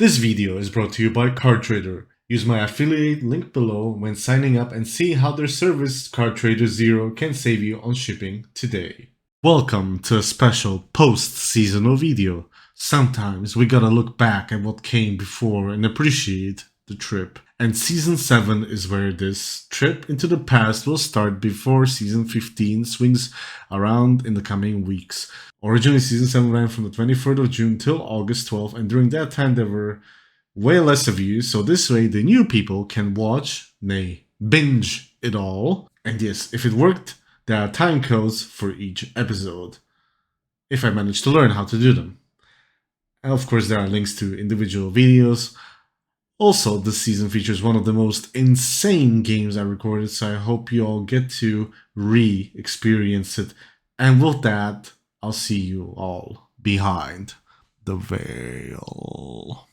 This video is brought to you by CardTrader. Use my affiliate link below when signing up and see how their service CardTrader Zero can save you on shipping today. Welcome to a special post-seasonal video. Sometimes we gotta look back at what came before and appreciate the trip. And Season 7 is where this trip into the past will start before Season 15 swings around in the coming weeks. Originally, Season 7 ran from the 23rd of June till August 12th, and during that time there were way less of you, so this way the new people can watch, nay, binge it all. And yes, if it worked, there are time codes for each episode, if I manage to learn how to do them. And of course there are links to individual videos. Also, this season features one of the most insane games I recorded, so I hope you all get to re-experience it. And with that, I'll see you all behind the veil.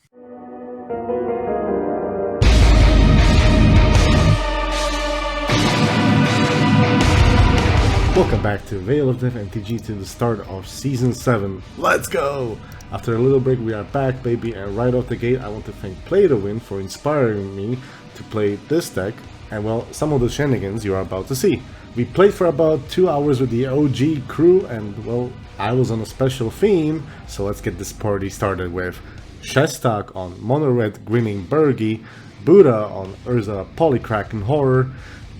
Welcome back to Veil of Death MTG, to the start of Season 7. Let's go! After a little break, we are back, baby, and right off the gate, I want to thank Play to Win for inspiring me to play this deck, and well, some of the shenanigans you are about to see. We played for about 2 hours with the OG crew, and well, I was on a special theme, so let's get this party started with Shestak on Mono Red Grinning Bergie, Buddha on Urza Polykraken Horror,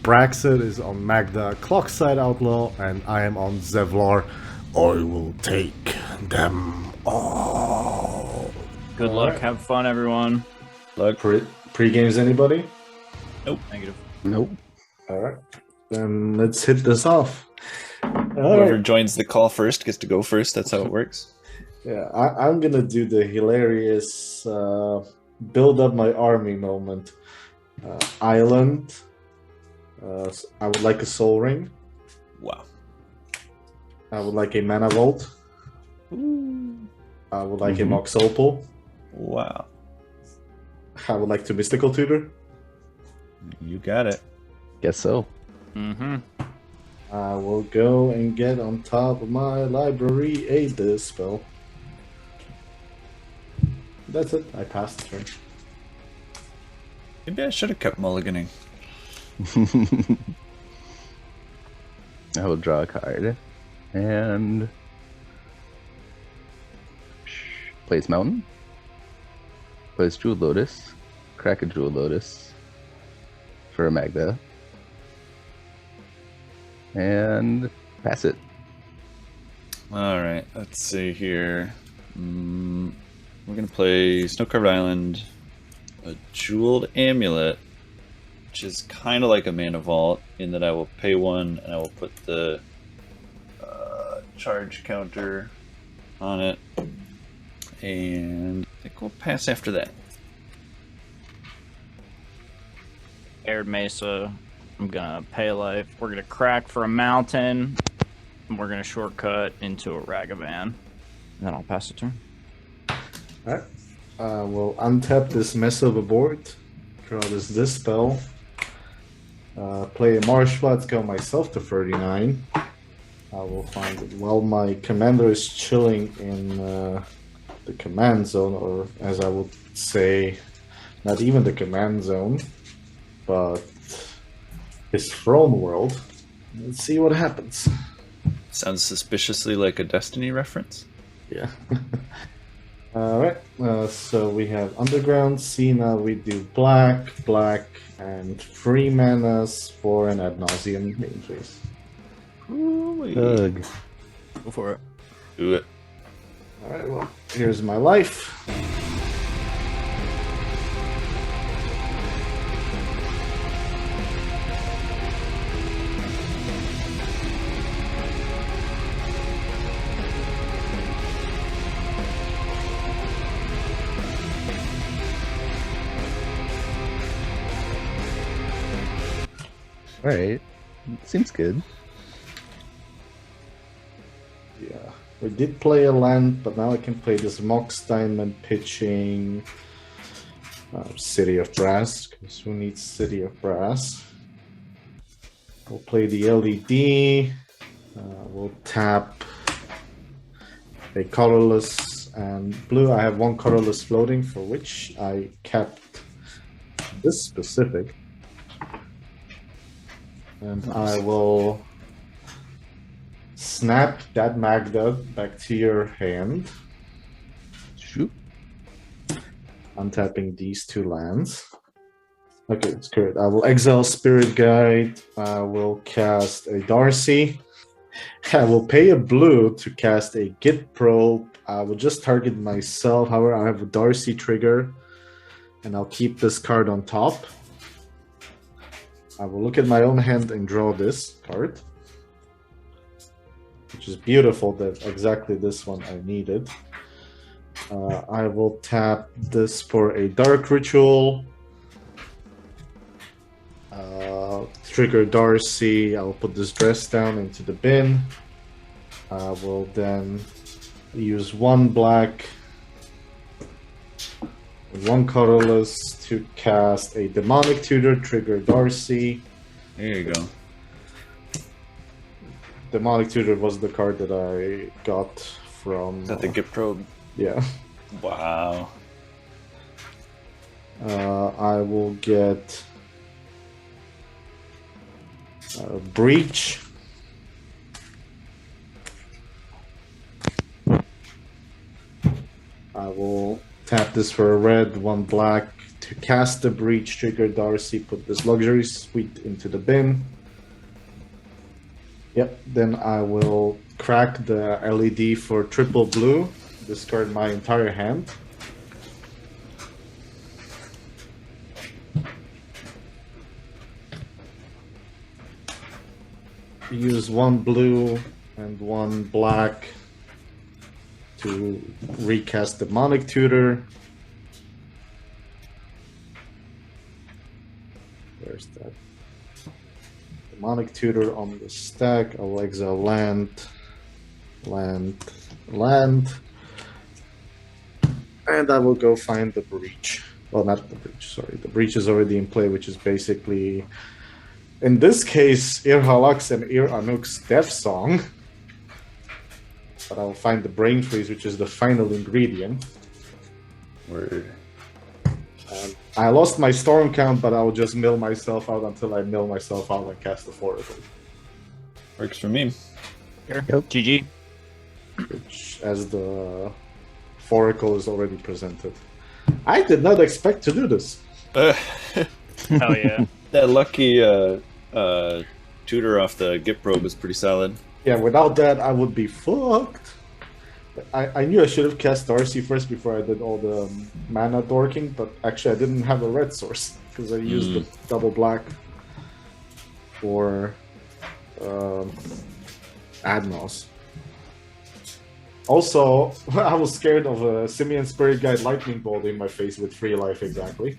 Braxit is on Magda Clockside Outlaw, and I am on Zevlar. I will take them all. Good luck, have fun, everyone. Luck. Pre-games, anybody? Nope, negative. Nope. Alright, then let's hit this off. Whoever joins the call first gets to go first, that's how it works. Yeah, I'm gonna do the hilarious build up my army moment. Island. I would like a Soul Ring. Wow. I would like a Mana Vault. Ooh. I would like a Mox Opal. Wow. I would like to Mystical Tutor. You got it. Guess so. I will go and get on top of my library Eightyeightdes spell. That's it. I passed the turn. Maybe I should have kept mulliganing. I will draw a card and place Mountain, place Jewel Lotus, crack a Jewel Lotus for a Magda, and pass it. Alright, let's see here. We're going to play Snow-Carved Island, a Jeweled Amulet, which is kind of like a Mana Vault, in that I will pay one and I will put the charge counter on it. And I think we'll pass after that. Arid Mesa, I'm gonna pay life. We're gonna crack for a mountain, and we're gonna shortcut into a Ragavan. And then I'll pass the turn. Alright. We'll untap this mess of a board. Draw this spell. Play a Marsh Flood, go myself to 39. I will find it while my commander is chilling in the command zone, or as I would say, not even the command zone, but his throne world. Let's see what happens. Sounds suspiciously like a Destiny reference. Yeah. Alright, so we have Underground, Cena, we do black, and 3 manas for an ad nauseum main phase. Ugh. Go for it. Do it. Alright, well, here's my life. Alright. Seems good. Yeah, we did play a land, but now I can play this Mox Diamond pitching City of Brass, because who needs City of Brass? We'll play the LED. We'll tap a colorless And blue, I have one colorless floating for which I kept this specific. And I will snap that Magda back to your hand. Shoot. Untapping these 2 lands. Okay, it's good. I will exile Spirit Guide. I will cast a Darcy. I will pay a blue to cast a Git Probe. I will just target myself. However, I have a Darcy trigger, and I'll keep this card on top. I will look at my own hand and draw this card, which is beautiful. That's exactly this one I needed. I will tap this for a Dark Ritual. Trigger Darcy. I'll put this dress down into the bin. I will then use 1 black, 1 colorless to cast a Demonic Tutor, trigger Darcy. There you go. Demonic Tutor was the card that I got from... Is that the Gift Probe? Yeah. Wow. I will get Breach. I will tap this for a red, 1 black to cast the Breach, trigger Darcy, put this Luxury Suite into the bin. Yep, then I will crack the LED for triple blue, discard my entire hand. Use 1 blue and 1 black to recast Demonic Tutor. Where's that? Demonic Tutor on the stack. I will exile land, land, land. And I will go find the Breach. Well, not the Breach, sorry. The Breach is already in play, which is basically, in this case, Ir Halak's and Ir Anuk's Death Song. But I will find the Brain Freeze, which is the final ingredient. Word. I lost my Storm count, but I will just mill myself out until I mill myself out and cast the Foracle. Works for me. Here. Yep. GG. Which, as the Foracle is already presented. I did not expect to do this. Hell yeah. That lucky tutor off the Gift Probe is pretty solid. Yeah, without that, I would be fucked. I knew I should have cast Darcy first before I did all the mana dorking, but actually I didn't have a red source because I used the double black for Adnos. Also, I was scared of a Simian Spirit Guide Lightning Bolt in my face with 3 life exactly.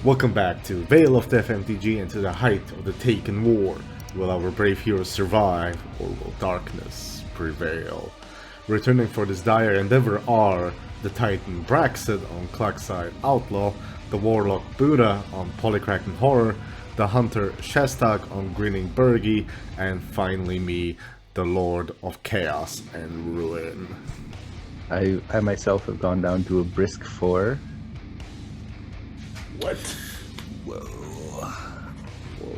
Welcome back to Veil of Death MTG and to the height of the Taken War. Will our brave heroes survive, or will darkness prevail? Returning for this dire endeavor are the Titan Braxid on Clockside Outlaw, the Warlock Buddha on Polycracken Horror, the Hunter Shastag on Grinning Bergie, and finally me, the Lord of Chaos and Ruin. I myself have gone down to a brisk 4. What? Whoa. Whoa.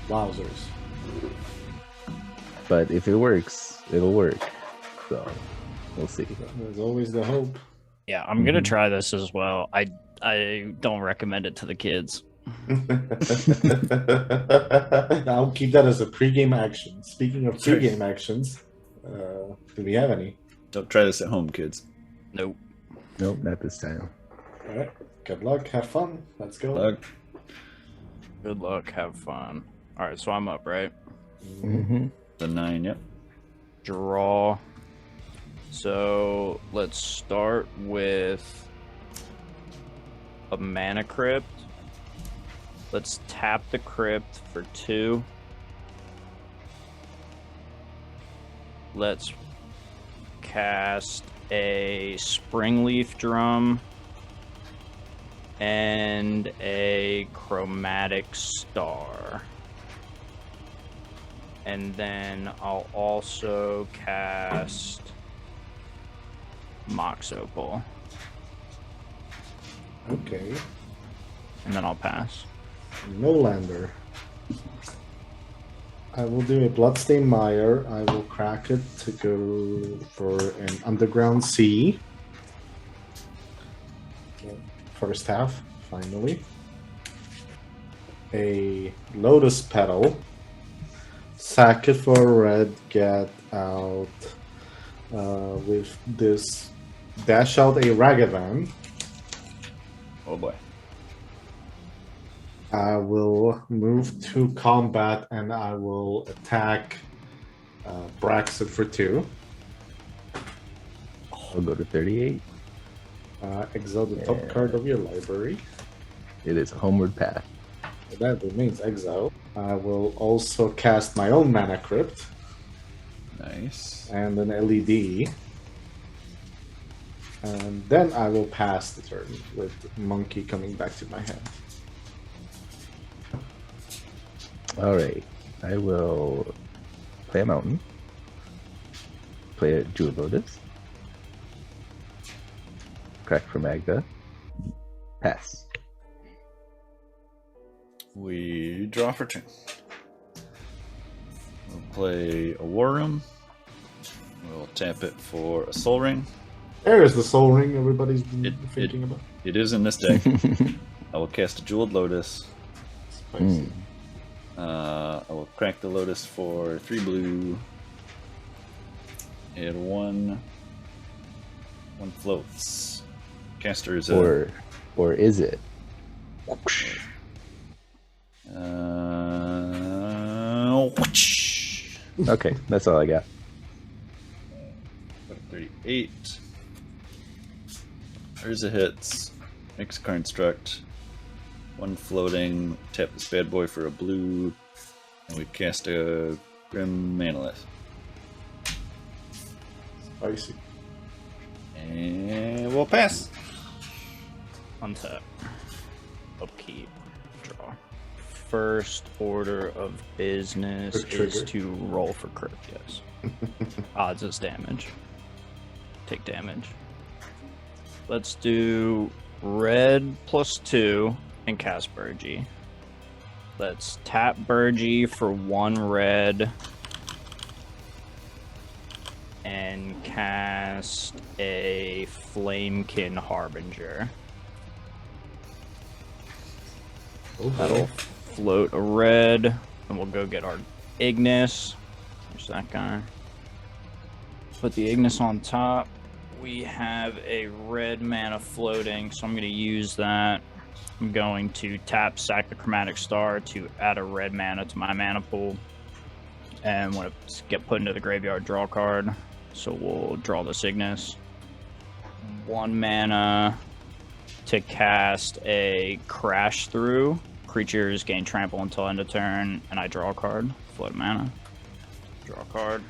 Wowzers. But if it works, it'll work. So, we'll see. There's always the hope. Yeah, I'm gonna try this as well. I don't recommend it to the kids. I'll keep that as a pregame action. Speaking of pregame actions, do we have any? Don't try this at home, kids. Nope. Nope, not this time. Alright, good luck, have fun, let's go. Luck. Good luck. Have fun. All right, so I'm up, right? Mm-hmm. The 9, yep. Draw. So let's start with a mana crypt. Let's tap the crypt for 2. Let's cast a Springleaf Drum and a Chromatic Star. And then I'll also cast Mox Opal. Okay. And then I'll pass. No lander. I will do a Bloodstained Mire. I will crack it to go for an Underground Sea. First half, finally. A Lotus Petal. Sack it for a red, get out with this. Dash out a Ragavan. Oh boy. I will move to combat and I will attack Braxton for 2. I'll go to 38. Exile the top card of your library. It is Homeward Path. That remains exile. I will also cast my own Mana Crypt Nice. and an LED. And then I will pass the turn with Monkey coming back to my hand. Alright. I will play a Mountain. Play a Jewel Lotus. Crack for Magda. Pass. We draw for turn. We'll play a War Room. We'll tap it for a Soul Ring. There's the Soul Ring everybody's been thinking about. It is in this deck. I will cast a Jeweled Lotus. Spicy. I will crack the Lotus for 3 blue. Add 1. 1 floats. Caster is or is it? whoosh. Okay, that's all I got. 38. Urza hits. Makes a card construct. 1 floating. Tap this bad boy for a blue. And we cast a Grim Manolith. Spicy. And we'll pass. Untap. Upkeep. Draw. First order of business For is trigger. to roll for crit, yes. Odds is damage. Take damage. Let's do red +2 and cast Burgie. Let's tap Burgie for 1 red and cast a Flamekin Harbinger. That'll float a red, and we'll go get our Ignis. There's that guy. Put the Ignis on top. We have a red mana floating, so I'm going to use that. I'm going to tap, sack the Chromatic Star to add a red mana to my mana pool. And when it get put into the graveyard, draw a card. So we'll draw this Ignis. 1 mana to cast a Crash Through. Creatures gain trample until end of turn, and I draw a card. Float mana. Draw a card.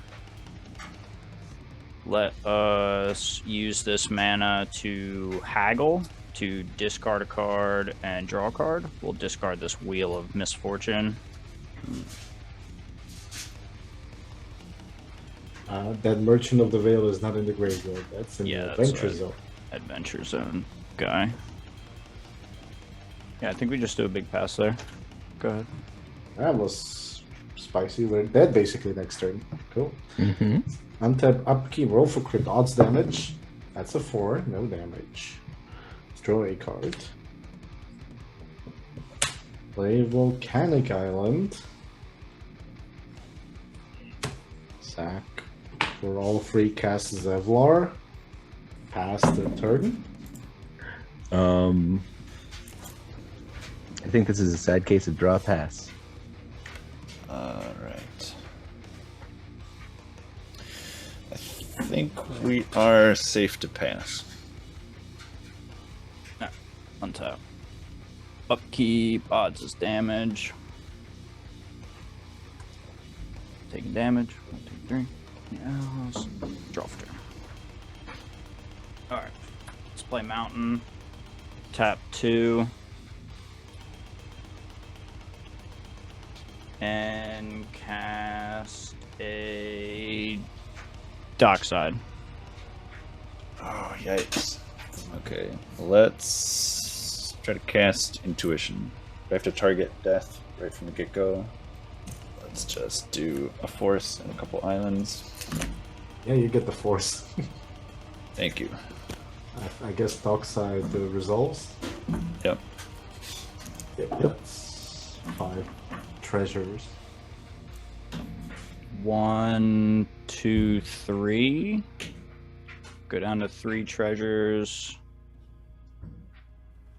Let us use this mana to haggle, to discard a card and draw a card. We'll discard this Wheel of Misfortune. That Merchant of the Veil is not in the graveyard. That's in the That's Adventure right. Zone. Adventure Zone guy. Yeah, I think we just do a big pass there. Go ahead. That was spicy. We're dead basically next turn. Cool. Mm-hmm. Untap upkeep, roll for crit, odds damage. That's a 4, no damage. Let's draw a card. Play Volcanic Island. Sack for all 3 casts Zevlar. Pass the turn. I think this is a sad case of draw pass. Alright. I think we are safe to pass. No, untap. Upkeep, odds is damage. Taking damage. 1, 2, 3. Yes. Draw for turn. Alright. Let's play Mountain. tap 2. And cast a Dockside. Oh, yikes. Okay, let's try to cast Intuition. Do I have to target death right from the get-go? Let's just do a force and a couple islands. Yeah, you get the force. Thank you. I guess Dockside resolves. Yep. Yep. That's 5 treasures. 1, 2, 3. Go down to 3 treasures.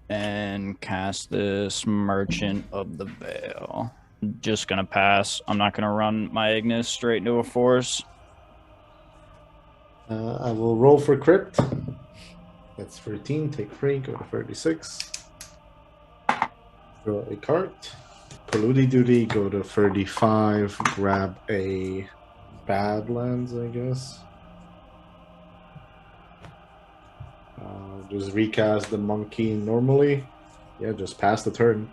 And cast this Merchant of the Veil. Just gonna pass. I'm not gonna run my Ignis straight into a force. I will roll for crypt. That's 13. Take 3. Go to 36. Draw a card. Polluty Duty. Go to 35. Grab a Badlands, I guess. Just recast the monkey normally. Yeah, just pass the turn.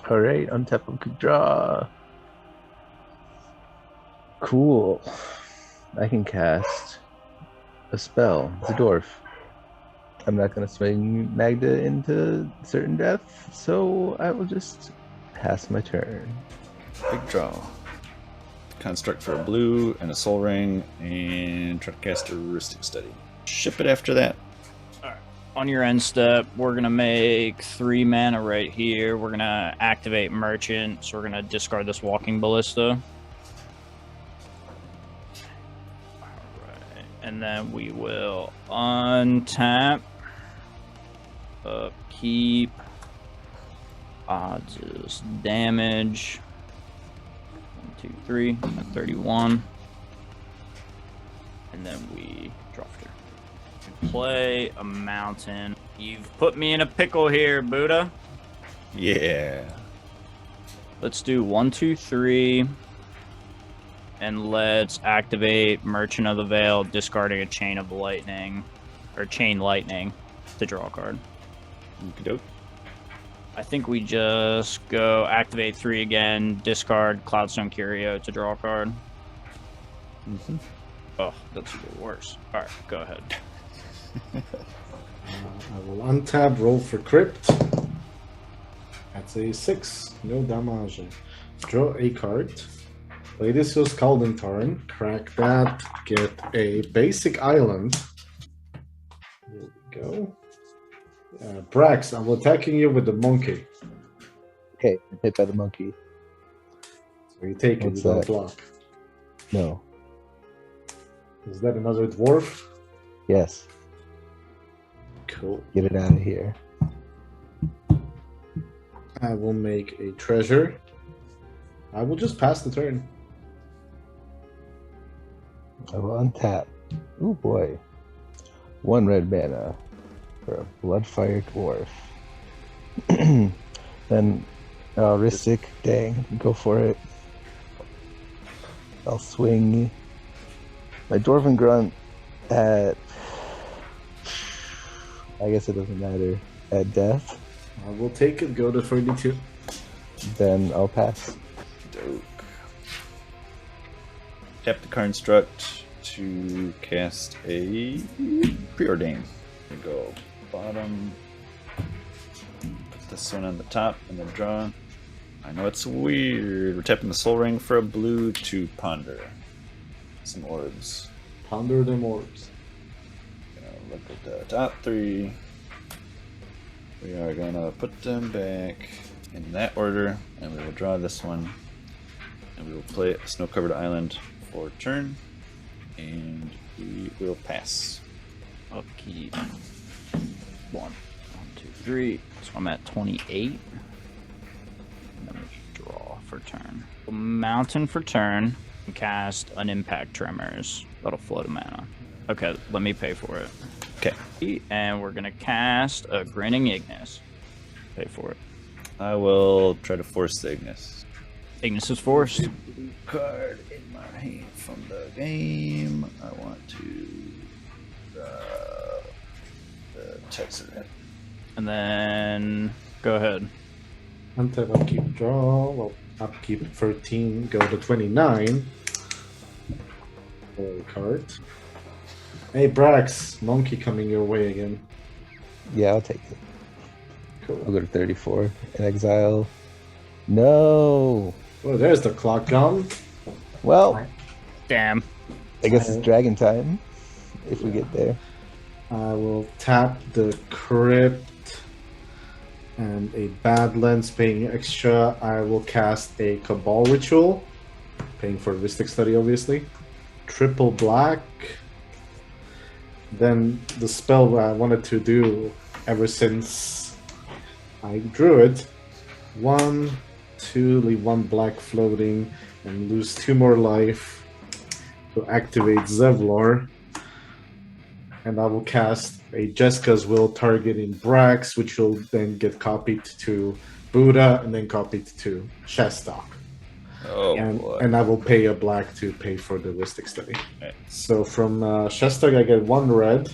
Alright, untap and quick draw. Cool. I can cast a spell. It's a dwarf. I'm not going to swing Magda into certain death, so I will just pass my turn. Big draw. Construct for a blue and a soul ring, and try to cast a Heuristic Study. Ship it after that. On your end step, we're going to make 3 mana right here. We're going to activate Merchant, so we're going to discard this Walking Ballista. Alright, and then we will untap, upkeep, odds is damage. 1, 2, 3, and 31. And then we draw for turn. Play a mountain. You've put me in a pickle here, Buddha. Yeah. Let's do 1, 2, 3. And let's activate Merchant of the Veil, discarding a Chain of Lightning. Or Chain Lightning to draw a card. Okey-doke. I think we just go activate 3 again, discard Cloudstone Curio to draw a card. Oh, that's even worse. Alright, go ahead. I will untap, roll for crypt. That's a 6. No damage. Draw a card. Play this your Scalding Tarn. Crack that. Get a basic island. There we go. Brax, I'm attacking you with the monkey. Okay, I'm hit by the monkey. So you take it, What's you don't that? block. No. Is that another dwarf? Yes. Cool. Get it out of here. I will make a treasure. I will just pass the turn. I will untap. Oh boy. 1 red mana for a Bloodfire Dwarf. Then Ristic, dang, go for it. I'll swing my Dwarven Grunt at, I guess it doesn't matter, at death. I will take it, go to 32. Then I'll pass. Doke. Tap the construct to cast a Preordain. We go bottom. Put this one on the top and then draw. I know it's weird. We're tapping the Soul Ring for a blue to ponder some orbs. Ponder them orbs. Gonna look at the top 3. We are gonna put them back in that order, and we will draw this one, and we will play a snow-covered island for turn, and we will pass. Upkeep. 1, 2, 3. So I'm at 28. And then we draw for turn. Mountain for turn. And cast an Impact Tremors. That'll float a mana. Okay, let me pay for it. Okay. And we're gonna cast a Grinning Ignis. Pay for it. I will try to force the Ignis. Ignis is forced. Blue card in my hand from the game. I want to Text it. And then go ahead. Untap, upkeep, draw. Well, upkeep 13, go to 29. Roll card. Hey, Brax, monkey coming your way again. Yeah, I'll take it. Cool. I'll go to 34 and exile. No. Well, there's the clock gone. Well, Damn. I guess it's dragon time if we get there. I will tap the crypt and a Badlands paying extra. I will cast a Cabal Ritual, paying for Mystic Study, obviously. Triple black. Then the spell I wanted to do ever since I drew it. 1, 2, leave 1 black floating and lose 2 more life to activate Zevlor. And I will cast a Jessica's Will targeting Brax, which will then get copied to Buddha and then copied to Shestok. Oh, boy. And I will pay a black to pay for the Mystic Study. Right. So from Shestok, I get 1 red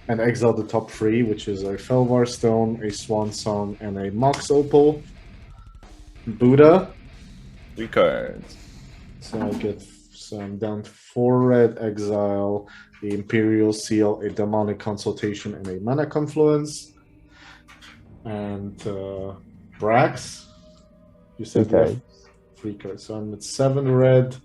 and exile the top 3, which is a Felvar Stone, a Swan Song, and a Mox Opal. Buddha. 3 cards. So I'm down to 4 red, exile the Imperial Seal, a Demonic Consultation, and a Mana Confluence. And Brax. You said you have 3 cards. So I'm at 7 red.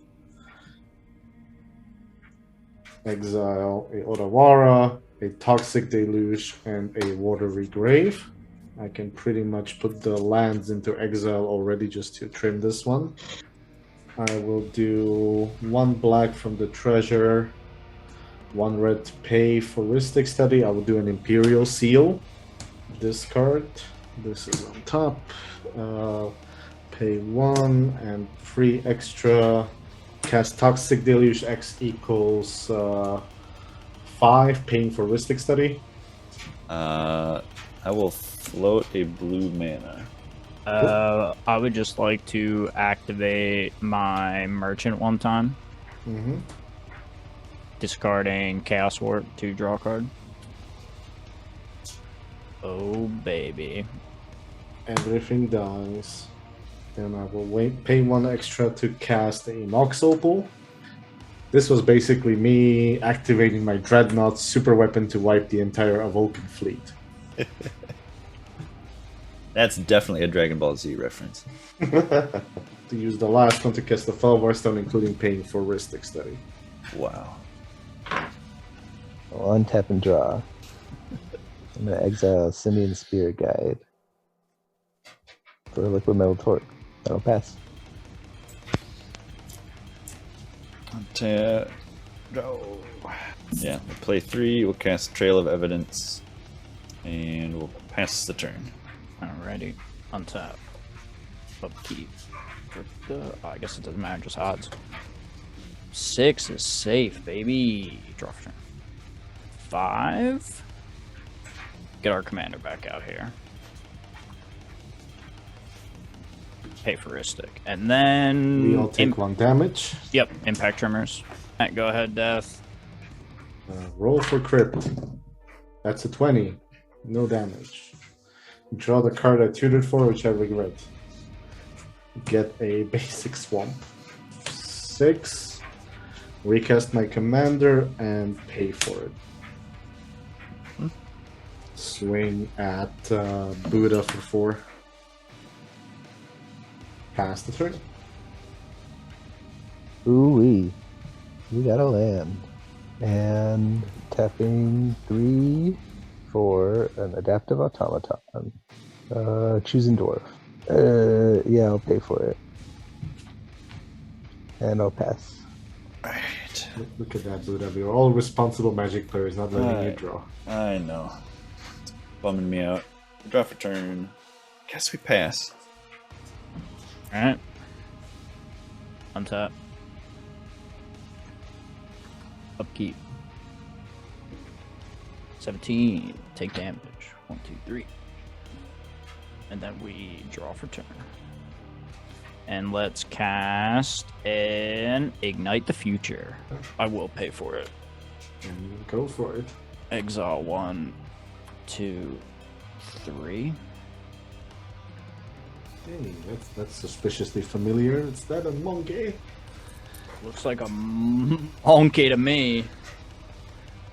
Exile a Otawara, a Toxic Deluge, and a Watery Grave. I can pretty much put the lands into exile already just to trim this one. I will do 1 black from the treasure, 1 red to pay for Ristic Study. I will do an Imperial Seal. Discard. This is on top. Pay 1 and 3 extra. Cast Toxic Deluge. X equals 5. Paying for Ristic Study. I will float a blue mana. I would just like to activate my merchant 1 time. Mm-hmm. Discarding Chaos Warp to draw a card. Oh, baby. Everything dies. Then I will pay 1 extra to cast a Mox Opal. This was basically me activating my Dreadnought super weapon to wipe the entire Avulcan fleet. That's definitely a Dragon Ball Z reference. To use the last one to cast the Felvar Stone, including paying for Ristic Study. Wow. I'll untap and draw. I'm going to exile Simeon Spirit Guide for a Liquid Metal Torque. That'll pass. Go. Yeah, we'll play 3, we'll cast Trail of Evidence, and we'll pass the turn. Alrighty. Untap. Upkeep. I guess it doesn't matter, just odds. 6 is safe, baby. Draw for turn. 5. Get our commander back out here. Paphoristic. And then... We all take 1 damage. Yep, impact tremors. Alright, go ahead, Death. Roll for Crypt. That's a 20. No damage. Draw the card I tutored for, which I regret. Get a basic swamp. 6. Recast my commander and pay for it. Swing at Buddha for 4. Pass the turn. Ooh-wee. We got a land. And tapping 3 for an Adaptive Automaton. Choosing Dwarf. Yeah, I'll pay for it. And I'll pass. Right. Look at that, Buddha. We're all responsible Magic players, not letting you draw. I know. It's bumming me out. Draw for turn. Guess we pass. Alright. Untap. Upkeep. 17. Take damage. 1, 2, 3. And then we draw for turn. And let's cast an Ignite the Future. I will pay for it. And go for it. Exile 1, 2, 3. Hey, that's suspiciously familiar. Is that a monkey? Looks like a monkey to me.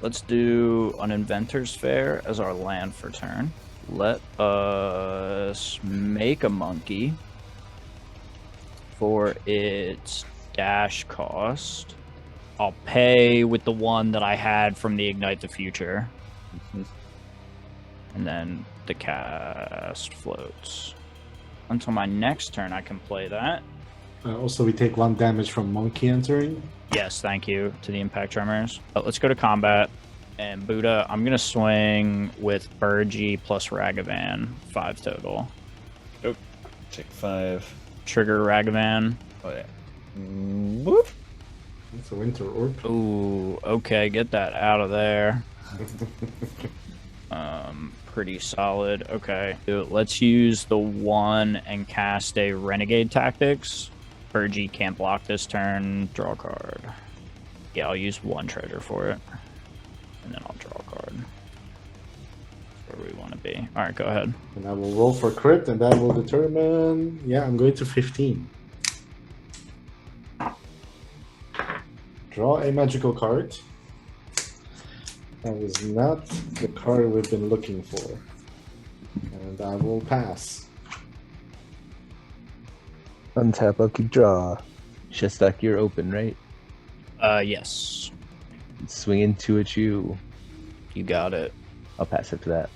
Let's do an Inventor's Fair as our land for turn. Let us make a monkey for its dash cost. I'll pay with the one that I had from the Ignite the Future. And then the cast floats. Until my next turn, I can play that. Also, we take 1 damage from monkey entering. Yes, thank you to the Impact Tremors. Let's go to combat. And Buddha, I'm going to swing with Burgi plus Ragavan, 5 total. Nope. Take 5. Trigger Ragavan. Oh, yeah. Whoop. It's a winter orb. Ooh, okay, get that out of there. Pretty solid. Okay, let's use the 1 and cast a Renegade Tactics. Burgi can't block this turn. Draw a card. Yeah, I'll use 1 treasure for it. And then I'll draw a card. That's where we want to be. Alright, go ahead. And I will roll for crit, and that will determine... Yeah, I'm going to 15. Draw a magical card. That is not the card we've been looking for. And I will pass. Untap, lucky draw. Shestak, you're open, right? Yes. Swing into it, you. You got it. I'll pass after that.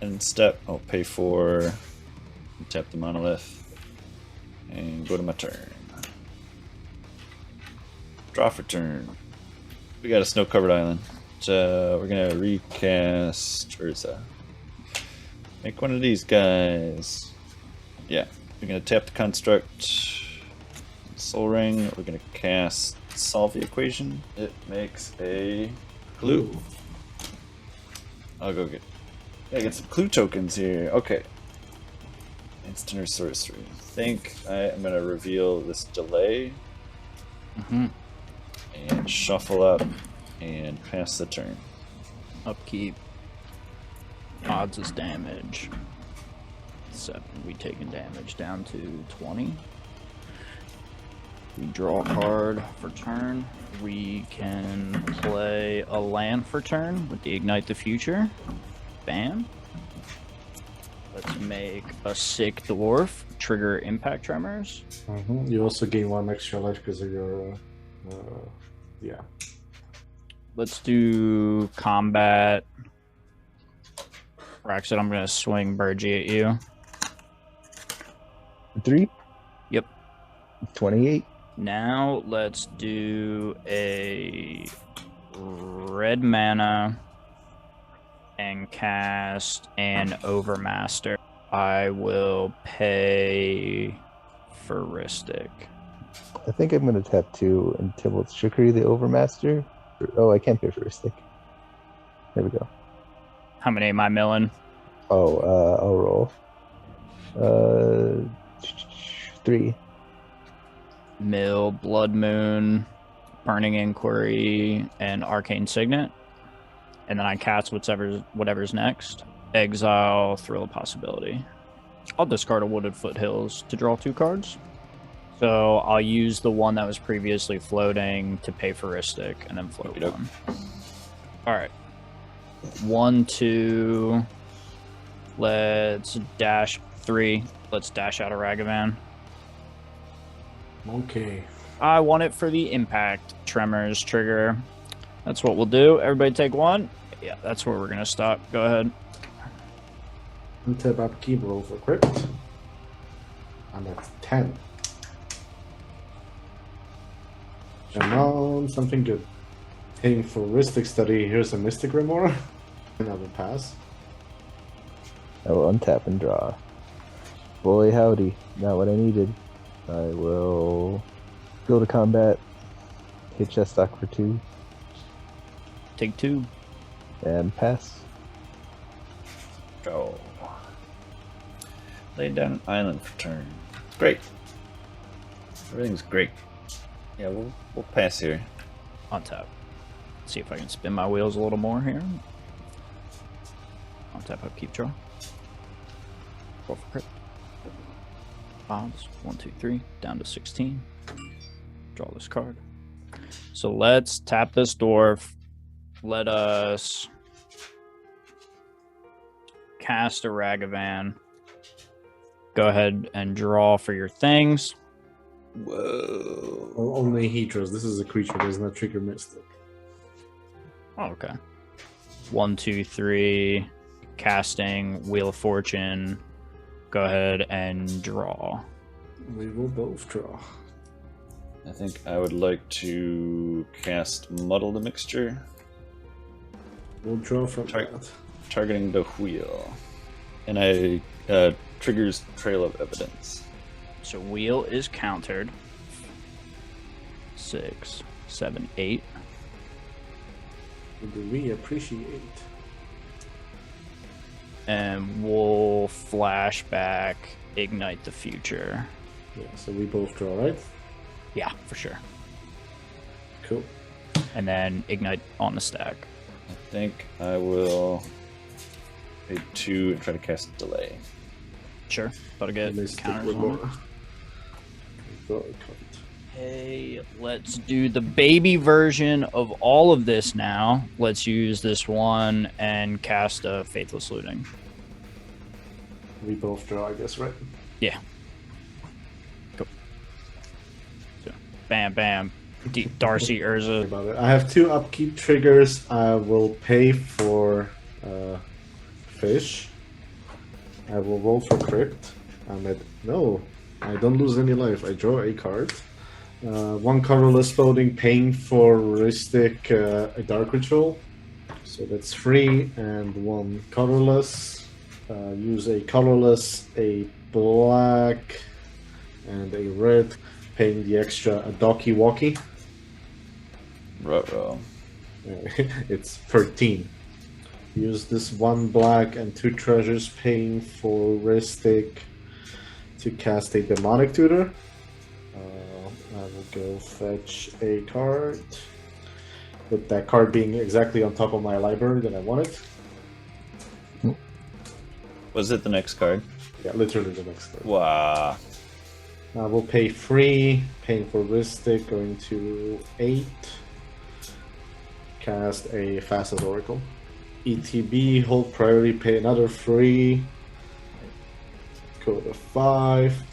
And step, I'll pay for, tap the monolith, and go to my turn. Draw for turn. We got a snow-covered island. So we're gonna recast Urza. Make one of these guys. Yeah, we're gonna tap the construct. Soul Ring. We're gonna cast Solve the Equation. It makes a clue. I'll go get some clue tokens here. Okay. Instant or sorcery. I think I am gonna reveal this delay. And shuffle up and pass the turn. Upkeep. Odds is damage. 7. We taking damage down to 20. We draw a card for turn. We can play a land for turn with the Ignite the Future. Bam. Let's make a sick dwarf. Trigger Impact Tremors. You also gain 1 extra life because of your... yeah. Let's do combat. Raxit, I'm going to swing Burgi at you. 3? Yep. 28. Now let's do a red mana and cast an Overmaster. I will pay for Ristic. I think I'm going to tap 2 and Tybalt's Trickery, the Overmaster. Oh, I can't pay for a stick. There we go. How many am I milling? Oh, I'll roll. 3. Mill, Blood Moon, Burning Inquiry, and Arcane Signet. And then I cast whatever's next. Exile, Thrill of Possibility. I'll discard a Wooded Foothills to draw 2 cards. So I'll use the one that was previously floating to pay for Ristic and then float 1. Alright. 1, 2. Let's dash 3. Let's dash out of Ragavan. Okay. I want it for the Impact Tremors trigger. That's what we'll do. Everybody take 1. Yeah, that's where we're going to stop. Go ahead. Untap upkeep, roll for crit. And that's 10. Come on, something good. Paying for Ristic Study, here's a Mystic Remora. Another pass. I will untap and draw. Boy howdy, not what I needed. I will go to combat, hit Shestak for 2, Take 2. and pass. Go. Lay down an island for turn. Great. Everything's great. Yeah, we'll pass here. On top. See if I can spin my wheels a little more here. I'll tap up, keep draw. Roll for crit. Odds 1, 2, 3, down to 16. Draw this card. So let's tap this dwarf. Let us cast a Ragavan. Go ahead and draw for your things. Whoa. Only Hedros. This is a creature. Does not trigger Mystic. Oh, okay. 1, 2, 3. Casting Wheel of Fortune. Go ahead and draw. We will both draw. I think I would like to cast Muddle the Mixture, We'll draw from Target. that. targeting the wheel. And I triggers Trail of Evidence. So wheel is countered. 6, 7, 8. Do we appreciate? And we'll flashback Ignite the Future. Yeah, so we both draw, right? Yeah, for sure. Cool. And then Ignite on the stack. I think I will pay 2 and try to cast Delay. Sure. About to get Mystic counters on it. Remora. Draw a card. Hey, let's do the baby version of all of this now. Let's use this one and cast a Faithless Looting. We both draw, I guess, right? Yeah. Go. So, bam, bam. Deep Darcy Urza. About it. I have 2 upkeep triggers. I will pay for fish. I will roll for crypt. I'm at no. I don't lose any life. I draw a card. 1 colorless floating, paying for Ristic a dark ritual. So that's 3 and 1 colorless. Use a colorless, a black, and a red. Paying the extra a Doki Walkie. Ruh-roh. It's 13. Use this 1 black and 2 treasures, paying for Ristic to cast a Demonic Tutor. I will go fetch a card. With that card being exactly on top of my library that I wanted. Was it the next card? Yeah, literally the next card. Wow. I will pay 3, paying for Ristic, going to 8. Cast a Facet Oracle. ETB, hold priority, pay another 3. Go to 5.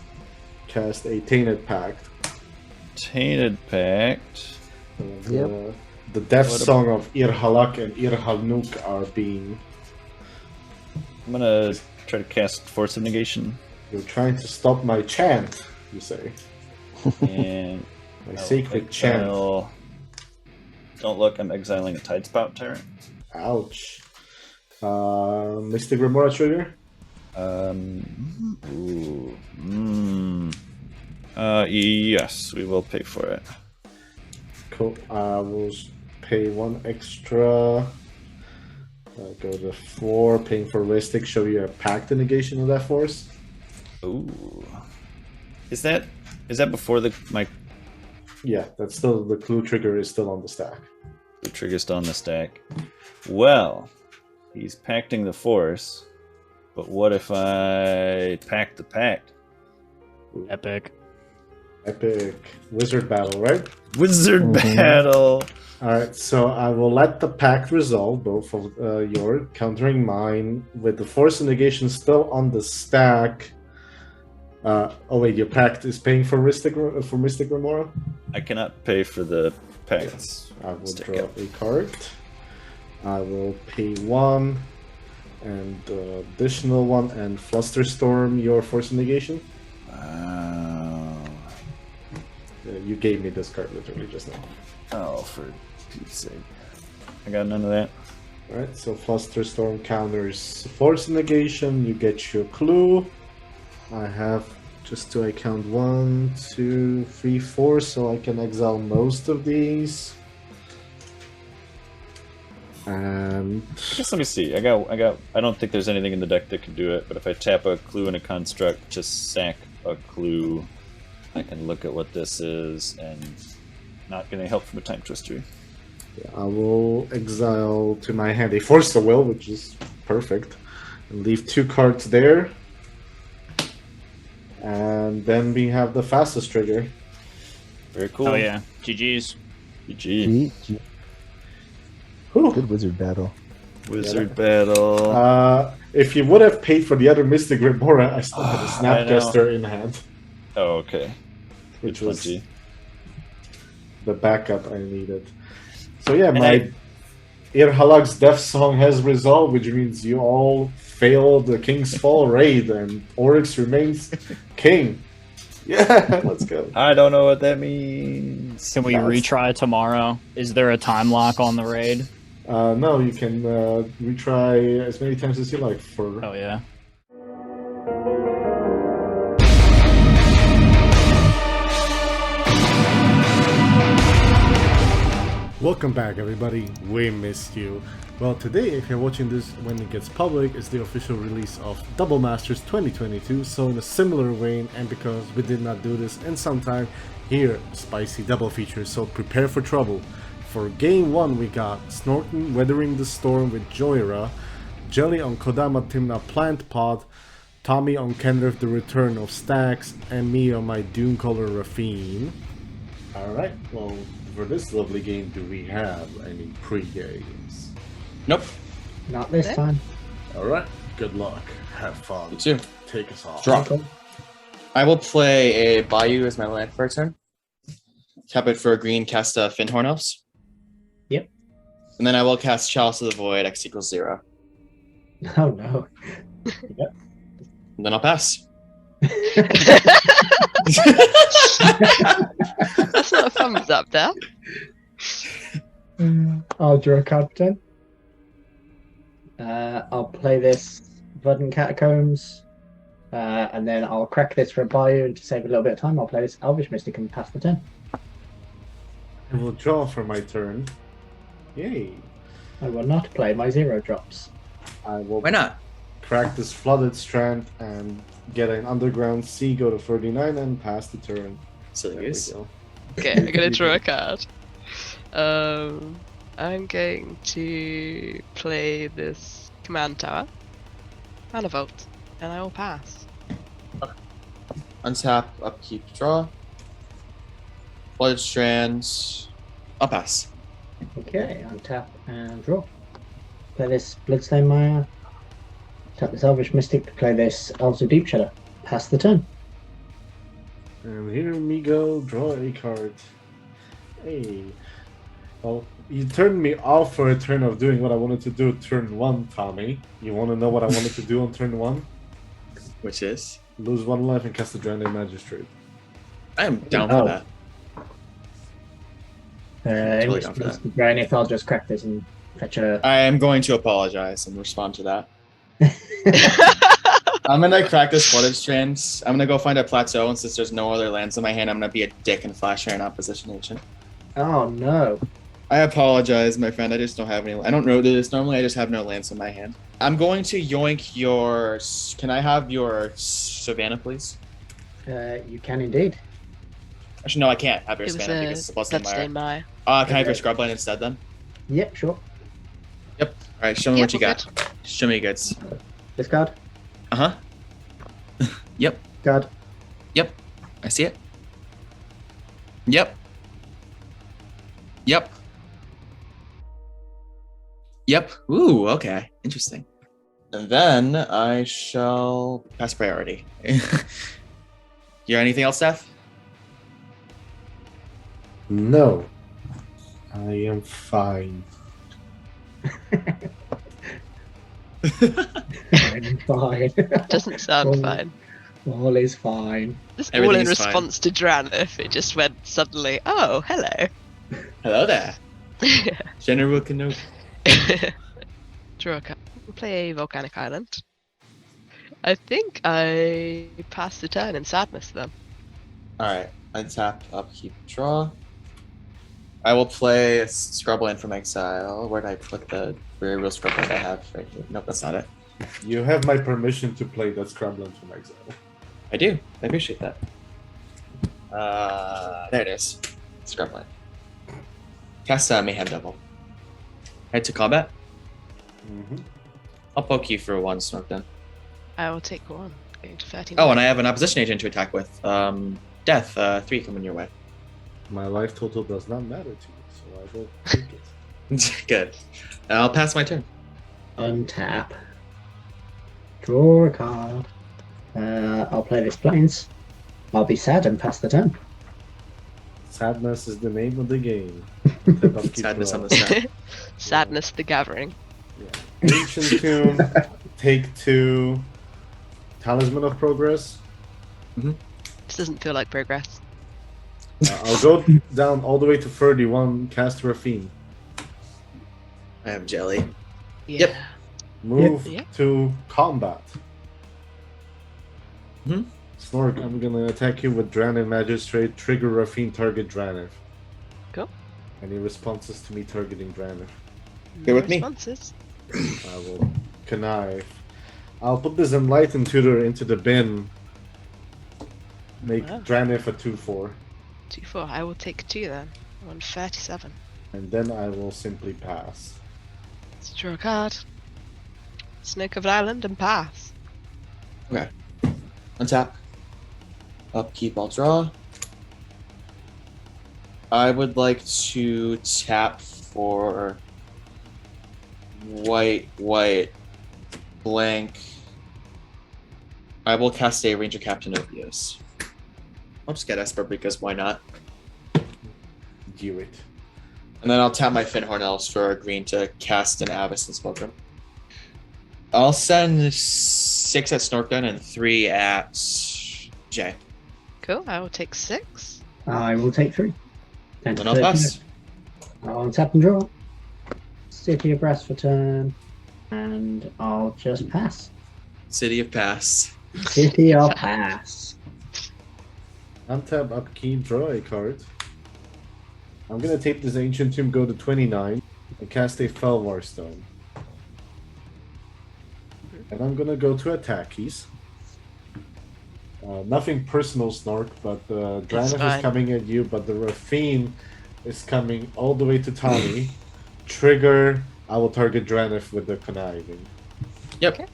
Cast a Tainted Pact. Tainted Pact. And, the death song of Irhalak and Irhalnuk are being. I'm gonna try to cast Force of Negation. You're trying to stop my chant, you say. And My sacred chant. Don't look, I'm exiling a Tidespout Tyrant. Ouch. Mystic Remora trigger? Yes, we will pay for it. Cool. I will pay 1 extra. Go to 4, paying for Ristic, show you a pact negation of that force. Ooh. Is that before my Yeah, that's still the clue trigger is still on the stack. trigger still on the stack? Well, he's pacting the force, but what if I pact the pact? Epic. Epic wizard battle, right? Wizard battle. Alright, so I will let the pact resolve, both of your countering mine, with the force negation still on the stack. Oh wait, your pact is paying for Mystic Remora? I cannot pay for the pacts. I will Stick draw up. a card. I will pay 1 and additional 1 and Flusterstorm your force negation. Wow. You gave me this card literally just now. Oh, for Pete's sake. I got none of that. Alright, so Flusterstorm counters force negation, you get your clue. I have just to count 1, 2, 3, 4, so I can exile most of these. And Just let me see. I don't think there's anything in the deck that can do it, but if I tap a clue and a construct, just sack a clue, I can look at what this is and not get any help from a Time Twister. Yeah, I will exile to my hand a Force of Will, which is perfect, and leave 2 cards there. And then we have the fastest trigger. Very cool. Oh yeah, GG's. GG. Whew. Good wizard battle. Wizard battle. If you would have paid for the other Mystic Remora, I still had a I know. Snapcaster in hand, Oh, okay. which Good was plenty. the backup I needed. So yeah, And my Irhalag's Death Song has resolved, which means you all failed the King's Fall raid, and Oryx remains king. Yeah, let's go. I don't know what that means. Can we That's- retry tomorrow? Is there a time lock on the raid? No, you can retry as many times as you like for. Oh yeah. Welcome back, everybody. We missed you. Well, today, if you're watching this when it gets public, is the official release of Double Masters 2022. So in a similar vein, and because we did not do this in some time, here, spicy double features, so prepare for trouble. For game 1, we got Snorton Weathering the Storm with Joyra, Jelly on Kodama Timna Plant Pod, Tommy on Kenrith The Return of Stacks, and me on my Dunecaller Rafine. Alright, well, for this lovely game, do we have any pre-games? Nope. Not this time. Alright, good luck. Have fun. You too. Take us off. Draw. I will play a Bayou as my land for a turn. Tap it for a green, cast a Finhorn Elves. Yep. And then I will cast Chalice of the Void, X equals 0. Oh no. And then I'll pass. That's not a thumbs up there. I'll draw a card for 10. I'll play this Verdant Catacombs. And then I'll crack this for a Bayou, and to save a little bit of time, I'll play this Elvish Mystic and pass the turn. I will draw for my turn. Yay. I will not play my 0 drops. I will Why not? crack this Flooded Strand and get an Underground Sea, go to 39 and pass the turn. Silly There we goose. go. Okay, I'm gonna draw a card. I'm going to play this command tower, Manifold, and I will pass. Untap, upkeep, draw. Blooded Strands. I'll pass. Okay, untap and draw. Play this Bloodstone Maya. Tap this Elvish Mystic to play this Elves of Deep Shadow. Pass the turn. And here we go, draw a card. Hey. Well, you turned me off for a turn of doing what I wanted to do turn 1, Tommy. You want to know what I wanted to do on turn 1? Which is? Lose 1 life and cast a Drowned Magistrate. I am down Oh. for that. In which down for case, that. Brian, if I'll just crack this and fetch a. I am going to apologize and respond to that. I'm gonna crack this Flooded Strands. I'm gonna go find a plateau, and since there's no other lands in my hand, I'm gonna be a dick and flash her in opposition nation. Oh no. I apologize, my friend. I just don't have any. I don't know this. Normally, I just have no lands in my hand. I'm going to yoink your. Can I have your Savannah, please? You can indeed. Actually, no, I can't have your It was Savannah a because it's a Bloodstone Bloodstone Mire. Mire. Can I have your Okay. Scrubland instead then? Yep, sure. All right, show me Yep, what you we're got. Show me your goods. This card. Uh huh. Yep. Card. Yep. I see it. Yep. Yep. Yep. Ooh, okay. Interesting. And then I shall pass priority. You got anything else, Steph? No. I am fine. I'm fine. Doesn't sound Oh. fine. All is fine. Just all in Everything's fine. response to Dranith, it just went suddenly, oh, hello. Hello there. General Kenobi. Draw a card. Play Volcanic Island. I think I passed the turn in Sadness then. Alright. Untap, upkeep, draw. I will play a Scrubland from Exile. Where did I put the very real Scrubland I have right here? Nope, that's not it. You have my permission to play that Scrubland from Exile. I do. I appreciate that. There it is. Scrubland. Cast Mayhem Devil. Head to combat. Mm-hmm. I'll poke you for 1 Snork then. I will take 1. Going to 39. Oh, and I have an opposition agent to attack with. Death, 3 coming your way. My life total does not matter to me, so I will take it. Good. I'll pass my turn. Untap. Draw a card. I'll play this Plains. I'll be sad and pass the turn. Sadness is the name of the game. Sadness on the side. Sadness the Gathering. Yeah. Ancient Tomb, take 2. Talisman of Progress. This doesn't feel like progress. I'll go down all the way to 31, cast Raffine. I have jelly. Yeah. Yep. Move Yep. to combat. Mhm. Snork, I'm gonna attack you with Dranen Magistrate, trigger Raffine, target Dranev. Cool. Any responses to me targeting Dranev? Good with me. Responses. I will connive. I'll put this Enlightened Tutor into the bin. Make Wow. Dranev a 2-4. 2-4. I will take 2 then. 137. And then I will simply pass. Let's draw a card. Snow-covered island and pass. Okay. Untap. Upkeep, I'll draw. I would like to tap for white, blank. I will cast a Ranger Captain Ovios. I'll just get Esper because why not? Do it. And then I'll tap my Finhorn Elves for a green to cast an Abyss and Smoke. I'll send 6 at Snorkgun and 3 at J. Cool. I will take 6. I will take 3. Then I'll pass. I'll untap and draw. City of Brass for turn. And I'll just pass. City of Pass. City of Pass. Untap, upkeep, draw a card. I'm gonna take this Ancient Tomb, go to 29, and cast a Felwar Stone. And I'm gonna go to attack keys. Nothing personal, Snork, but Dranev is fine. coming at you, but the Raffine is coming all the way to Tommy. Trigger, I will target Dranev with the conniving. Yep. Okay.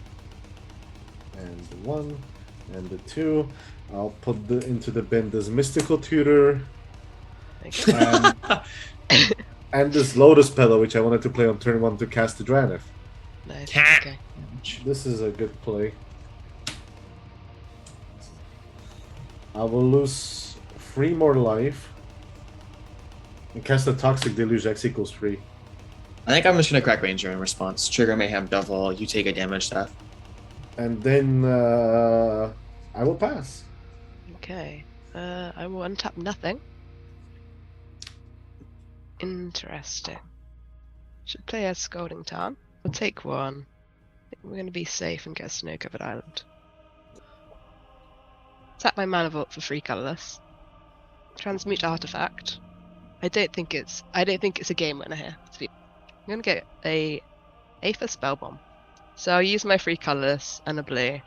And the 1, and the 2. I'll put into the bin this Mystical Tutor, Okay. and this Lotus Pillow, which I wanted to play on turn 1 to cast the Dranev. Nice. Cat. Okay. This is a good play. I will lose 3 more life and cast a Toxic Deluge. X equals 3. I think I'm just gonna crack Ranger in response. Trigger Mayhem Devil, you take a damage death. And then I will pass. Okay. I will untap nothing. Interesting. Should play a Scolding Tarn. We'll take 1. I think we're going to be safe and get a Snow-covered island. Tap my mana vault for 3 colorless. Transmute artifact. I don't think it's a game winner here. I'm gonna get a Aether Spellbomb. So I'll use my 3 colorless and a blue.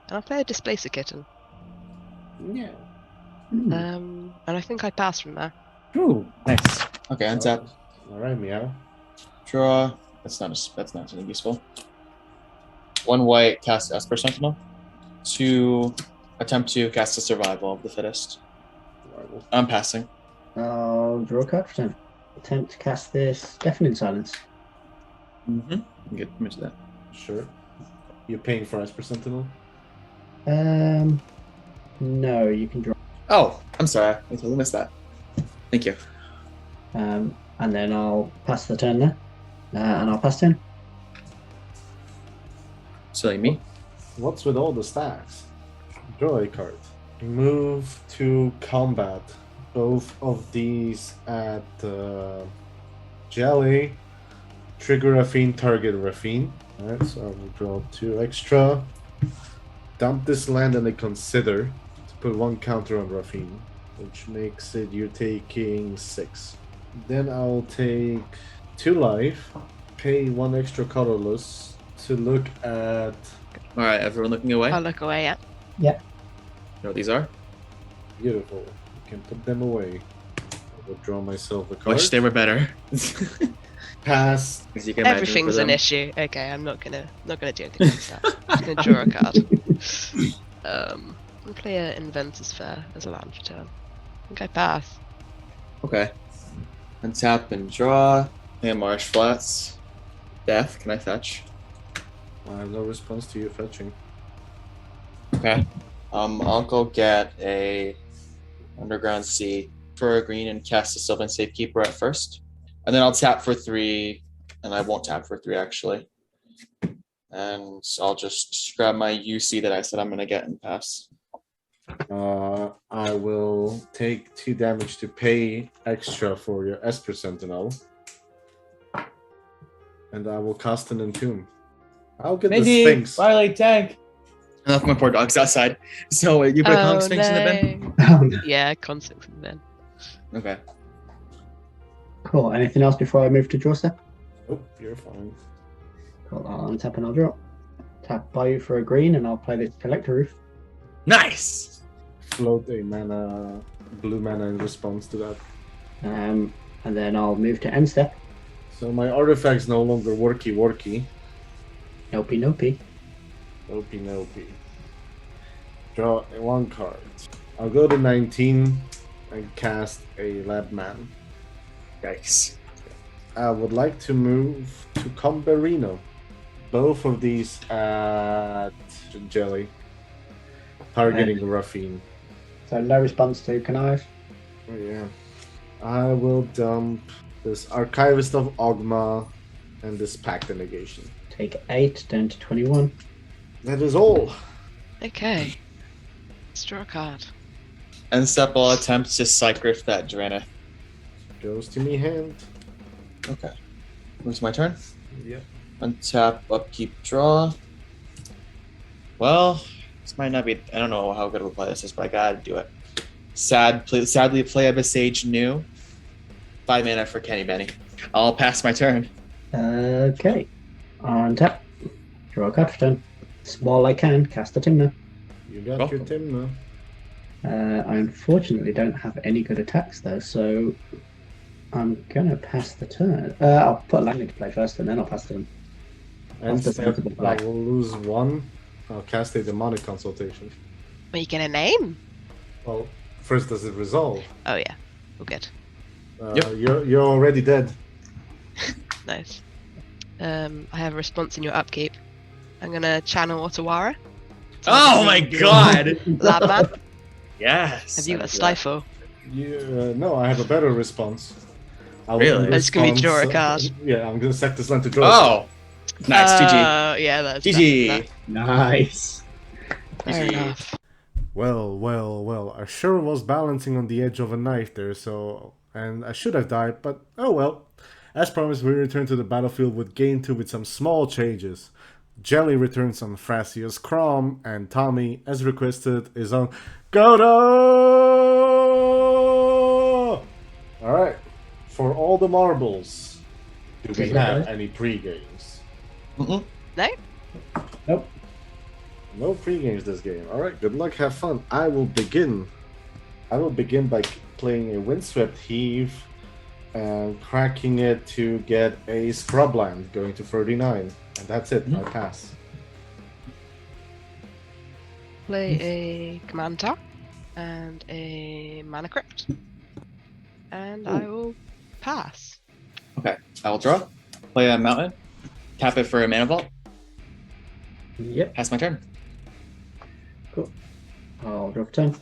And I'll play a Displacer Kitten. Yeah. And I think I pass from there. Ooh, nice. Okay, untap. Alright, meow. Draw. That's not something useful. 1 white, cast Esper Sentinel. 2, attempt to cast a Survival of the Fittest. I'm passing. I'll draw a card for turn. Attempt to cast this Deafening Silence. Mm-hmm. Get me to that. Sure. You're paying for Esper Sentinel? No, you can draw. Oh, I'm sorry. I totally missed that. Thank you. And then I'll pass the turn there. And I'll pass turn. Silly me. What's with all the stacks? Draw a card. Move to combat. Both of these at Jelly. Trigger Raffine, target Raffine. Alright, so I will draw 2 extra. Dump this land and then consider to put 1 counter on Raffine, which makes it you're taking 6. Then I'll take 2 life, pay 1 extra colorless to look at. Alright, everyone looking away? I'll look away, yeah. You know what these are? Beautiful. You can put them away. I will draw myself a card. Wish they were better. Pass. As you can imagine, Everything's for an them. issue. Okay, I'm not gonna do anything against that. I'm gonna draw a card. I'll play an Inventor's Fair as a land for turn. I think I pass. Okay. Untap and draw. And Marsh Flats. Death. Can I fetch? I have no response to you fetching. Okay. I'll go get a Underground Sea for a green and cast a Sylvan Safekeeper at first. And then I'll tap for 3, and I won't tap for 3 actually. And I'll just grab my UC that I said I'm gonna get and pass. I will take 2 damage to pay extra for your Esper Sentinel. And I will cast an Entomb. I'll get the Sphinx. Violate tank. I left my poor dogs outside. So you put a Conch Sphinx in the bin? Oh, no. Yeah, Constance in the bin. Okay. Cool. Anything else before I move to draw step? Oh, you're fine. Cool. I'll untap and I'll draw. Tap Bayou for a green, and I'll play this Collector Roof. Nice! Float a blue mana in response to that. And then I'll move to end step. So my artifact's no longer worky. Nopey, nopey. Nopey. Draw 1 card. I'll go to 19 and cast a Lab Man. Yikes. I would like to move to Comberino. Both of these at Jelly. Targeting Ruffine. So no response to Connive. Oh, yeah. I will dump this Archivist of Ogma and this Pact of Negation. Take 8 down to 21. That is all. Okay. Let's draw a card. And step will attempt to Cycryph that Drannith. Goes to me hand. Okay. Moves my turn. Yep. Untap, upkeep, draw. Well, this might not be. I don't know how good of a play this is, but I gotta do it. Sadly, play a Sage new. 5 mana for Kenny Benny. I'll pass my turn. Okay. Untap. Draw a card for turn. Small I can. Cast a Timna. You got Welcome. your Timna. I unfortunately don't have any good attacks though, so I'm gonna pass the turn. I'll put a land into play first, and then I'll pass the turn. And That's the step, sensible play. I will lose 1. I'll cast a Demonic Consultation. Are you gonna name? Well, first does it resolve? Oh yeah, we're good. Yep. You're already dead. Nice. I have a response in your upkeep. I'm gonna channel Otawara. Oh my god! Lab man. Yes. Have you I got do that. Stifle? No, I have a better response. I will Really? It's gonna be draw a response- card. Yeah, I'm gonna sack this land to draw. Oh! Nice, GG. Yeah, that's GG. Nice. Fair GG. enough. Well. I sure was balancing on the edge of a knife there, and I should have died, but oh well. As promised, we return to the battlefield with Game 2 with some small changes. Jelly returns on Thrasia's Crom, and Tommy, as requested, is on Godo! Alright, for all the marbles, do we have any pre-games? Mm-mm. No? Nope. No pre-games this game. Alright, good luck, have fun. I will begin by playing a Windswept Heave and cracking it to get a Scrubland, going to 39. And that's it, I pass. Play a command tower and a mana crypt. And I will pass. Okay, I will draw. Play a mountain. Tap it for a mana vault. Yep. Pass my turn. Cool. I'll draw for turn.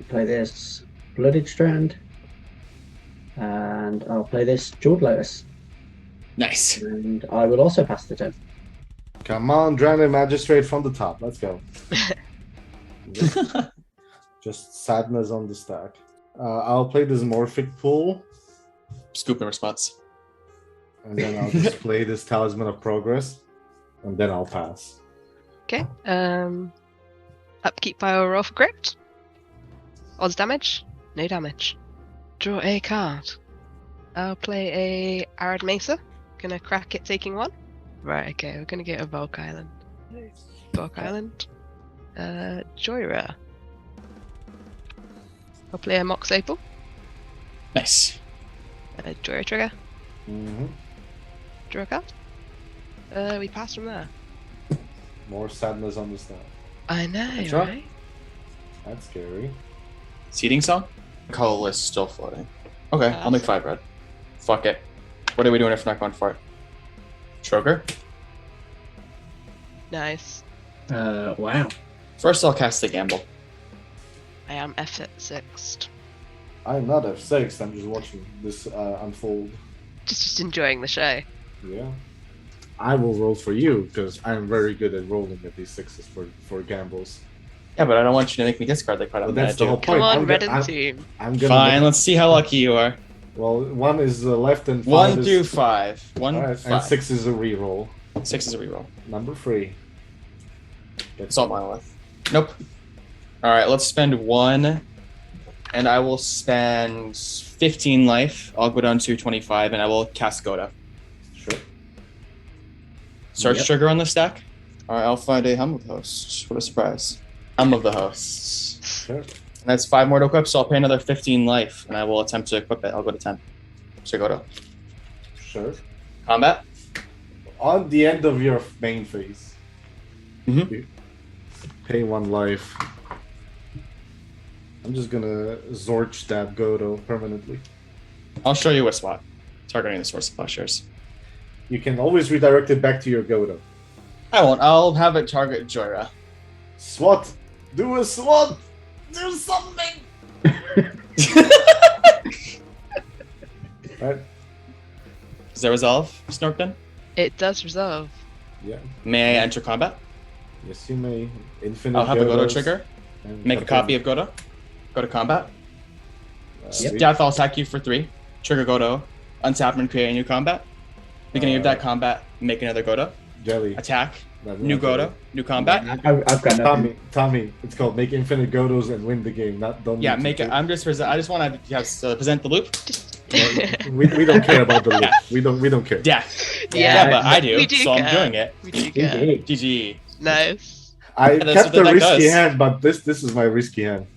Play this Blooded Strand. And I'll play this Jeweled Lotus. Nice. And I will also pass the turn. Come on, Dragon Magistrate from the top. Let's go. Just sadness on the stack. I'll play this Morphic Pool, Scoop in response. and then I'll just play this Talisman of Progress, and then I'll pass. Okay. Upkeep by a roll for crypt. Odds damage? No damage. Draw a card. I'll play a Arid Mesa. Gonna crack it, taking 1. Right, okay, we're gonna get a Volk Island. Volk Island. Joyra. I'll play a Mox Opal. Nice. Joyra Trigger. Mm-hmm. Draw a card. We pass from there. More sadness on the snap. I know, Draw. right? That's scary. Seeding Song? Colorless still floating. Okay, I'll make 5 red. Fuck it. What are we doing if we're not going for it? Stroker? Nice. Wow. First, I'll cast the Gamble. I am F6'd. I'm not F6, I'm just watching this unfold. Just enjoying the show. Yeah. I will roll for you, because I'm very good at rolling at these 6s for gambles. Yeah, but I don't want you to make me discard the card. Well, I'm that's the gonna whole do. point. Come on, I'm red go- and I'm- team. I'm gonna Fine, let's see how lucky you are. Well, 1 is left and 5 1 is... through 5. 1, Alright, 5. and 6 is a reroll. 6 is a reroll. Number 3. Salt Monolith. Nope. Alright, let's spend 1. And I will spend 15 life. I'll go down to 25 and I will cast Goda. Sure. Search Yep. trigger on the stack. Alright, I'll find a Helm of the Host. What a surprise. Helm of the Hosts. Sure. And that's 5 more to equip, so I'll pay another 15 life and I will attempt to equip it. I'll go to 10. So Goda. Sure. Combat. On the end of your main phase, Mhm. pay 1 life. I'm just gonna Zorch that Godo permanently. I'll show you what spot. Targeting the source of plowshares. You can always redirect it back to your Godo. I won't. I'll have it target Joyra. SWAT! Do a SWAT! Do something! Right? Does that resolve, Snorkden? It does resolve. Yeah. May I enter combat? Yes, you may. Infinite I'll have a Godo Godos trigger. and Make a couple- copy of Godo. Go to combat. Yep. Death, I'll attack you for 3. Trigger Godo. Untap and create a new combat. Beginning of that combat, make another Godo. Jelly. Attack. That's New not Godo. Jelly. New combat. I've got nothing. Tommy, it's called make infinite Godos and win the game. Not don't. Yeah, need make to it. I just want to present the loop. we don't care about the loop. Yeah. We don't care. Death. Yeah, but I do, we do so I'm care. doing it. We do get GG. nice. I that's kept what a the deck risky does. hand, but this is my risky hand.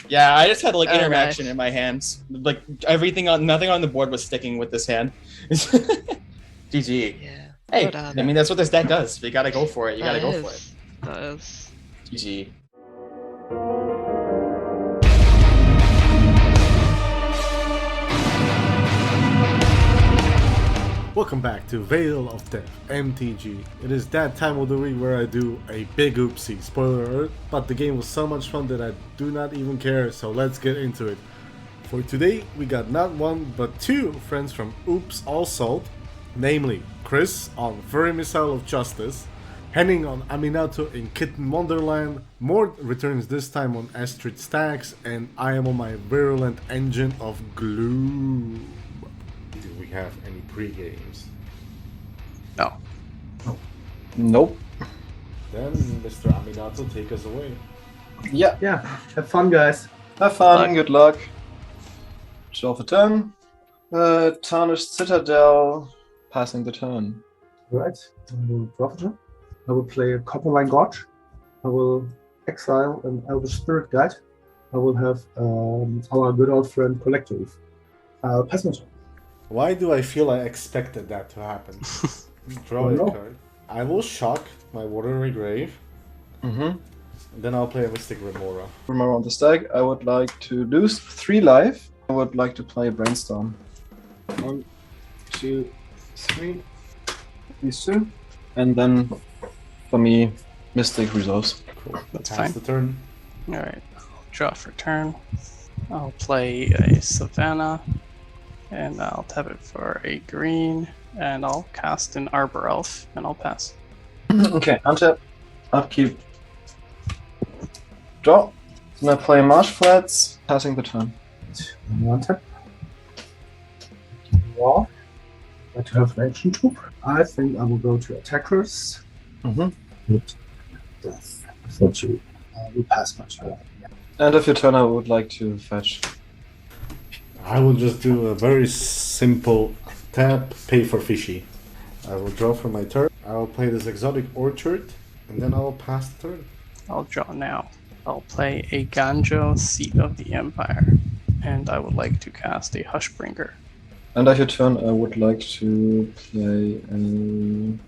Yeah, I just had like All interaction right. in my hands. Like nothing on the board was sticking with this hand. GG. Yeah. Hey, Well done. I mean that's what this deck does. You gotta go for it. You gotta go for it. That is. GG. Welcome back to Veil of Death, MTG. It is that time of the week where I do a big oopsie, spoiler alert, but the game was so much fun that I do not even care, so let's get into it. For today, we got not 1 but 2 friends from Oops All Salt, namely Chris on Furry Missile of Justice, Henning on Aminato in Kitten Wonderland, Mort returns this time on Astrid Stacks, and I am on my virulent engine of gloom. Do we have any pre-games? No. Nope. Then, Mr. Aminato, take us away. Yeah. Have fun, guys. Have fun. Good luck. Draw for turn. Tarnished Citadel. Passing the turn. Right. I will draw for turn. I will play a Copperline Gorge. I will exile an Elvish Spirit Guide. I will have our good old friend Collector Reef. I'll pass my turn. Why do I feel I expected that to happen? Draw a No. card. I will shock my Watery Grave, Mm-hmm. then I'll play a Mystic Remora. Remember on the stack, I would like to lose 3 life. I would like to play Brainstorm. 1, 2, 3. These 2. And then, for me, Mystic resolves. Cool. That's Pass fine. the turn. Alright, I'll draw for turn. I'll play a Savannah, and I'll tap it for a green, and I'll cast an Arbor Elf, and I'll pass. Okay, untap, upkeep, draw. Then I play Marsh Flats, passing the turn. Untap. Draw. I like to have an action too. I think I will go to attackers. Mm-hmm. Death. For 2. I will pass my turn. And if your turn, I would like to fetch. I will just do a very simple tap, pay for fishy. I will draw for my turn. I will play this Exotic Orchard, and then I'll pass the turn. I'll draw now. I'll play a Ganjo, Seat of the Empire, and I would like to cast a Hushbringer. And at your turn, I would like to play an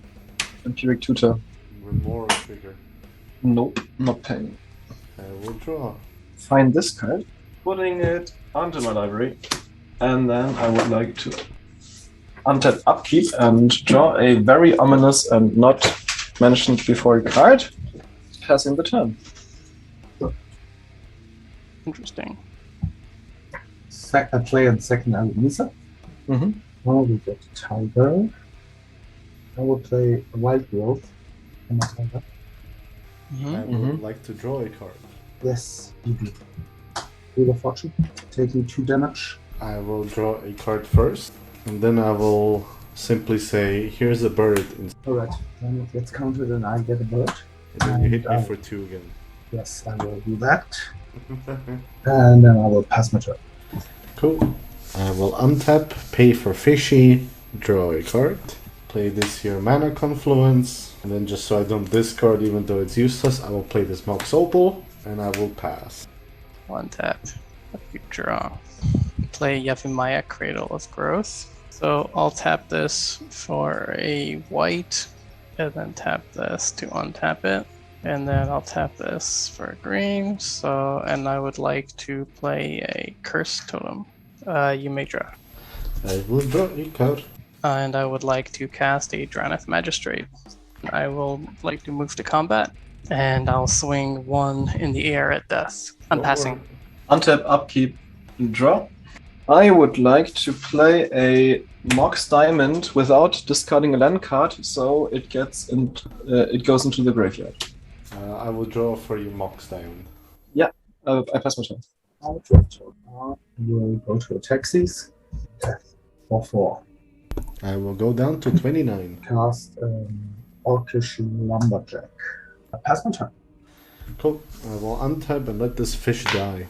Empiric Tutor. Remora trigger. Nope, not paying. I will draw. Find this card, putting it onto my library, and then I would like to untap Upkeep and draw a very ominous and not mentioned before card, passing the turn. Interesting. I play on second Alisa. Mm-hmm. Now we get Tiger. I will play Wild Growth on my Tiger. I would like to draw a card. Yes, you do. Wheel of Fortune, taking 2 damage. I will draw a card first, and then I will simply say, here's a bird. Alright, then it gets counted and I get a bird. And then you hit me And for 2 again. Yes, I will do that. And then I will pass my turn. Cool. I will untap, pay for fishy, draw a card, play this here Mana Confluence, and then just so I don't discard even though it's useless, I will play this Mox Opal, and I will pass. One tap. You draw. Play Yavimaya, Cradle of Growth. So I'll tap this for a white, and then tap this to untap it. And then I'll tap this for a green. So, and I would like to play a Curse Totem. You may draw. I will draw a card. And I would like to cast a Draneth Magistrate. I will like to move to combat, and I'll swing 1 in the air at death. I'm passing. Untap, Upkeep, draw. I would like to play a Mox Diamond without discarding a land card, so it gets it goes into the graveyard. I will draw for you Mox Diamond. Yeah, I pass my turn. I'll draw to will go to a taxis. For 4. I will go down to 29. Cast Orcish Lumberjack. I pass my turn. Cool. I will untap and let this fish die.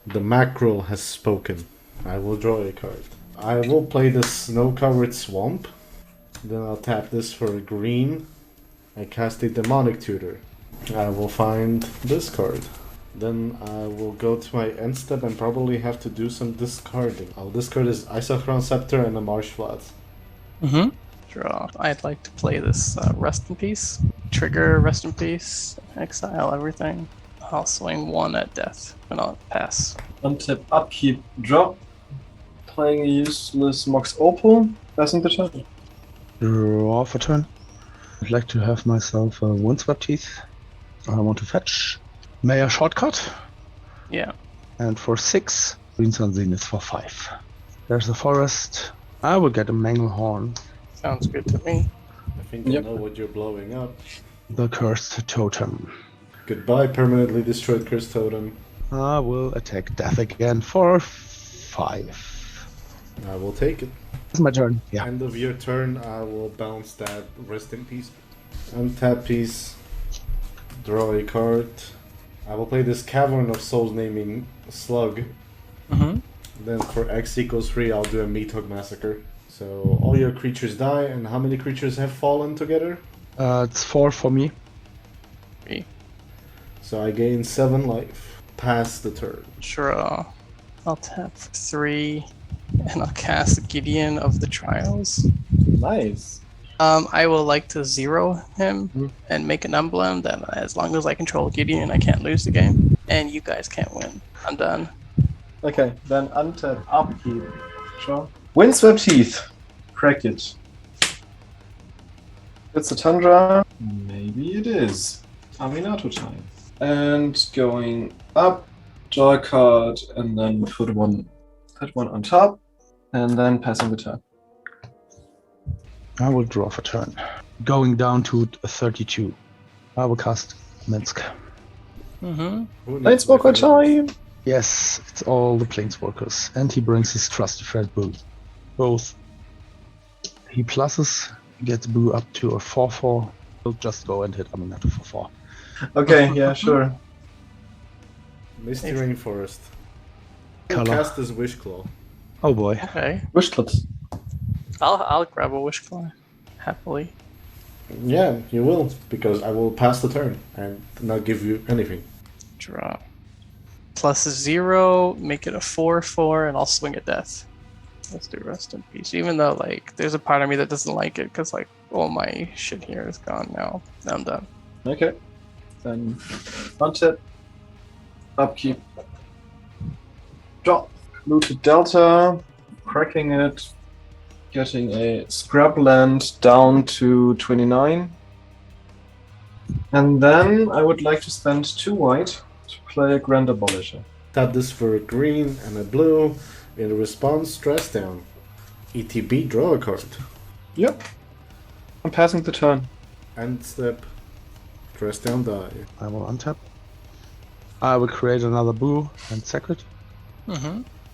The mackerel has spoken. I will draw a card. I will play the Snow-Covered Swamp. Then I'll tap this for a green. I cast a Demonic Tutor. I will find this card. Then I will go to my end step and probably have to do some discarding. I'll discard this Isochron Scepter and a Marsh Flat. Draw. I'd like to play this Rest in Peace. Trigger Rest in Peace. Exile everything. I'll swing 1 at death, and I'll pass. Untap, Upkeep, draw. Playing a useless Mox Opal, passing the turn. Draw for turn. I'd like to have myself a Windswept Teeth. I want to fetch. Mayor Shortcut. Yeah. And for 6, Green Sun Zenith for 5. There's a forest. I will get a Manglehorn. Sounds good to me. I think I know what you're blowing up. The Cursed Totem. Goodbye, permanently destroyed Cursed Totem. I will attack Death again for 5. I will take it. It's my turn. Yeah. End of your turn, I will bounce that Rest in Peace. Untap piece. Draw a card. I will play this Cavern of Souls naming Slug. Then for X equals 3, I'll do a Meathog Massacre. So all your creatures die, and how many creatures have fallen together? It's 4 for me. 3. So I gain 7 life. Pass the turn. Draw. I'll tap for 3, and I'll cast Gideon of the Trials. Nice. I will like to 0 him and make an emblem that as long as I control Gideon, I can't lose the game. And you guys can't win. I'm done. Okay, then untap, Upkeep, draw. Windswept Teeth. Crack it. It's a Tundra. Maybe it is. Aminato time. And going up, draw a card, and then put one on top, and then passing the turn. I will draw for turn. Going down to 32. I will cast Minsk. Planeswalker time! Yes, it's all the Planeswalkers. And he brings his trusty friend Boo. Both. He pluses, gets Boo up to a 4-4. He'll just go and hit Aminato for 4. Okay, yeah, sure. Misty Rainforest. Color. Cast this Wish Claw. Oh boy. Okay. Wishclips. I'll grab a Wish Claw. Happily. Yeah, you will, because I will pass the turn and not give you anything. Draw. +0, make it a 4/4, and I'll swing a death. Let's do rest in peace. Even though like there's a part of me that doesn't like it because like all my shit here is gone now. Now I'm done. Okay. Then untap, upkeep, drop, looted Delta, cracking it, getting a scrapland down to 29. And then I would like to spend 2 white to play a Grand Abolisher. Tap this for a green and a blue. In response, stress down. ETB, draw a card. Yep. I'm passing the turn. End step. Stress down, die. I will untap. I will create another boo and sack it.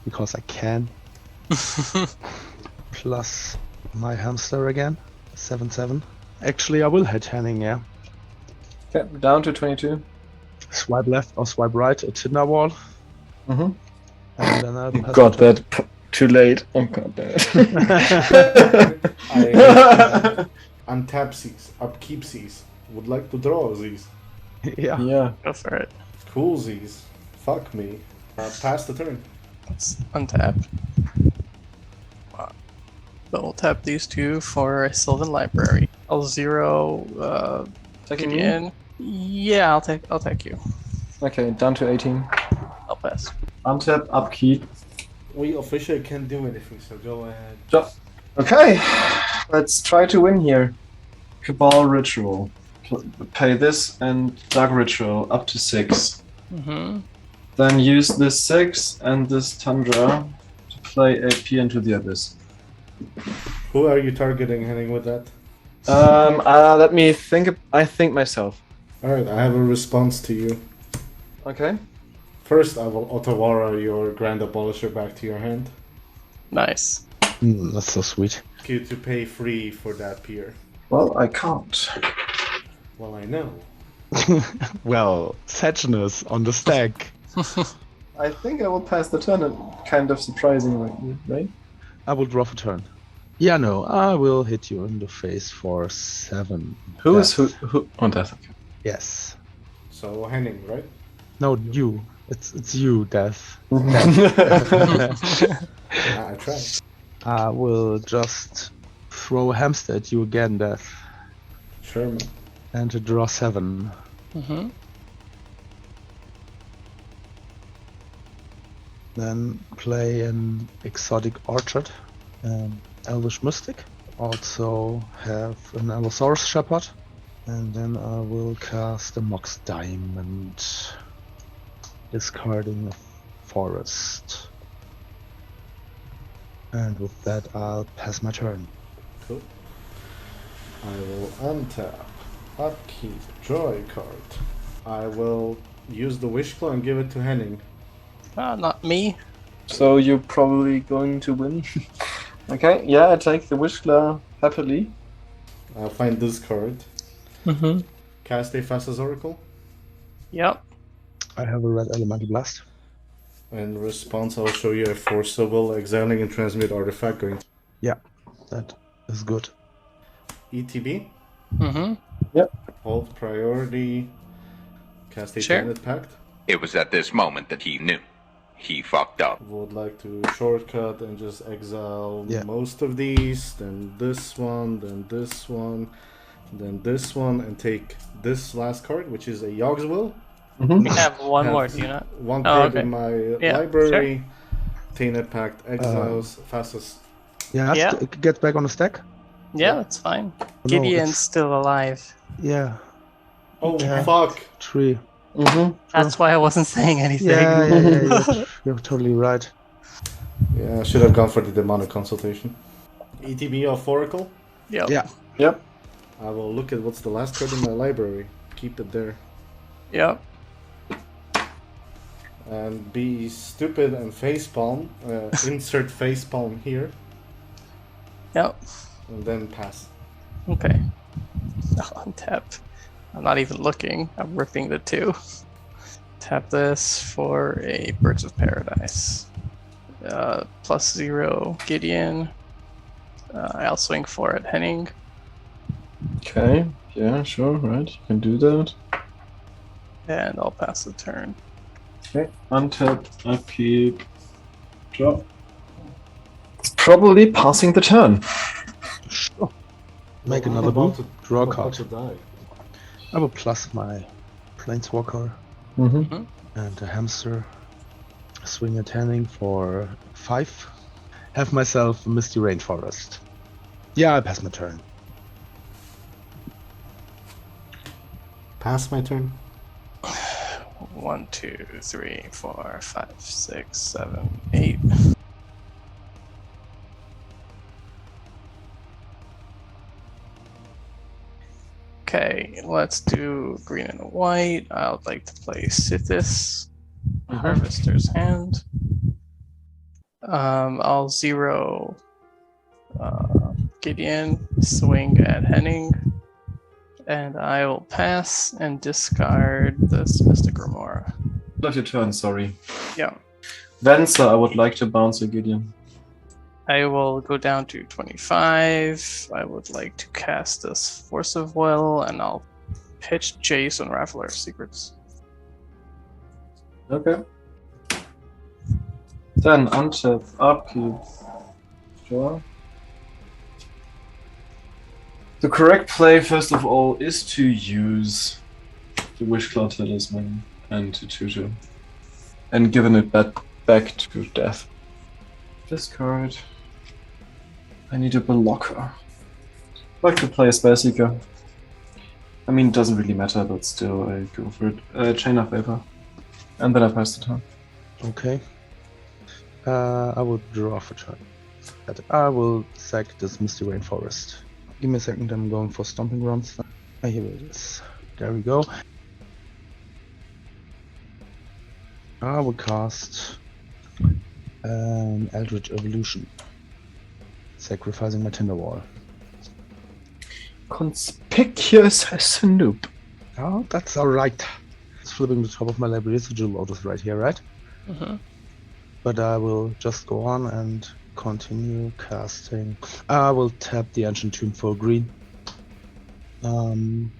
Because I can. Plus my hamster again. 7/7. Actually, I will hit Henning, yeah. Okay, down to 22. Swipe left or swipe right at Tinder wall. Mm-hmm. And then I'll pass Got my turn. that. Too late. Oh god damn it. I untap these, upkeep these. Would like to draw these. Yeah. Yeah. Go for it. Cool these. Fuck me. Pass the turn. Let's untap. Double tap these two for a Sylvan Library. I'll 0 Taking kick you? in. Yeah, I'll take you. Okay, down to 18. I'll pass. Untap, upkeep. We officially can't do anything, so go ahead. Drop. Okay, let's try to win here. Cabal Ritual. Pay this and Dark Ritual up to 6. Then use this 6 and this Tundra to play a Peer into the Abyss. Who are you targeting, Henning, with that? Let me think. I think myself. Alright, I have a response to you. Okay. First, I will Otawara your Grand Abolisher back to your hand. Nice. That's so sweet. Ask you to pay free for that pier. Well, I can't. Well, I know. Well, Sadness on the stack. I think I will pass the turn, and kind of surprisingly, right? I will draw a turn. Yeah, no, I will hit you in the face for 7. Who is Death. who? On death. Okay. Yes. So, Henning, right? No, you. It's you, Death. I tried. I will just throw a hamster at you again, Death. Sure, man. And to draw 7. Then play an Exotic Orchard, Elvish Mystic. Also have an Allosaurus Shepherd. And then I will cast a Mox Diamond, discarding a Forest. And with that, I'll pass my turn. Cool. I will untap, upkeep, draw a card. I will use the Wish Claw and give it to Henning. Not me. So you're probably going to win. Okay, yeah, I take the Wish Claw happily. I'll find this card. Cast a Fastest Oracle. Yep. I have a red Elemental Blast. In response, I'll show you a Forcible Exiling and Transmute Artifact going to Yeah, that is good. ETB. Yep. Hold priority. Cast a Sure. Planet Pact. It was at this moment that he knew. He fucked up. Would like to shortcut and just exile Yeah. most of these, then this one, then this one, then this one, and take this last card, which is a Yogg's Will. We have one Have more, do you not? One Oh, card okay. in my Yeah, library. Tainted Pact, exiles, fastest. Yeah, Yeah. Get back on the stack. Yeah, that's fine. No, Gideon's it's- still alive. Yeah, Oh, Yeah. fuck! 3. That's why I wasn't saying anything. Yeah, you're totally right. Yeah, I should have gone for the demonic consultation. ETB of Oracle. Yep. Yeah. Yep. I will look at what's the last card in my library. Keep it there. Yep. And be stupid and facepalm. Insert facepalm here. Yep. And then pass. Okay. I'll untap. I'm not even looking. I'm ripping the 2. Tap this for a Birds of Paradise. +0 Gideon. I'll swing for it, Henning. Okay, untap, upkeep, draw. It's probably passing the turn. Sure. Make Well, I'm another about move. to- Draw a I'm about card. to die. I will plus my Planeswalker Mm-hmm. and a hamster. Swing a tanning for 5. Have myself a Misty Rainforest. Yeah, I pass my turn. Pass my turn. 1, 2, 3, 4, 5, 6, 7, 8. Okay, let's do green and white. I would like to play cEDH, Harvester's Hand. I'll 0 Gideon, swing at Henning, and I will pass and discard this Mystic Remora. Love your turn, sorry. Yeah. Venser, I would like to bounce a Gideon. I will go down to 25. I would like to cast this Force of Will, and I'll pitch Jace on Raffler Secrets. Okay. Then untap, upkeep, draw. The correct play, first of all, is to use the Wishcloud Talisman and to tutor. And giving it back to death. Discard. I need a blocker. I'd like to play a Spellseeker. I mean, it doesn't really matter, but still, I go for it. Chain of Vapor. And then I pass the turn. Okay. I will draw for turn. I will sack this Misty Rainforest. Give me a second, I'm going for Stomping Grounds. Here it is. There we go. I will cast an Eldritch Evolution. Sacrificing my Tinderwall. Conspicuous as a noob. Oh, that's alright. It's flipping the top of my library, so Jewel Lotus right here, right? But I will just go on and continue casting. I will tap the Ancient Tomb for green. Goblin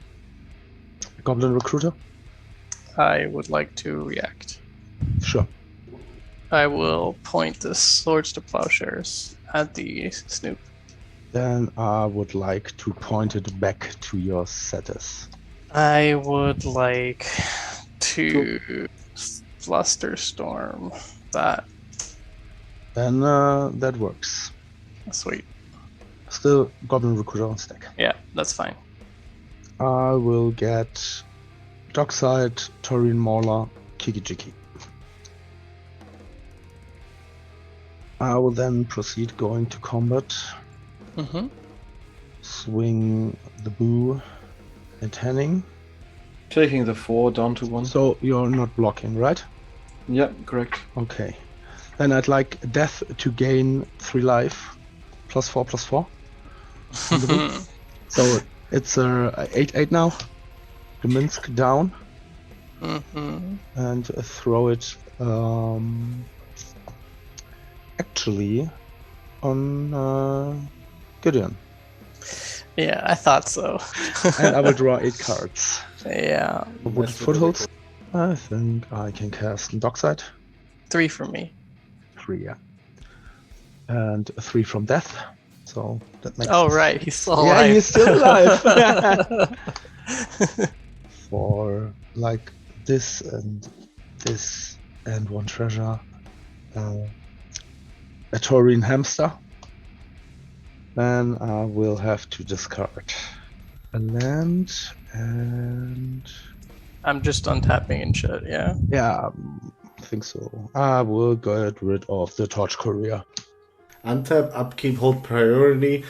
Recruiter? I would like to react. Sure. I will point the Swords to Plowshares at the Snoop. Then I would like to point it back to your setters. I would like to Flusterstorm that. Then that works. Sweet. Still Goblin Recruiter on stack. Yeah, that's fine. I will get Dockside, Taurine Mauler, Kiki Jiki. I will then proceed going to combat. Swing the Boo at Henning. Taking the 4 down to 1. So you're not blocking, right? Yeah, correct. Okay. Then I'd like Death to gain 3 life. +4/+4. So it's 8/8 now. Minsk down. And throw it actually on Gideon. Yeah, I thought so. And I will draw 8 cards. Yeah. With footholds. I think I can cast Dockside. 3 for me. 3, yeah. And 3 from Death. So that makes Oh, sense. right, he's still alive. Yeah, he's still alive. For like this and 1 treasure. A Taurine Hamster. Then I will have to discard a land and... I'm just untapping and shit, yeah. Yeah, I think so. I will get rid of the Torch Courier. Untap, upkeep, hold priority.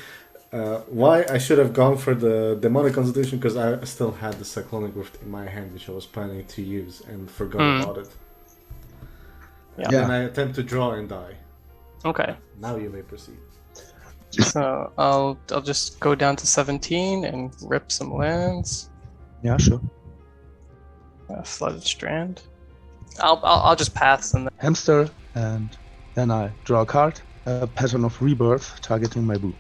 Why I should have gone for the Demonic Constitution, because I still had the Cyclonic Rift in my hand, which I was planning to use and forgot about it. Yeah. And I attempt to draw and die. Okay. Now you may proceed. So I'll just go down to 17 and rip some lands. Yeah, sure. Flooded Strand. I'll just pass and then... Hamster, and then I draw a card. A Pattern of Rebirth, targeting my Boo.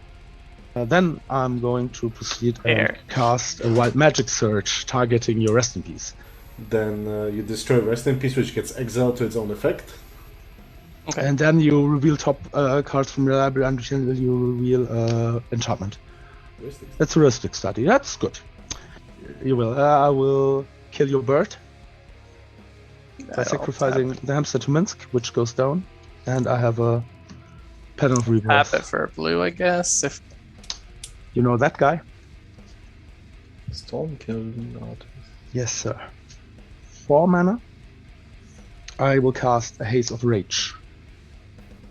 Then I'm going to proceed and cast a Wild Magic Surge, targeting your Rest in Peace. Then you destroy Rest in Peace, which gets exiled to its own effect. Okay. And then you reveal top cards from your library until you reveal enchantment. That's a heuristic study. That's good. You will. I will kill your bird by sacrificing the hamster to Minsk, which goes down. And I have a Pen of Rebirth. Tap it for blue, I guess. If You know that guy? Stormkill artist. Yes, sir. 4 mana. I will cast a Haze of Rage.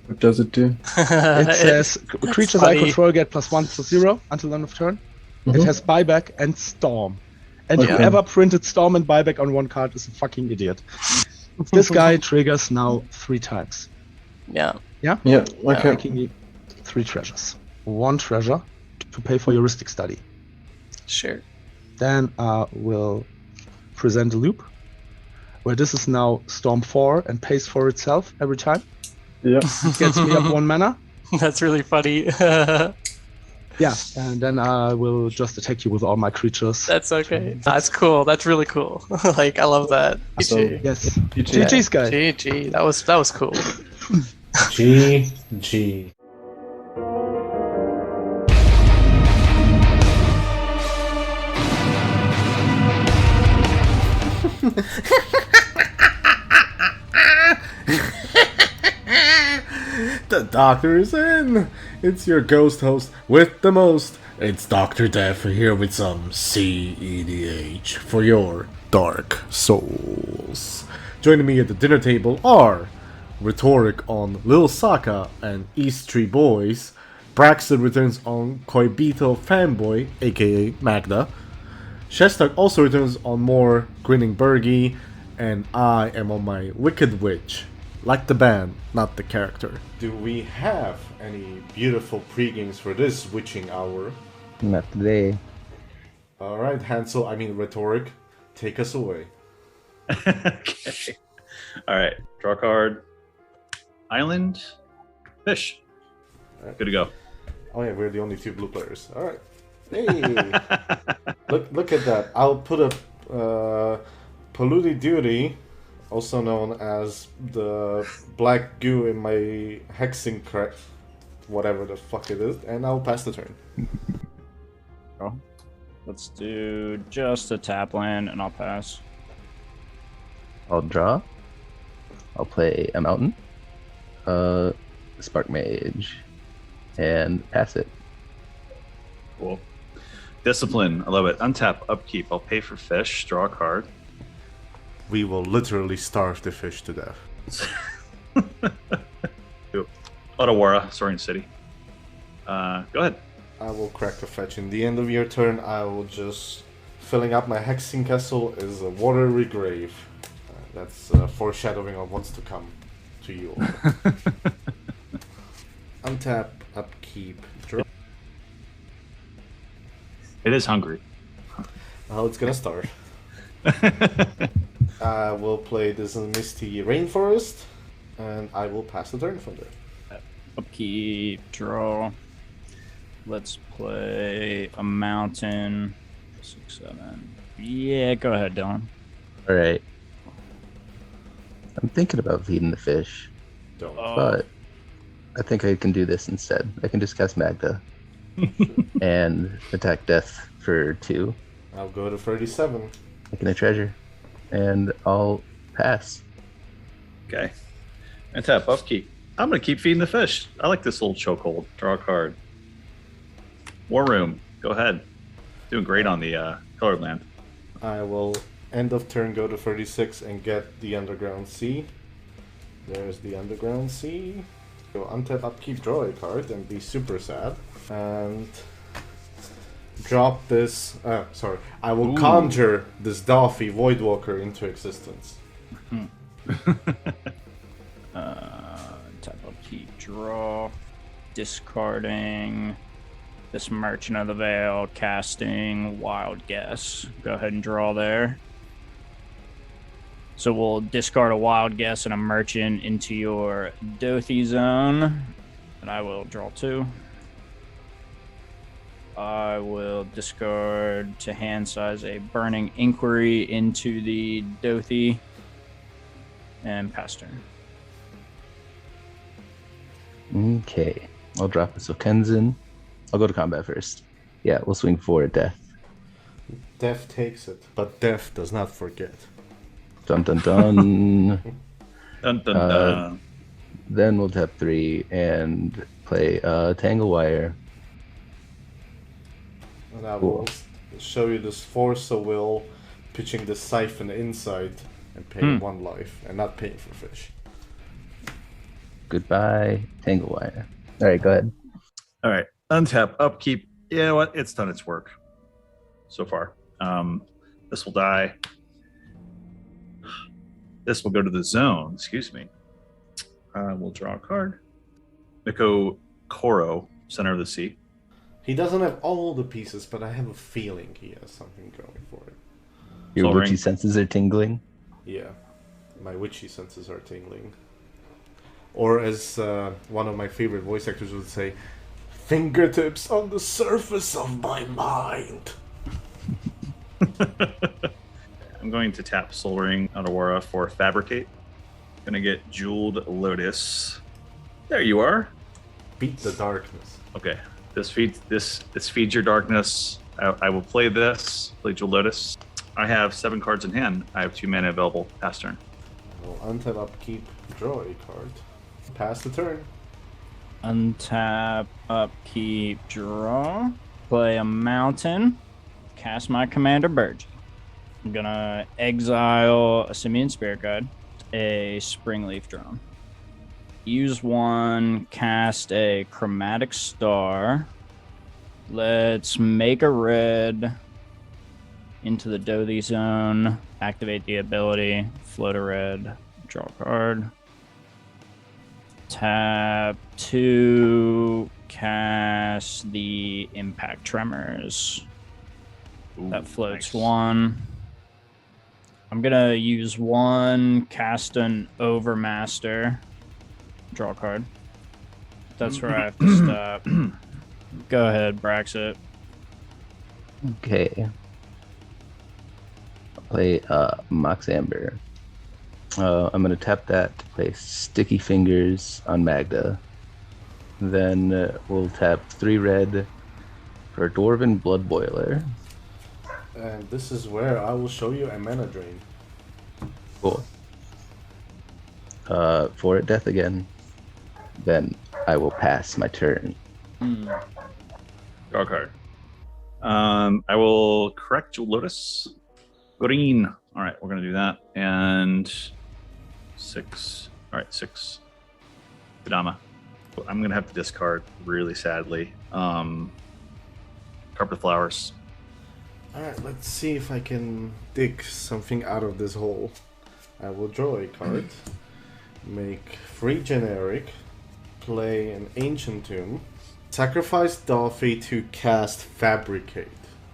What does it do? It says creatures I funny. control get +1/+0 until end of turn. It has buyback and storm. And Okay. whoever printed storm and buyback on one card is a fucking idiot. This guy triggers now 3 times. yeah. Yeah, okay. Making me 3 treasures. 1 treasure to pay for heuristic study. Sure. Then I will present a loop where this is now Storm 4 and pays for itself every time. Yeah. It gets me up 1 mana. That's really funny. Yeah, and then I will just attack you with all my creatures. That's okay. That's cool. That's really cool. Like, I love that. So- GG. Yes. GG. GG's guy. GG. That was cool. GG. The doctor is in! It's your ghost host with the most. It's Dr. Death here with some cEDH for your dark souls. Joining me at the dinner table are Rhetoric on Lil Saka and East Tree Boys, Braxton returns on Koibito Fanboy, aka Magda, Shestak also returns on more Grinning Bergie, and I am on my Wicked Witch. Like the band, not the character. Do we have any beautiful pre-games for this witching hour? Not today. Alright, Rhetoric, take us away. Okay. All right. Draw a card. Island. Fish. Good to go. Oh yeah, we're the only 2 blue players. Alright. Hey! look at that. I'll put a Polluted Duty, also known as the black goo in my hexing whatever the fuck it is, and I'll pass the turn. Oh. Let's do just a tap land and I'll pass. I'll draw. I'll play a mountain. Spark Mage. And pass it. Cool. Discipline. I love it. Untap, upkeep. I'll pay for fish. Draw a card. We will literally starve the fish to death. Otawara, Soaring City. Go ahead. I will crack a fetch. In the end of your turn, I will just... Filling up my Hexing Castle is a Watery Grave. That's foreshadowing of what's to come to you all. Untap, upkeep, draw. It is hungry. Oh, it's gonna starve. I will play this Misty Rainforest, and I will pass the turn from there. Upkeep, draw. Let's play a mountain. 6, 7. Yeah, go ahead, Dylan. Alright. I'm thinking about feeding the fish, Don't. but I think I can do this instead. I can just cast Magda and attack Death for 2. I'll go to 37. Making a treasure. And I'll pass. Okay. Untap, upkeep. I'm going to keep feeding the fish. I like this little chokehold. Draw a card. War Room. Go ahead. Doing great on the colored land. I will end of turn go to 36 and get the Underground Sea. There's the Underground Sea. So untap, upkeep, draw a card and be super sad. And drop this. I will conjure this Dolphy Voidwalker into existence. Tap upkeep, draw. Discarding this Merchant of the Veil, casting Wild Guess. Go ahead and draw there. So we'll discard a Wild Guess and a Merchant into your Dothy zone. And I will draw 2. I will discard to hand size a Burning Inquiry into the Dothi and pass turn. Okay. I'll drop a Sokenzin. I'll go to combat first. Yeah, we'll swing for a death. Death takes it, but death does not forget. Dun dun dun. Dun, dun, dun. Then we'll tap 3 and play Tangle Wire. And I will show you this Force of Will, pitching the Siphon inside and paying 1 life, and not paying for fish. Goodbye, Tangle Wire. Alright, go ahead. All right, untap, upkeep. You know what? It's done its work so far. This will die. This will go to the zone. Excuse me. We'll draw a card. Miko Koro, Center of the Sea. He doesn't have all the pieces, but I have a feeling he has something going for it. Your Soul witchy Ring. senses are tingling. Yeah, my witchy senses are tingling. Or as one of my favorite voice actors would say, fingertips on the surface of my mind. I'm going to tap Soul Ring on Aurora for Fabricate. Gonna get Jeweled Lotus. There you are. Beat the darkness. Okay. This feeds your darkness. I will play this. Play Jeweled Lotus. I have 7 cards in hand. I have 2 mana available. Pass turn. I will untap, upkeep, draw a card. Pass the turn. Untap, upkeep, draw. Play a mountain. Cast my Commander Burge. I'm gonna exile a Simian Spirit Guide, a Springleaf Drone. Use 1, cast a Chromatic Star. Let's make a red into the Dothi zone. Activate the ability. Float a red. Draw a card. Tap 2. Cast the Impact Tremors. Ooh, That floats nice. 1. I'm gonna use 1, cast an Overmaster. Draw a card. That's where I have to stop. Go ahead, Braxit. Okay. I'll play Mox Amber. I'm going to tap that to play Sticky Fingers on Magda. Then we'll tap 3 red for Dwarven Blood Boiler. And this is where I will show you a mana drain. Cool. For it, death again. Then I will pass my turn. Draw a card. I will correct Jeweled Lotus. Green. All right, we're gonna do that. And 6. All right, 6. Kadama. I'm gonna have to discard really sadly. Carpet Flowers. Alright, let's see if I can dig something out of this hole. I will draw a card. Make 3 generic. Play an Ancient Tomb. Sacrifice Dolphy to cast Fabricate.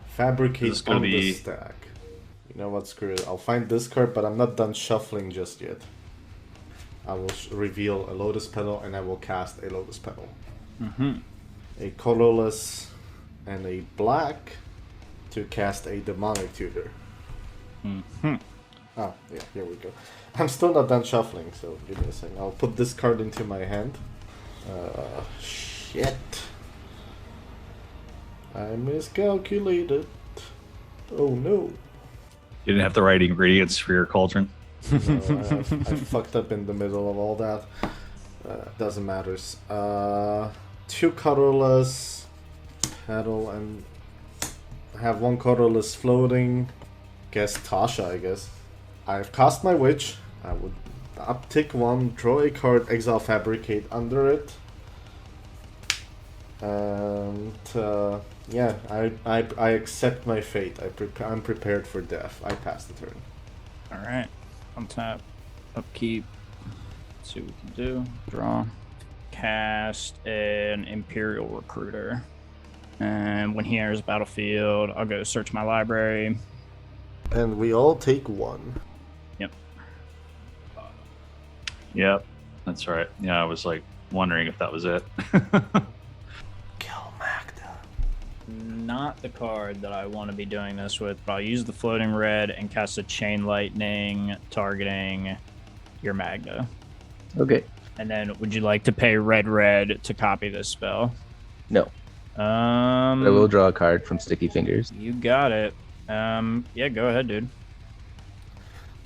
Fabricate on the stack. You know what, screw it. I'll find this card, but I'm not done shuffling just yet. I will reveal a Lotus Petal, and I will cast a Lotus Petal. A colorless and a black to cast a Demonic Tutor. Ah, yeah, here we go. I'm still not done shuffling, so give me a second. I'll put this card into my hand. Shit. I miscalculated. Oh no. You didn't have the right ingredients for your cauldron. No, I fucked up in the middle of all that. Doesn't matter. 2 colorless petal, and I have 1 colorless floating. Guess Tasha, I guess. I've cast my witch. I would uptick 1, draw a card, exile Fabricate under it. And yeah, I accept my fate. I'm prepared for death. I pass the turn. Alright. Untap, upkeep. Let's see what we can do. Draw. Cast an Imperial Recruiter. And when he enters battlefield, I'll go search my library. And we all take 1. Yep, that's right. Yeah, I was like wondering if that was it. Kill Magda. not the card that I want to be doing this with, but I'll use the floating red and cast a chain lightning targeting your Magda. Okay. And then would you like to pay red to copy this spell? No. But I will draw a card from Sticky Fingers. You got it. Yeah, go ahead, dude.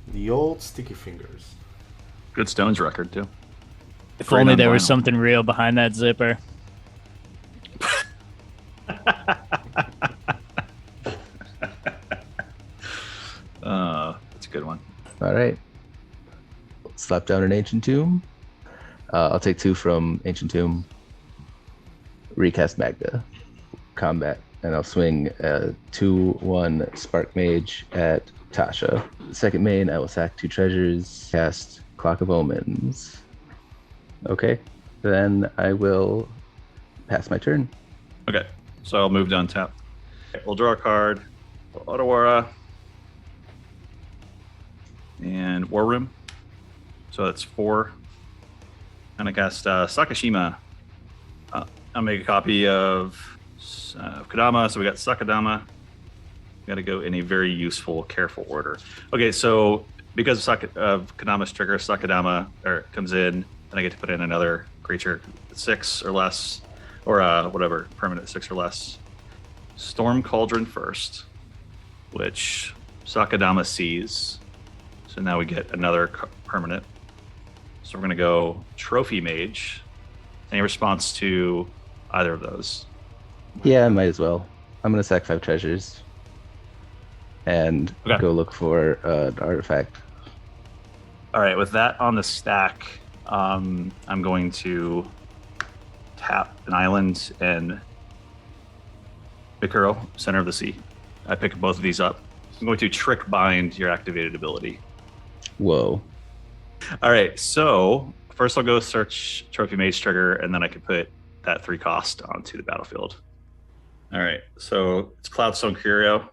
The old Sticky Fingers. Good Stones record, too. If only there was something real behind that zipper. That's a good one. All right. Slap down an Ancient Tomb. I'll take 2 from Ancient Tomb. Recast Magda. Combat. And I'll swing a 2/1 Spark Mage at Tasha. Second main, I will sack 2 treasures. Cast Clock of Omens. Okay. Then I will pass my turn. Okay, so I'll move down tap. We'll draw a card. Otawara. And War Room. So that's 4. And I cast Sakashima. I'll make a copy of Kodama. So we got Sakadama. Got to go in a very useful, careful order. Okay, so because of Kodama's trigger, Sakadama comes in, and I get to put in another creature 6 or less, or whatever, permanent 6 or less. Storm Cauldron first, which Sakadama sees. So now we get another permanent. So we're going to go Trophy Mage. Any response to either of those? Yeah, I might as well. I'm going to sack 5 treasures and go look for an artifact. All right, with that on the stack, I'm going to tap an island and Mikuro, Center of the Sea. I pick both of these up. I'm going to Trick Bind your activated ability. Whoa. All right, so first I'll go search Trophy Mage trigger, and then I can put that 3 cost onto the battlefield. All right, so it's Cloudstone Curio.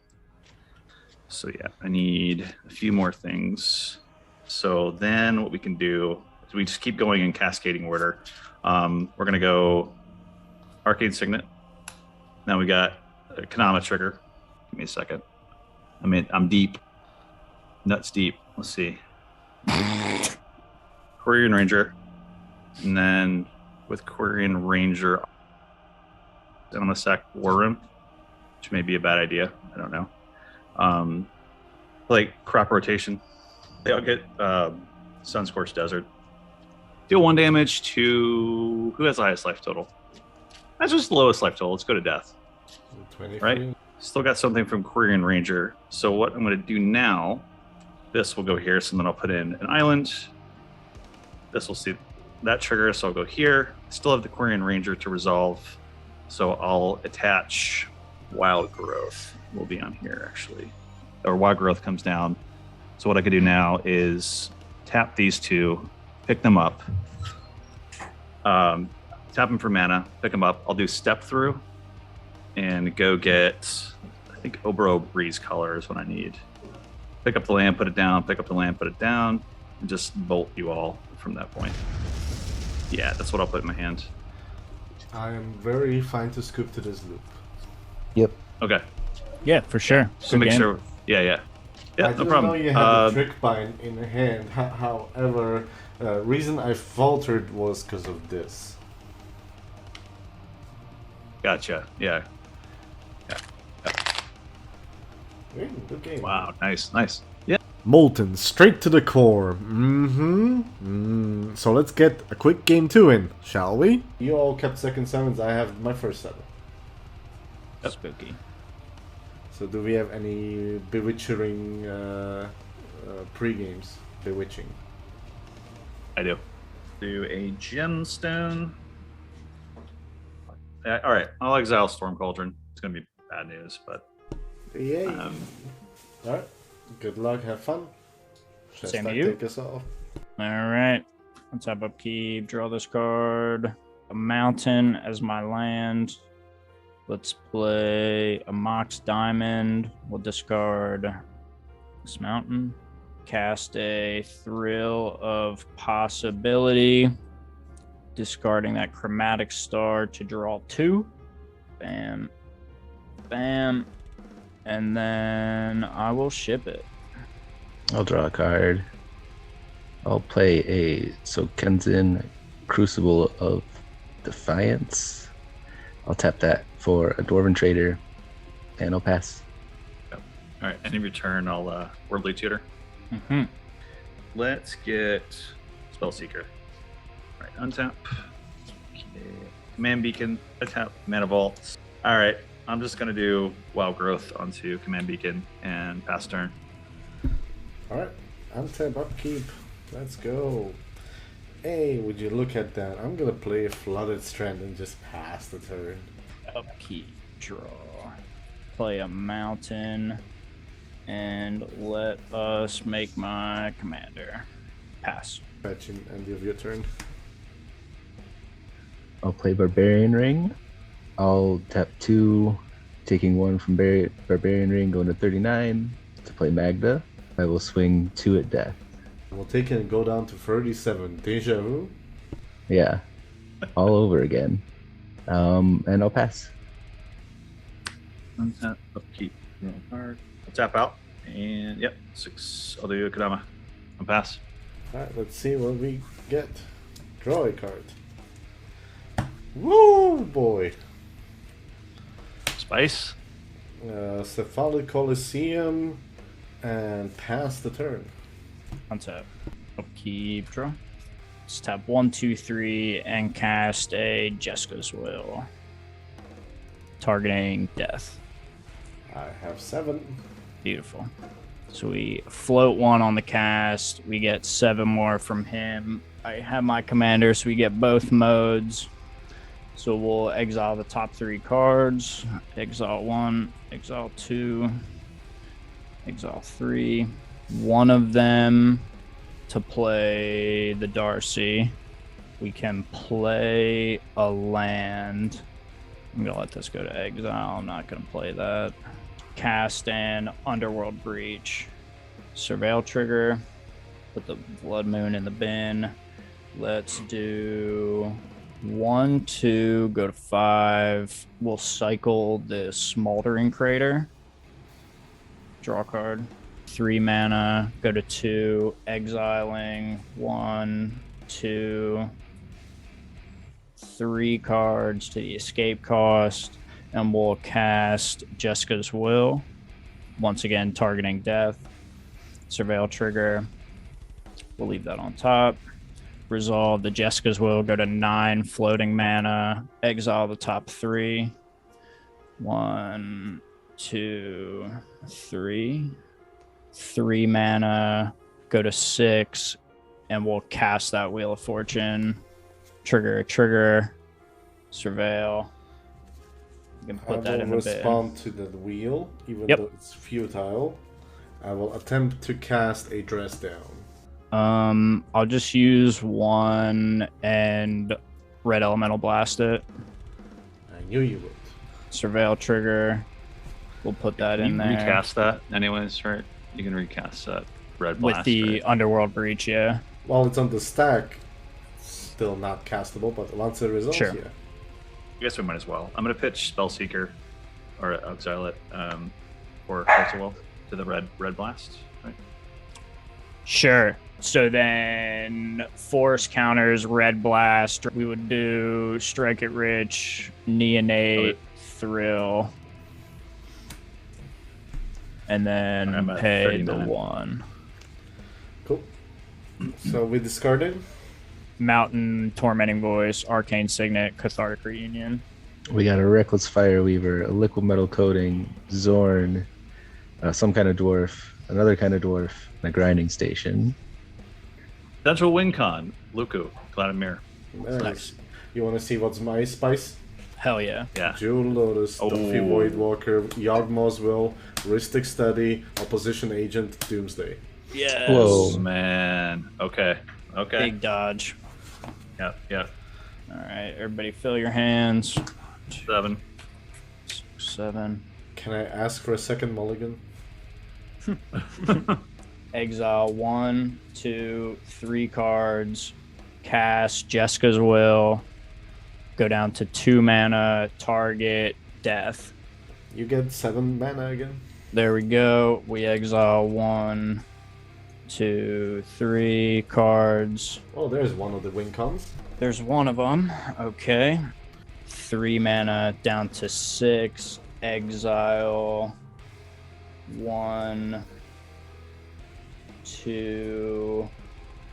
So yeah, I need a few more things. So then what we can do is we just keep going in cascading order. We're going to go Arcane Signet. Now we got a Kanama trigger. Give me a second. I'm deep. Nuts deep. Let's see. Quirion Ranger. And then with Quirion Ranger, I'm going to sack War Room, which may be a bad idea. I don't know. Like crop rotation. I'll get Sunscorched Desert. Deal 1 damage to who has the highest life total? That's just the lowest life total. Let's go to death. 23. Right? Still got something from Quirion Ranger. So what I'm going to do now, this will go here. So then I'll put in an island. This will see that trigger. So I'll go here. Still have the Quirion Ranger to resolve. So I'll attach Wild Growth. Will be on here actually. Or Wild Growth comes down. So what I could do now is tap these 2, pick them up, tap them for mana, pick them up. I'll do Step Through and go get, I think Obro Breeze Color is what I need. Pick up the land, put it down, pick up the land, put it down, and just bolt you all from that point. Yeah, that's what I'll put in my hand. I am very fine to scoop to this loop. Yep. Okay. Yeah, for sure. So make sure. Yeah. I No didn't problem. know you had the Trick Bind in your hand. However, reason I faltered was because of this. Gotcha. Yeah. Good game. Wow. Nice. Yeah. Molten, straight to the core. So let's get a quick game 2 in, shall we? You all kept second summons, I have my first summon. Spooky. So do we have any bewitching pre-games? Bewitching. I do. Do a gemstone. All right, I'll exile Storm Cauldron. It's gonna be bad news, but Yay. Alright. Good luck, have fun. Same to you. Take us off. Alright. Let's have upkeep, draw this card. A mountain as my land. Let's play a Mox Diamond. We'll discard this mountain. Cast a Thrill of Possibility. Discarding that Chromatic Star to draw 2. Bam. Bam. And then I will ship it. I'll draw a card. I'll play a Sokenzen Crucible of Defiance. I'll tap that for a Dwarven Trader, and I'll pass. All right, and in return, I'll Worldly Tutor. Mm-hmm. Let's get Spellseeker. All right, untap. Okay. Command Beacon, attack, Mana Vault. All right, I'm just going to do Wild Growth onto Command Beacon and pass turn. Alright, untap, upkeep. Let's go. Hey, would you look at that? I'm gonna play a Flooded Strand and just pass the turn. Upkeep, draw. Play a mountain. And let us make my commander. Pass. Fetching end of your turn. I'll play Barbarian Ring. I'll tap 2, taking 1 from Barbarian Ring, going to 39 to play Magda. I will swing 2 at death. We'll take it and go down to 37. Deja vu? Yeah, all over again. And I'll pass. Untap, upkeep, draw a card. I'll tap out. And yep, 6. I'll do Kodama. I'll pass. Alright, let's see what we get. Draw a card. Woo boy! Spice. Cephalic Coliseum and pass the turn. Untap. Upkeep, draw. Let's tap 1, 2, 3, and cast a Jeska's Will. Targeting death. I have 7. Beautiful. So we float 1 on the cast. We get 7 more from him. I have my commander, so we get both modes. So we'll exile the top 3 cards. Exile 1, exile 2, exile 3. One of them to play the Darcy. We can play a land. I'm going to let this go to exile. I'm not going to play that. Cast an Underworld Breach. Surveil trigger. Put the Blood Moon in the bin. Let's do 1, 2, go to 5. We'll cycle the Smoldering Crater. Draw a card. 3 mana, go to 2, exiling 1, 2, 3 cards to the escape cost, and we'll cast Jeska's Will. Once again, targeting death. Surveil trigger. We'll leave that on top. Resolve the Jeska's Will, go to 9 floating mana, exile the top 3. 1, 2, 3. 3 mana, go to 6, and we'll cast that Wheel of Fortune. Trigger, surveil. You can put that in the bin. I will respond to the wheel, even though it's futile. I will attempt to cast a Dress Down. I'll just use 1 and Red Elemental Blast it. I knew you would. Surveil trigger. We'll put that in there. Recast that, anyways, right? You can recast that Red Blast with the Underworld Breach, yeah. While it's on the stack, it's still not castable, but once it resolves, Sure. yeah. I guess we might as well. I'm going to pitch Spellseeker, or exile it, for Force of Will to the Red Blast, right? Sure. So then Force counters Red Blast. We would do Strike It Rich, Neonate, Thrill. And then pay the 1. Cool. So we discarded? Mountain, Tormenting Voice, Arcane Signet, Cathartic Reunion. We got a Reckless Fireweaver, a Liquid Metal Coating, Zorn, some kind of dwarf, another kind of dwarf, and a Grinding Station. Central Win Con, Luku, Vladimir. Nice. You want to see what's my spice? Hell yeah. Yeah. Jewel Lotus, Duffy Voidwalker, Yawgmoth's Will, Rhystic Study, Opposition Agent, Doomsday. Yes. Whoa. Man. Okay. Big dodge. Yep. All right, everybody fill your hands. 7. 7. Can I ask for a second mulligan? Exile 1, 2, 3 cards. Cast Jeska's Will. Go down to 2 mana. Target death. You get 7 mana again. There we go. We exile 1, 2, 3 cards. Oh, there's one of the win cons. There's one of them. Okay. 3 mana down to 6. Exile 1, 2.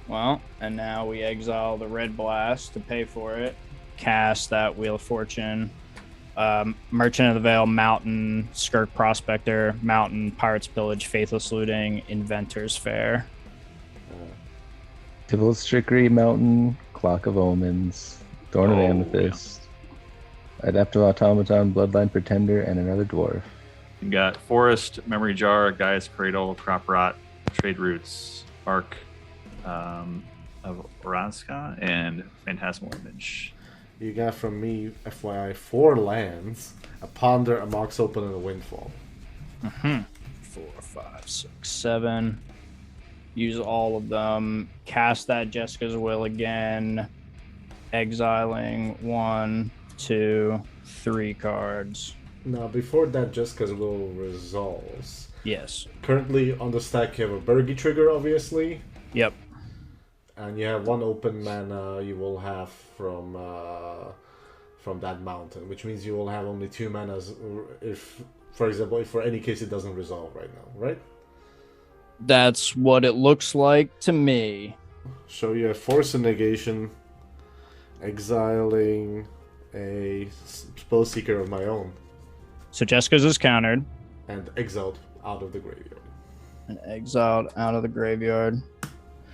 Well, and now we exile the Red Blast to pay for it. Cast that Wheel of Fortune. Merchant of the Veil, Mountain, Skirk Prospector, Mountain, Pirate's Pillage, Faithless Looting, Inventor's Fair. Devil's Trickery, Mountain, Clock of Omens, Thorn of Amethyst, Adaptive Automaton, Bloodline Pretender, and another Dwarf. You got Forest, Memory Jar, Gaia's Cradle, Crop Rot, Trade Roots, Arc of Oranska, and Phantasmal Image. You got from me, FYI, 4 lands, a Ponder, a Mox Open, and a Windfall. 4, 5, 6, 7. Use all of them. Cast that Jessica's Will again. Exiling 1, 2, 3 cards. Now, before that, Jessica's Will resolves. Yes. Currently on the stack, you have a Bergie trigger, obviously. Yep. And you have 1 open mana you will have from that mountain, which means you will have only 2 manas if, for example, if for any case it doesn't resolve right now, right? That's what it looks like to me. So you have Force and Negation, exiling a Spellseeker of my own. So Jessica's is countered. And exiled out of the graveyard. And exiled out of the graveyard.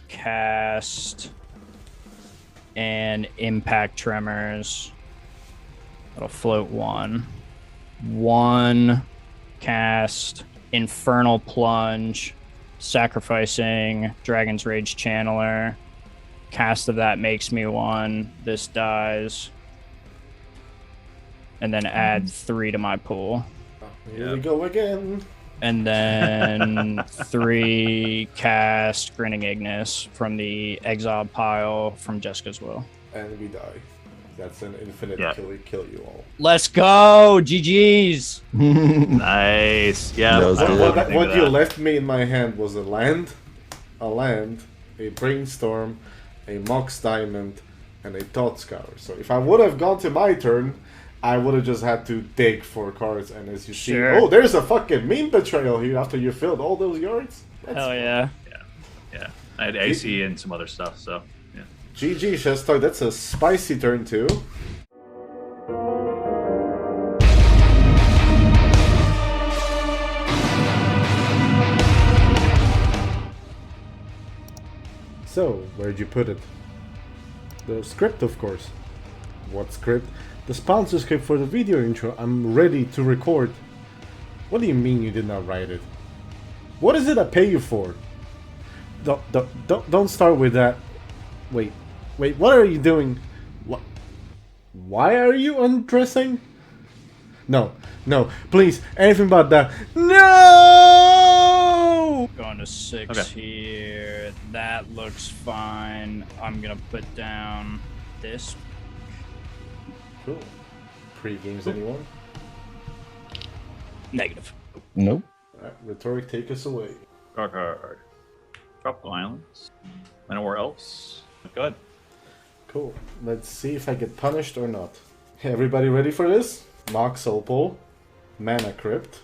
Cast and Impact Tremors. That'll float 1. 1 cast Infernal Plunge, sacrificing Dragon's Rage Channeler. Cast of that makes me 1. This dies. And then add 3 to my pool. Here we go again. And then 3 cast Grinning Ignis from the exiled pile from Jessica's Will. And we die. That's an infinite kill you all. Let's go! GG's! Nice. Yeah. What you left me in my hand was a land, a Brainstorm, a Mox Diamond, and a Thought Scour. So if I would have gone to my turn, I would have just had to dig for cards, and as you see, oh, there's a fucking meme betrayal here after you filled all those yards. Hell yeah. Yeah. I had AC and some other stuff, so yeah. GG, Shestar, that's a spicy turn too. So, where'd you put it? The script, of course. What script? The sponsor script for the video intro. I'm ready to record. What do you mean you did not write it? What is it I pay you for? Don't start with that. Wait, what are you doing? What? Why are you undressing? No, please, anything but that. No! Going to 6 here. That looks fine. I'm gonna put down this. Cool. Pre-games, anyone? Negative. Nope. Alright, Rhetoric, take us away. Draw card. Tropical Islands. Manowar Elves. Go ahead. Cool. Let's see if I get punished or not. Hey, everybody ready for this? Mox Opal, Mana Crypt,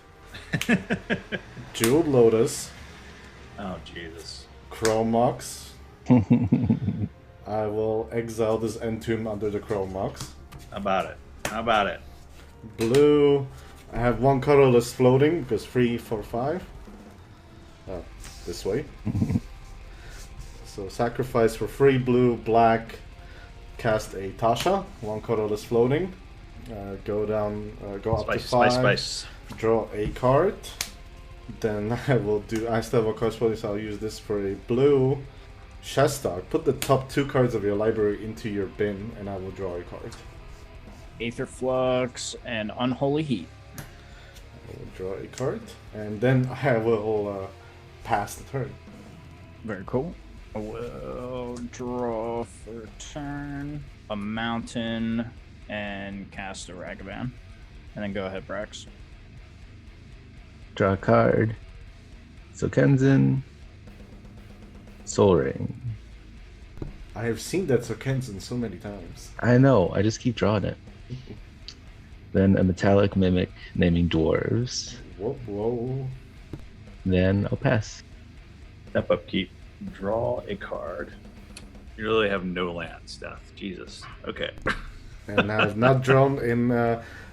Jeweled Lotus. Oh, Jesus. Chrome Mox. I will exile this Entomb under the Chrome Mox. How about it? Blue. I have 1 colorless floating because 3 for 5. This way. So sacrifice for 3 blue, black. Cast a Tasha. 1 colorless floating. Go down. Go up to 5. Spice. Draw a card. Then I will do. I still have a corresponding, so I'll use this for a blue. Shestar. Put the top 2 cards of your library into your bin, and I will draw a card. Aether Flux and Unholy Heat. I will draw a card, and then I will pass the turn. Very cool. I will draw for turn a mountain and cast a Ragavan. And then go ahead, Brax. Draw a card. So Kenzin. Soul Ring. I have seen that Sokensen so many times. I know, I just keep drawing it. Then a metallic mimic naming dwarves. Whoa, whoa. Then I'll pass. Step upkeep. Draw a card. You really have no land, Steph. Jesus. Okay. And I've not drawn in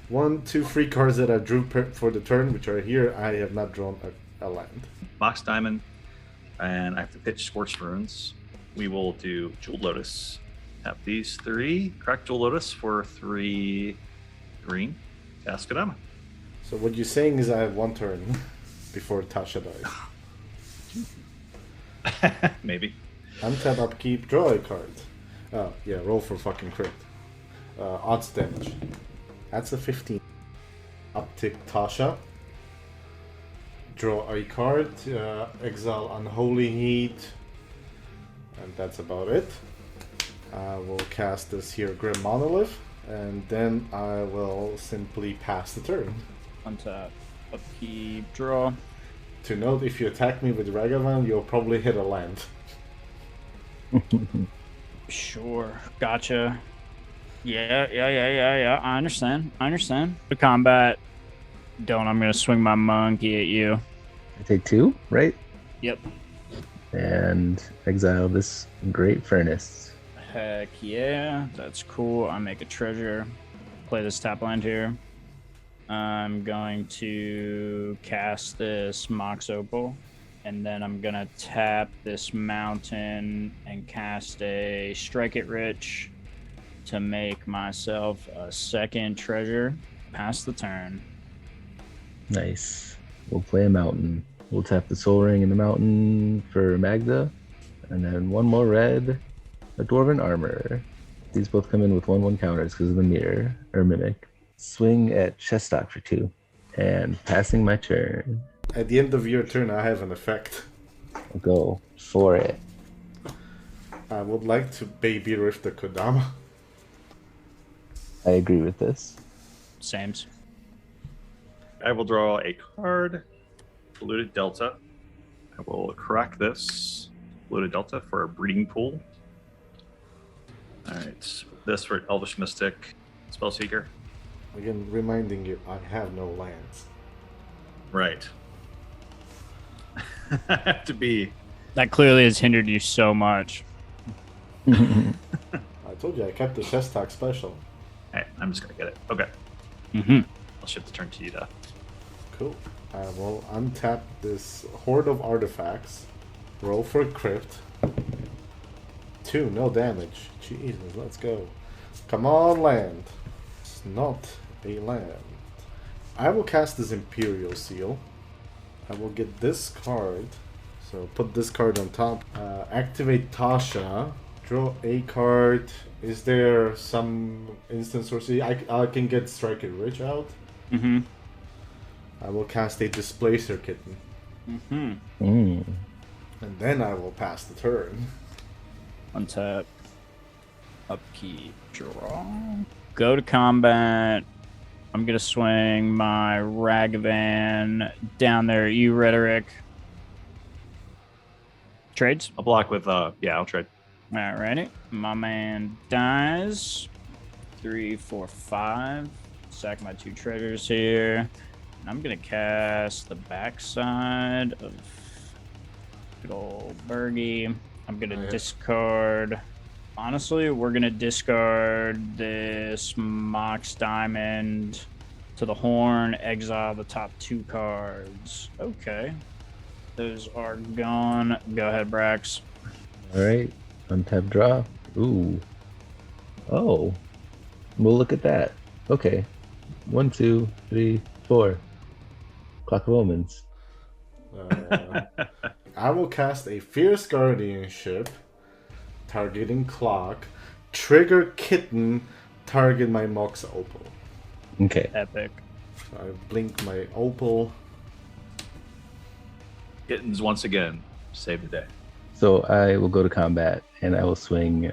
1, 2, 3 cards that I drew for the turn, which are here. I have not drawn a land. Mox Diamond, and I have to pitch Scorched Runes. We will do Jeweled Lotus. Tap these 3. Crack Jeweled Lotus for 3 green. Cast Kodama. So what you're saying is I have 1 turn before Tasha dies. Maybe. Untap upkeep, draw a card. Oh, yeah, roll for fucking crit. Odds damage. That's a 15. Uptick Tasha. Draw a card. Exile Unholy Heat. And that's about it. I will cast this here Grim Monolith. And then I will simply pass the turn. Untap, upkeep, draw. To note, if you attack me with Ragavan, you'll probably hit a land. Sure, gotcha. Yeah. I understand. The combat. I'm gonna swing my monkey at you. I take 2, right? Yep. And exile this Great Furnace. Heck yeah, that's cool. I make a treasure. Play this tap land here. I'm going to cast this Mox Opal. And then I'm gonna tap this mountain and cast a Strike It Rich to make myself a 2nd treasure. Pass the turn. Nice. We'll play a mountain. We'll tap the Soul Ring in the mountain for Magda. And then 1 more red, a Dwarven Armor. These both come in with 1/1 counters because of the mirror, or mimic. Swing at Chesstock for 2. And passing my turn. At the end of your turn, I have an effect. I'll go for it. I would like to baby riff the Kodama. I agree with this. Sames. I will draw a card. Polluted Delta. I will crack this. Polluted Delta for a breeding pool. Alright. This for Elvish Mystic. Spellseeker. Again, reminding you, I have no lands. Right. Have to be. That clearly has hindered you so much. I told you I kept the chest talk special. Hey, I'm just gonna get it. Okay. Mm-hmm. I'll shift the turn to you, Cool. I will untap this Horde of Artifacts. Roll for Crypt. 2, no damage. Jesus, let's go. Come on, land. It's not a land. I will cast this Imperial Seal. I will get this card. So put this card on top. Activate Tasha. Draw a card. Is there some instance or see? I can get Strike It Rich out. Mm-hmm. I will cast a Displacer Kitten. Mm-hmm. And then I will pass the turn. Untap. Upkeep. Draw. Go to combat. I'm gonna swing my Ragavan down there at you, Rhetoric. Trades? I'll block with, yeah, I'll trade. Alrighty. My man dies. 3, 4, 5. Sack my 2 treasures here. And I'm gonna cast the backside of good old Bergie. I'm gonna discard. Honestly, we're gonna discard this Mox Diamond to the Horn, exile the top 2 cards. Okay. Those are gone. Go ahead, Brax. Alright. Untap draw. Ooh. Oh. Well, look at that. Okay. 1, 2, 3, 4. Clock of Omens. I will cast a Fierce Guardianship, targeting Clock, trigger Kitten, target my Mox Opal. Okay. Epic. So I blink my Opal. Kittens once again save the day. So I will go to combat and I will swing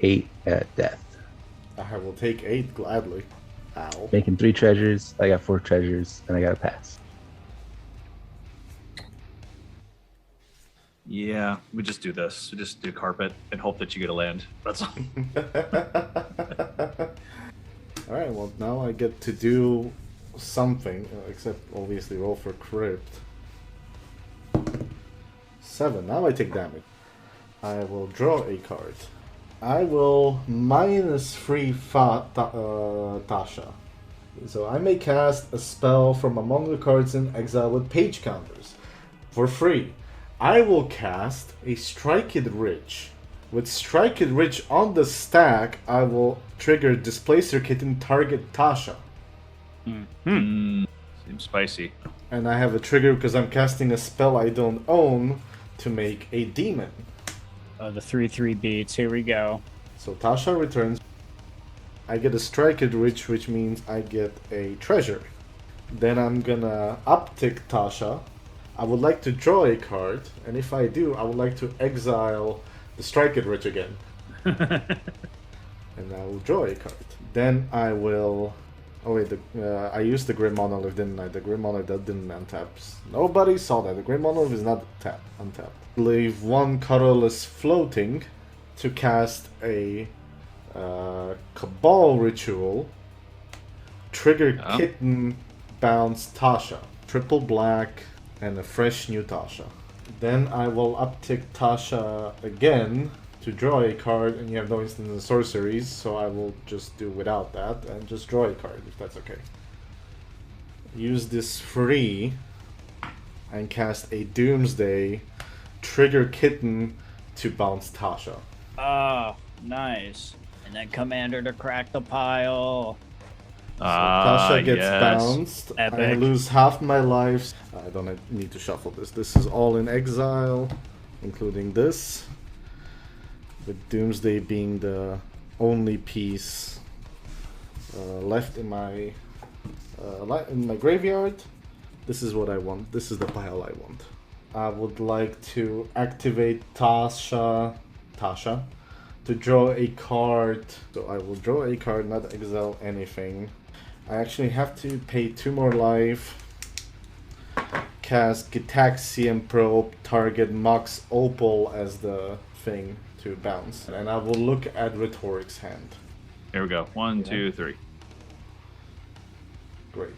8 at death. I will take 8 gladly. Ow. Making 3 treasures. I got 4 treasures and I got a pass. Yeah, we just do this. We just do carpet and hope that you get a land. That's all. Alright, well now I get to do something, except obviously roll for crypt. 7. Now I take damage. I will draw a card. I will -3 Tasha. So I may cast a spell from among the cards in exile with page counters for free. I will cast a Strike-It Rich. With Strike-It Rich on the stack, I will trigger Displacer Kitten target Tasha. Seems spicy. And I have a trigger because I'm casting a spell I don't own to make a demon. The 3/3 beats. Here we go. So Tasha returns. I get a Strike-It Rich, which means I get a treasure. Then I'm gonna uptick Tasha. I would like to draw a card, and if I do, I would like to exile the Strike-It Rich again. And I will draw a card. Then I will... Oh wait, I used the Grim Monolith, didn't I? The Grim Monolith that didn't untap. Nobody saw that. The Grim Monolith is not untapped. Leave one colorless floating to cast a Cabal Ritual. Trigger Kitten, bounce Tasha. Triple black and a fresh new Tasha. Then I will uptick Tasha again to draw a card, and you have no instant and sorceries, so I will just do without that and just draw a card, if that's okay. Use this free and cast a Doomsday, trigger Kitten to bounce Tasha. Ah, nice. And then Commander to crack the pile. So Tasha gets bounced. Epic. I lose half my life. I don't need to shuffle this. This is all in exile, including this. With Doomsday being the only piece left in my graveyard. This is what I want. This is the pile I want. I would like to activate Tasha to draw a card. So I will draw a card, not exile anything. I actually have to pay 2 more life. Cast Gitaxian Probe, target Mox Opal as the thing to bounce. And I will look at Rhetoric's hand. Here we go. 1, 2, 3. Great.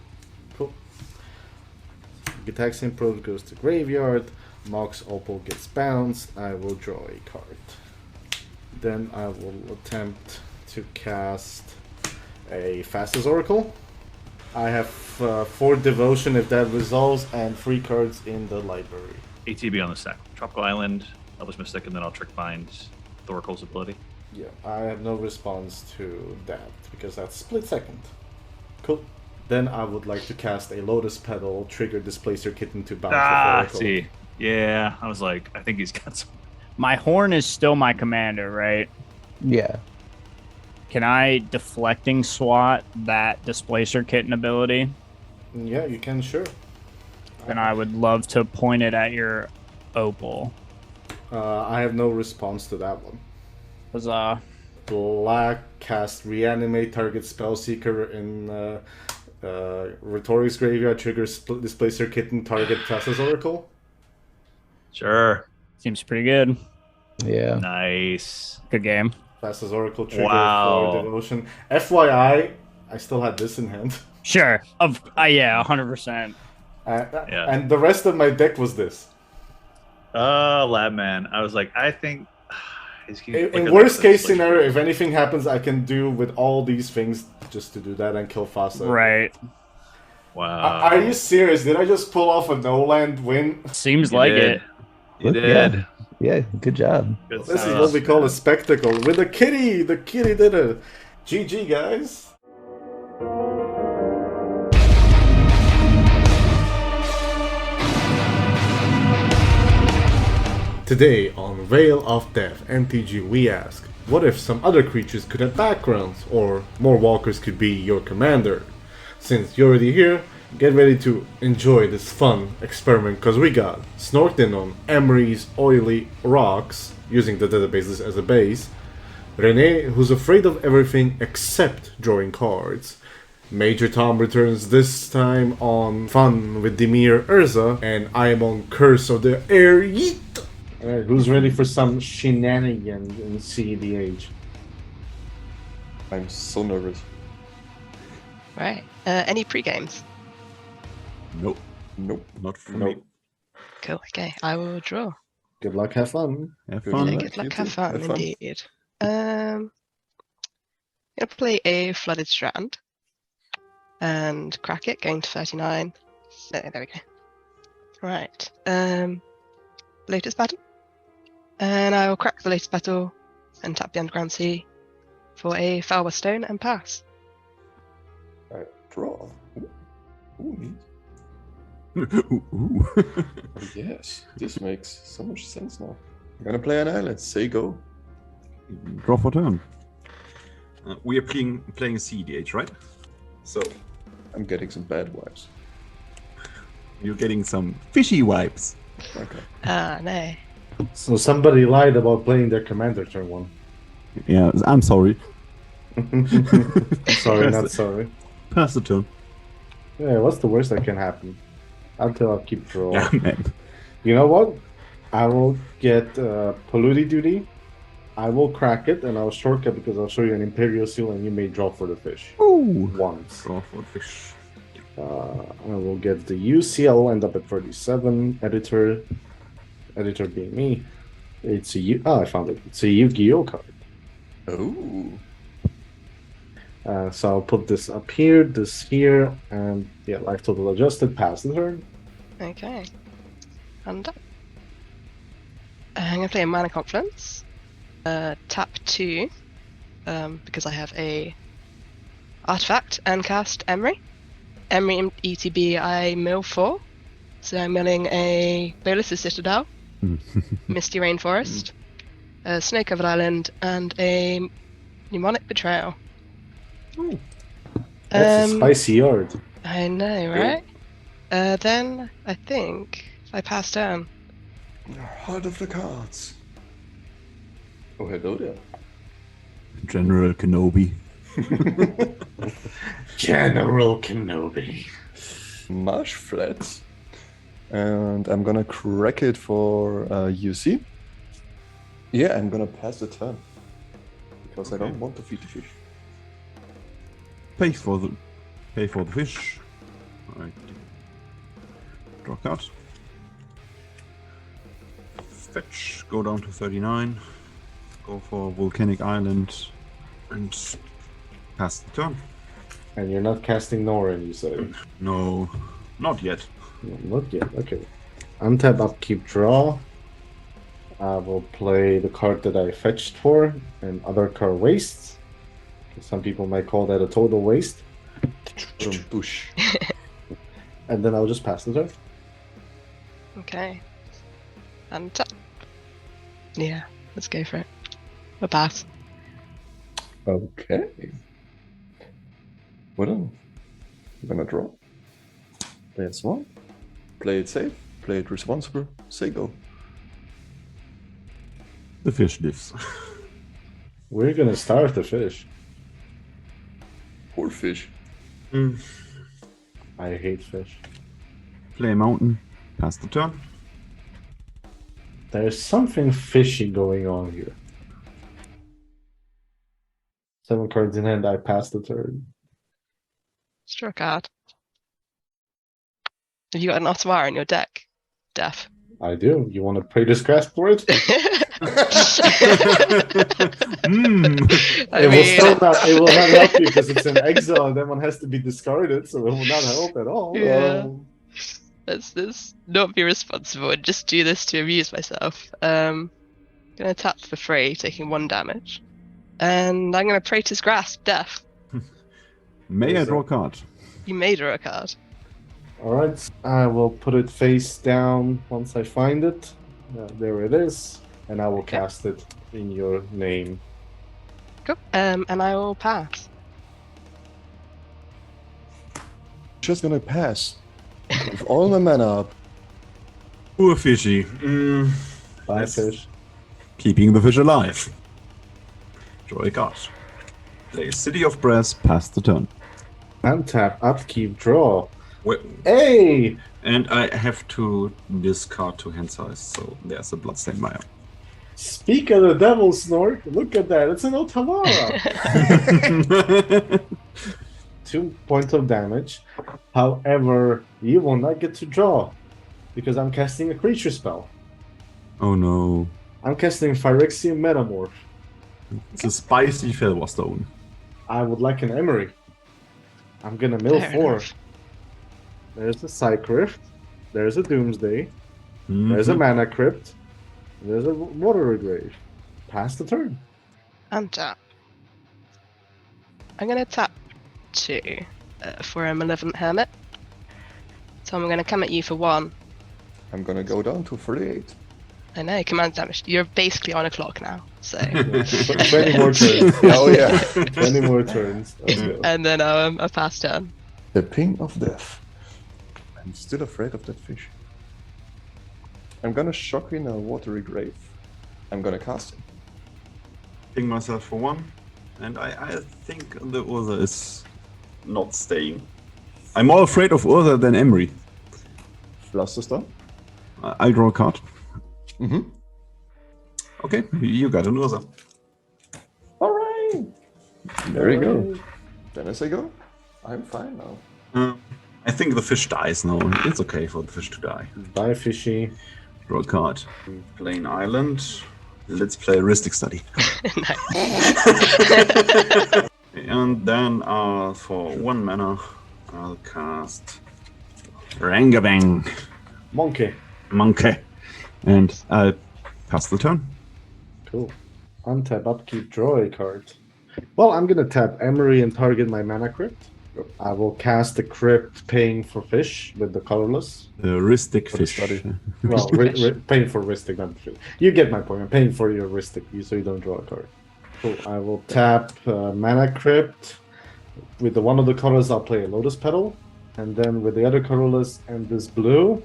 Cool. Gitaxian Probe goes to graveyard. Mox Opal gets bounced. I will draw a card. Then I will attempt to cast a Fastest Oracle. I have 4 Devotion if that resolves, and 3 cards in the library. ATB on the stack. Tropical Island, Elvish Mystic, and then I'll Trick Bind Thoracle's ability. Yeah, I have no response to that, because that's split second. Cool. Then I would like to cast a Lotus Petal, trigger Displacer Kitten to bounce the Oracle. See. Yeah, I was like, I think he's got some... My Horn is still my commander, right? Yeah. Can I deflecting swat that Displacer Kitten ability? Yeah, you can, sure. Then I would love to point it at your Opal. I have no response to that one. Huzzah. Black, cast Reanimate, target Spellseeker in Rhetoric's graveyard, triggers Displacer Kitten, target Tassa's Oracle. Sure. Seems pretty good. Yeah. Nice. Good game. Tassa's Oracle, trigger Wow. for Devotion. FYI, I still had this in hand. Sure. Yeah, 100%. Yeah. And the rest of my deck was this. Lab man. I was like, I think In worst case scenario, if anything happens, I can do with all these things just to do that and kill Fasa. Right. Wow. Are you serious? Did I just pull off a no-land win? Seems like it. You did. Yeah, good job. Good This is stuff. what we call a spectacle. With the kitty! The kitty did it! GG, guys! Today on Veil of Death MTG we ask, what if some other creatures could have backgrounds, or more walkers could be your commander? Since you're already here, get ready to enjoy this fun experiment, because we got snorked in on Emery's oily rocks, using the databases as a base, Renee, who's afraid of everything except drawing cards, Major Tom returns this time on Fun with Dimir Urza, and I am on Curse of the Air Yeet. Alright, who's ready for some shenanigans in cEDH? I'm so nervous. Right. Any pre-games? Nope. Nope. Not for me. Cool. Okay, I will draw. Good luck, have fun. Have Good fun. Yeah, luck, good you luck, too. have fun, Have fun. indeed. I'm gonna play a Flooded Strand and crack it, going to 39. There we go. Right. Latest battle. And I will crack the latest battle and tap the Underground Sea for a Falber Stone and pass. Alright, draw. Ooh, neat. Ooh. Yes, this makes so much sense now. I'm gonna play an island. Say go. Draw for turn. We are playing cEDH, right? So I'm getting some bad vibes. you're getting some fishy vibes. Okay. Ah, no. So somebody lied about playing their commander turn 1. Yeah, I'm sorry. Sorry, not sorry. Pass the turn. Yeah, what's the worst that can happen? Until I'll keep draw. Yeah, man. You know what? I will get Polluted Duty. I will crack it and I'll shortcut because I'll show you an Imperial Seal and you may draw for the fish. Ooh. Once. Draw for the fish. I will get the UC. I'll end up at 37. Editor being me. It's a I found it. It's a Yu-Gi-Oh card. Oh. So I'll put this up here, this here, and yeah, life total adjusted, pass the turn. Okay. And done. I'm going to play a Mana Confluence. Tap 2, because I have a artifact, and cast Emery. Emery ETB I mill 4. So I'm milling a Bolas's Citadel, Misty Rainforest, a Snow-Covered Island, and a Mnemonic Betrayal. Ooh. That's a spicy yard. I know, right? Then I think I pass turn. Heart of the cards. Oh, hello there. General Kenobi. General Kenobi. Marsh Flats. And I'm gonna crack it for UC. Yeah, I'm gonna pass the turn. Because I don't want to feed the fish. Pay for the fish. Alright. Draw card. Fetch. Go down to 39. Go for Volcanic Island and pass the turn. And you're not casting Norin, you say? No, not yet. No, not yet. Okay. Untap, upkeep, draw. I will play the card that I fetched for, and other card wastes. Some people might call that a total waste. Bush. And then I'll just pass the turn. Okay. And yeah, let's go for it. A pass. Okay. Well done. I'm gonna draw. Play it small. Play it safe. Play it responsible. Say go. The fish lives. We're gonna starve the fish. Poor fish. I hate fish. Play a mountain. Pass the turn. There's something fishy going on here. 7 cards in hand, I pass the turn. Draw a card. Have you got an Ottomar in your deck, Def? I do. You want to play this grasp for it? It will not help you because it's an exile and that one has to be discarded, so it will not help at all. Yeah. Let's not be responsible and just do this to amuse myself. Gonna tap for free, taking 1 damage. And I'm gonna Praetor's Grasp, Def. May I draw a card? You may draw a card. Alright, I will put it face down once I find it. There it is. And I will cast it in your name. Cool. And I will pass. Just gonna pass. With all my mana up. Poor fishy. Bye, fish. Keeping the fish alive. Draw a card. Play City of Brass, pass the turn. Untap, upkeep, draw. Wait. Hey! And I have to discard 2 hand size, so there's a Bloodstain Mire. Speak of the devil, Snork. Look at that. It's an Otawara. 2 points of damage. However, you will not get to draw because I'm casting a creature spell. Oh no. I'm casting Phyrexian Metamorph. It's a spicy Felwastone. I would like an Emery. I'm gonna mill Fair 4. enough. There's a Psych Rift. There's a Doomsday. There's a Mana Crypt. There's a Water Grave. Pass the turn. Untap. I'm going to tap 2 for a Malevolent Hermit. So I'm going to come at you for 1. I'm gonna go down to 38. I know, command damage. You're basically on a clock now, so. 20 more turns. Oh yeah. 20 more turns. Let's go. And then a pass turn. The Ping of Death. I'm still afraid of that fish. I'm gonna shock in a Watery Grave. I'm gonna cast it. Ping myself for 1. And I think the Urza is not staying. I'm more afraid of Urza than Emery. Flusterstorm. I draw a card. Mm-hmm. Okay, you got an Urza. Alright! There you go. Then as I go, I'm fine now. I think the fish dies now. It's okay for the fish to die. Bye, fishy. Draw a card. Plain Island. Let's play Heuristic Study. And then for 1 mana, I'll cast Rangabang. Monkey. And I'll pass the turn. Cool. Untap, upkeep, draw a card. Well, I'm gonna tap Emery and target my Mana Crypt. I will cast the Crypt, paying for fish with the colorless. The Heuristic For the fish. study. Well, paying for Heuristic, not fish. You get my point. I'm paying for your Heuristic, so you don't draw a card. Cool. I will tap Mana Crypt. With the one of the colors, I'll play a Lotus Petal. And then with the other colorless and this blue,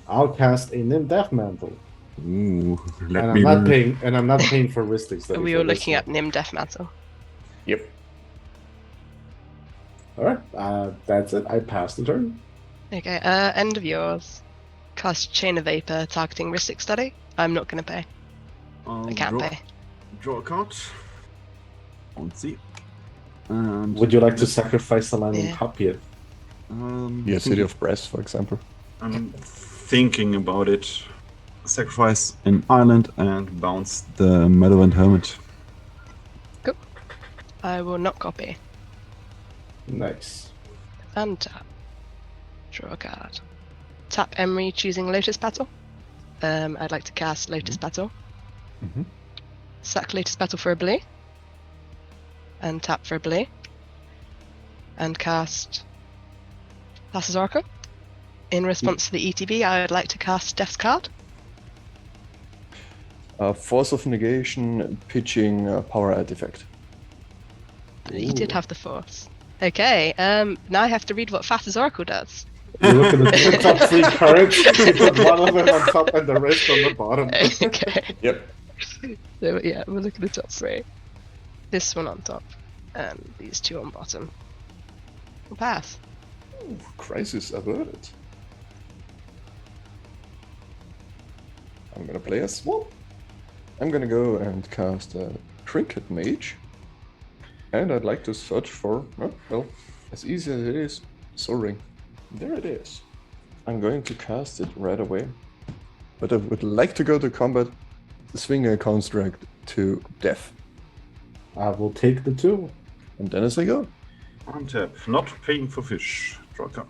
I'll cast a Nim Death Mantle. Ooh, And I'm not paying for Heuristic study. We were looking at Nim Death Mantle. Yep. Alright, that's it. I passed the turn. Okay, end of yours. Cast Chain of Vapor targeting Heuristic Study. I'm not going to pay. I can't pay. Draw a card. Won't see. And Would you like to sacrifice a land and Yeah. copy it? Yeah, City of Brass, for example. I'm thinking about it. Sacrifice an island and bounce the Malevolent Hermit. Cool. I will not copy. Nice. Untap. Draw a card. Tap Emery, choosing Lotus Petal. I'd like to cast Lotus Petal. Mhm. Sack Lotus Petal for a blue. And tap for a blue. And cast Passes Oracle. In response to the ETB, I would like to cast Death's Card. Force of Negation, pitching Power Artifact. You did have the force. Okay, now I have to read what Fatta's Oracle does. You look at the top 3 cards, you put one of them on top and the rest on the bottom. Okay. Yep. So yeah, we'll look at the top 3. This one on top, and these 2 on bottom. We'll pass. Ooh, crisis averted. I'm gonna play a swamp. I'm gonna go and cast a Trinket Mage. And I'd like to search for, well, as easy as it is, Soul Ring. There it is. I'm going to cast it right away. But I would like to go to combat, swing a construct to death. I will take the 2. And then as I go. Untap. Not paying for fish. Draw a card.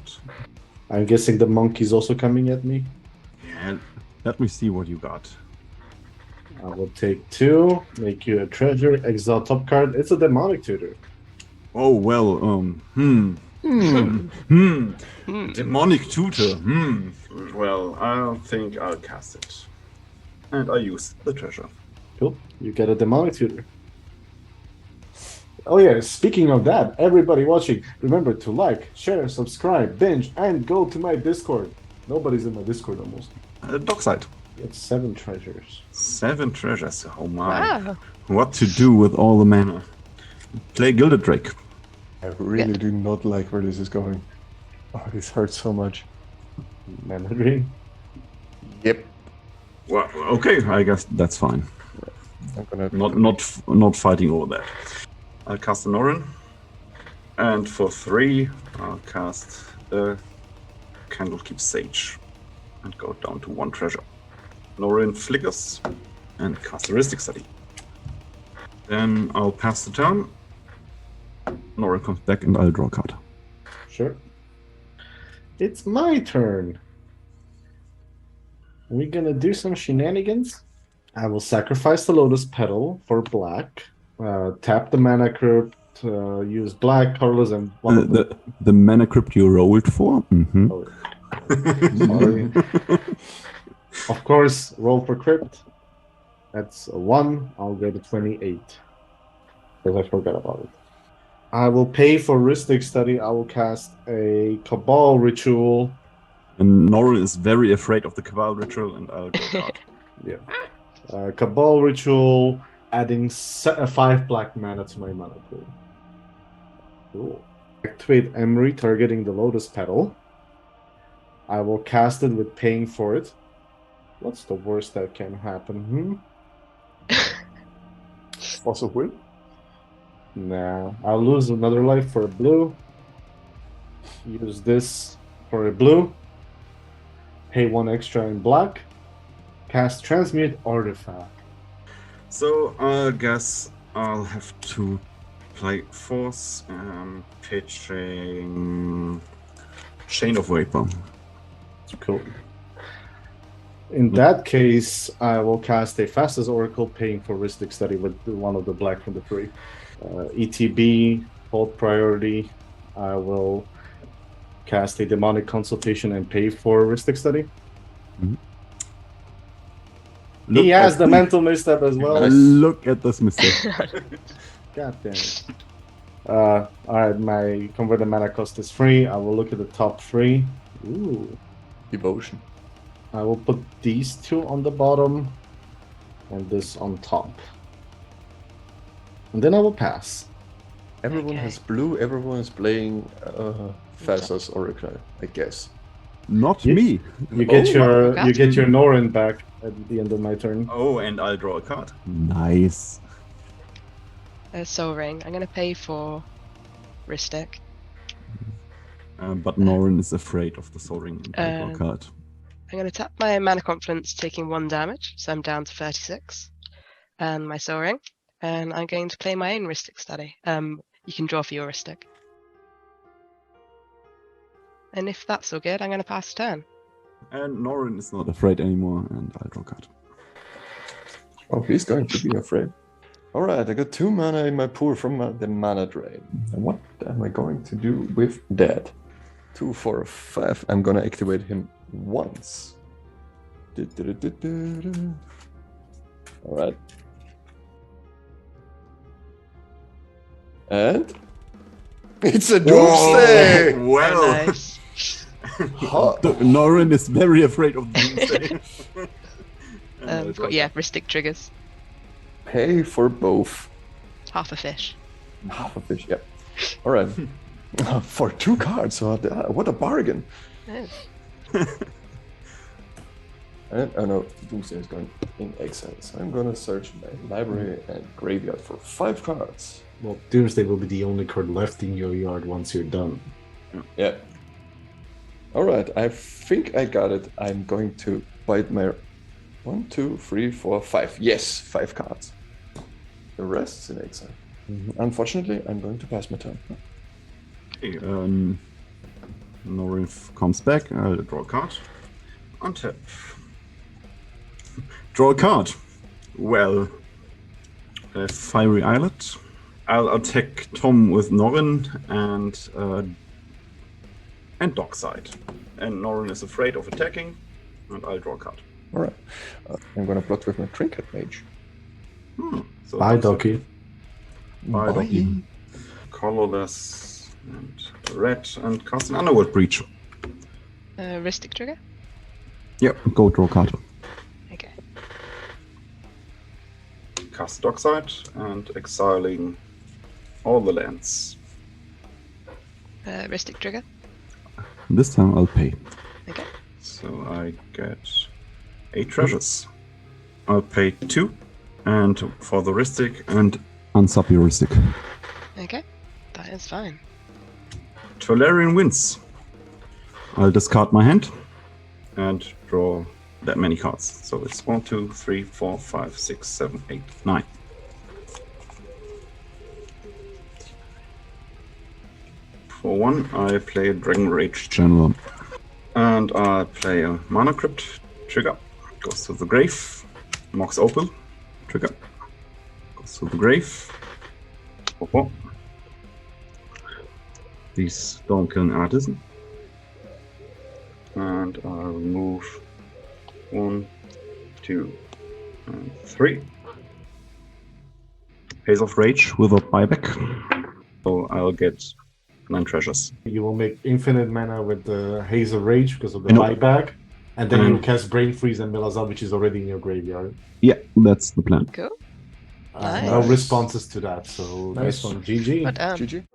I'm guessing the monkey's also coming at me. And let me see what you got. I will take 2, make you a treasure, exile top card. It's a demonic tutor. Oh well, demonic tutor. Well, I think I'll cast it, and I use the treasure. Cool. You get a demonic tutor. Oh yeah, speaking of that, everybody watching, remember to like, share, subscribe, binge, and go to my Discord. Nobody's in my Discord almost. Dockside. It's 7 treasures. 7 treasures. Oh my! Wow. What to do with all the mana? Play Gilded Drake. I really do not like where this is going. Oh, this hurts so much. Mana drain. Yep. Well, okay, I guess that's fine. I'm gonna Not fighting all that. I'll cast a Norin, and for 3, I'll cast a Candlekeep Sage, and go down to 1 treasure. Norin flickers, and cast a Heuristic Study. Then I'll pass the turn. Norin comes back, and I'll draw a card. Sure. It's my turn. We're gonna do some shenanigans. I will sacrifice the Lotus Petal for black. Tap the Mana Crypt. Use black, colorless, and one of them. The Mana Crypt you rolled for? Mm-hmm. Oh, sorry. Of course, roll for Crypt. That's a 1. I'll go to 28. Because I forgot about it. I will pay for Heuristic Study. I will cast a Cabal Ritual. And Norin is very afraid of the Cabal Ritual, and I'll go card. Yeah. Cabal Ritual, adding 5 black mana to my mana pool. Cool. Activate Emery, targeting the Lotus Petal. I will cast it with paying for it. What's the worst that can happen? Also win? Nah. I'll lose another life for a blue. Use this for a blue. Pay 1 extra in black. Cast Transmute Artifact. So I guess I'll have to play Force, pitching Chain of Vapor. Cool. In that case, I will cast a Fastest Oracle, paying for Heuristic Study with one of the black from the 3. ETB, hold priority. I will cast a Demonic Consultation and pay for Heuristic Study. Mm-hmm. He has the mental misstep as well. Look at this mistake. God damn it. Alright, my converted mana cost is free. I will look at the top 3. Ooh. Devotion. I will put these 2 on the bottom and this on top. And then I will pass. Everyone has blue, everyone is playing Fastest Oracle, I guess. Not You- me. You get Oh, you get your Norin back at the end of my turn. Oh, and I'll draw a card. Nice. Soul Ring. I'm going to pay for Heuristic. But Norin is afraid of the Soul Ring, and I'll draw a card. I'm going to tap my Mana Confidence, taking 1 damage, so I'm down to 36. And my Soul Ring. And I'm going to play my own Heuristic Study. You can draw for your Heuristic. And if that's all good, I'm going to pass the turn. And Norin is not afraid anymore, and I'll draw a card. Oh, he's going to be afraid. Alright, I got 2 mana in my pool from the mana drain. And what am I going to do with that? 2, 4, 5. I'm gonna activate him once. Alright. And it's a Doomsday! Well, Nice. Norin is very afraid of Doomsday. We've got, Heuristic triggers. Pay for both. Half a fish. Half a fish, yeah. Alright. For 2 cards, so what a bargain. Oh. And oh no, Doomsday is going in exile, so I'm gonna search my library and graveyard for 5 cards. Well, Doomsday will be the only card left in your yard once you're done. Yeah. Alright, I think I got it. I'm going to bite my 1, 2, 3, 4, 5. Yes, 5 cards. The rest is in exile. Unfortunately, I'm going to pass my turn. Okay, Norin comes back. I'll draw a card. Untap. Draw a card. Well, Fiery Islet. I'll attack Tom with Norin and Dockside. And Norin is afraid of attacking, and I'll draw a card. Alright. I'm gonna plot with my Trinket Mage. So Bye, Dockside. Doki. Bye, Doki. Colorless and red, and cast an Underworld Breach. Heuristic trigger? Yep, go draw a card. Okay. Cast Dockside and exiling all the lands. Heuristic trigger? This time I'll pay. Okay. So I get 8 treasures. I'll pay 2, and for the heuristic and unsub heuristic. Okay, that is fine. Tolarian wins. I'll discard my hand and draw that many cards. So it's 1, 2, 3, 4, 5, 6, 7, 8, 9. For 1, I play a Dragon Rage General. And I play a Mana Crypt. Trigger. Goes to the grave. Mox Opal. Trigger. Goes to the grave. 4. These don't kill an artisan. And I'll remove 1, 2, and 3. Haze of Rage without buyback. So I'll get 9 treasures. You will make infinite mana with the Haze of Rage because of the buyback, and then you'll cast Brain Freeze and Melazar, which is already in your graveyard. Yeah, that's the plan. Cool. No responses to that, so Nice. nice one. GG. Well done. GG.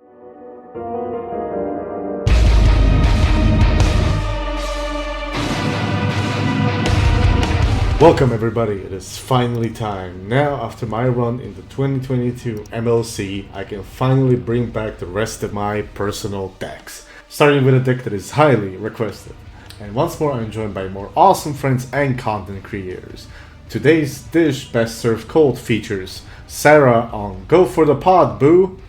Welcome everybody, it is finally time. Now after my run in the 2022 MLC, I can finally bring back the rest of my personal decks. Starting with a deck that is highly requested. And once more I'm joined by more awesome friends and content creators. Today's dish best served cold features Sarah on Go for the Pod Boo,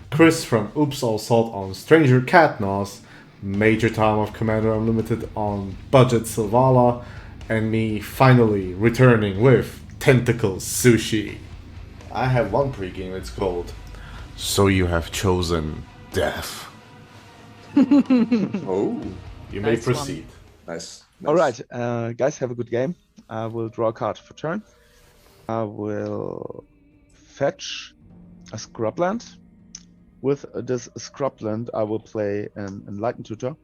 Chris from Oops All Salt on Stranger Cat Nos, Major Tom of Commander Unlimited on Budget Silvala, and me finally returning with Tentacle Sushi. I have one pregame, it's called So You Have Chosen Death. Oh. You may proceed. Nice. All right, guys, have a good game. I will draw a card for turn. I will fetch a Scrubland. With this Scrubland, I will play an Enlightened Tutor.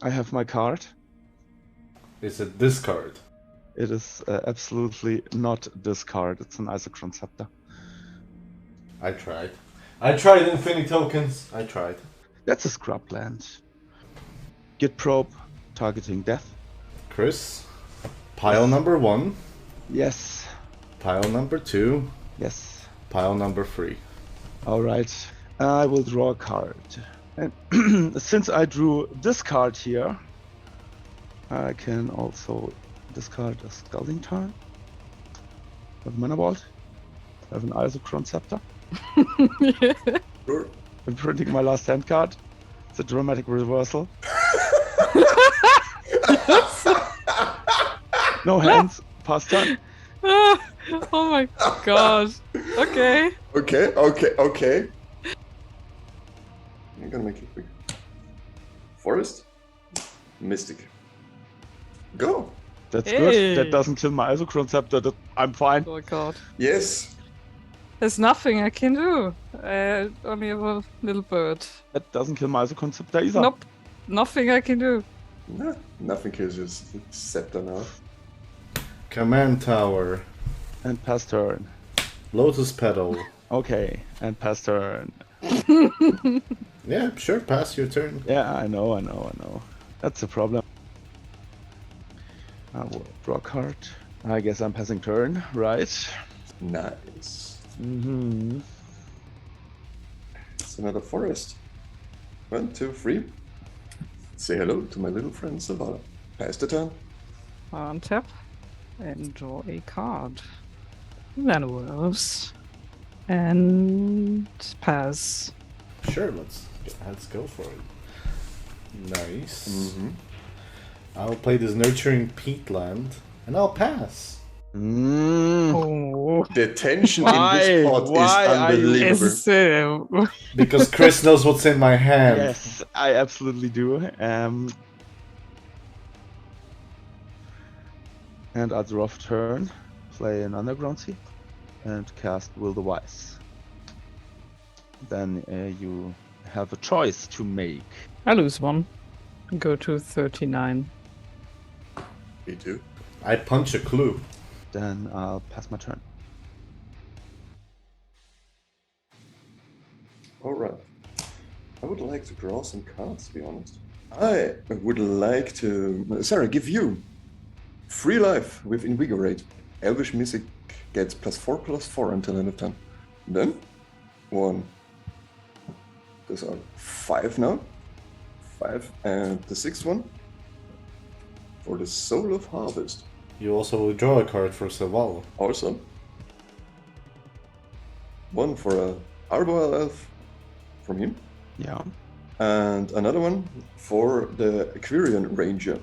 I have my card. Is it this card? It is absolutely not this card. It's an Isochron Scepter. I tried. I tried Infinity Tokens. I tried. That's a Scrubland. Git Probe, targeting death. Chris, pile number 1. Yes. Pile number 2. Yes. Pile number 3. All right. I will draw a card. And since I drew this card here, I can also discard a Scalding Tarn. I have a Mana Vault. I have an Isochron Scepter. Sure. I'm printing my last hand card. It's a dramatic reversal. No hands. Pass turn. Oh my god. Okay. Okay. I'm gonna make it quick. Forest. Mystic. Go. That's Hey. good. That doesn't kill my Isochron Scepter. I'm fine. Oh my god. Yes. There's nothing I can do. I only have a little bird. That doesn't kill my Isochron Scepter either. Nope. Nothing I can do. No, nothing kills your scepter now. Command Tower. And pass turn. Lotus Petal. Okay. And pass turn. Yeah, sure, pass your turn. Yeah, I know. That's the problem. I will draw a card. I guess I'm passing turn, right? Nice. Mm-hmm. It's another forest. 1, 2, 3. Say hello to my little friend Silvala. Pass the turn. Untap and draw a card. Then wolves. And pass. Sure, let's go for it. Nice. Mm-hmm. I'll play this Nurturing Peatland, and I'll pass. Oh. The tension in this pot is unbelievable. Because Chris knows what's in my hand. Yes, I absolutely do. And I'll draw for turn, play an Underground Sea, and cast Will the Wise. Then you have a choice to make. I lose one. Go to 39. Me too. I punch a clue. Then I'll pass my turn. Alright. I would like to draw some cards, to be honest. I would like to, Sarah, give you free life with Invigorate. Elvish Mystic gets +4/+4 until end of turn. Then, 1. Those are 5 now. 5, and the 6th one for the Soul of Harvest. You also will draw a card for Saval. Also, 1 for a Arboreal Elf from him. Yeah. And another one for the Aquarian Ranger.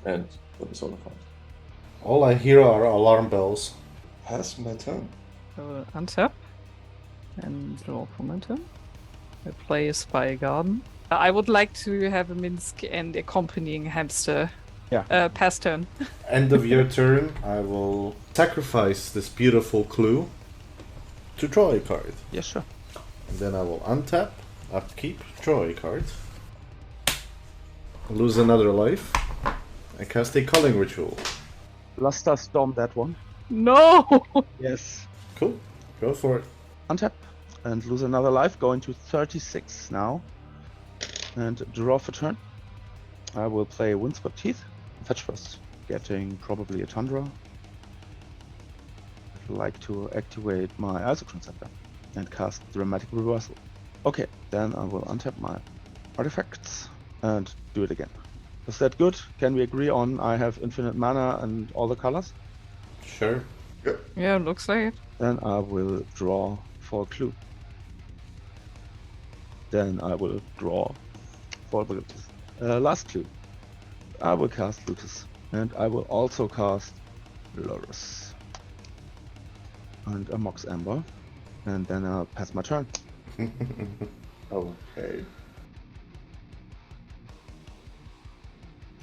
And for the Soul of Harvest. All I hear are alarm bells. Pass my turn. Untap and draw for my turn. I play a Spy Garden. I would like to have a Minsk and accompanying hamster. Yeah. Pass turn. End of your turn, I will sacrifice this beautiful clue to draw a card. Yes, sure. And then I will untap, upkeep, draw a card. Lose another life. I cast a Culling Ritual. Luster Storm that one. No! Yes. Cool. Go for it. Untap and lose another life, going to 36 now. And draw for turn. I will play Windswept Teeth. Fetch first, getting probably a Tundra. I'd like to activate my Isochron Scepter and cast Dramatic Reversal. Okay, then I will untap my artifacts and do it again. Is that good? Can we agree on I have infinite mana and all the colors? Sure. Yeah, looks like it. Then I will draw for a clue. Then I will draw for the last clue. I will cast Lucas. And I will also cast Lorus. And a Mox Ember. And then I'll pass my turn. Okay.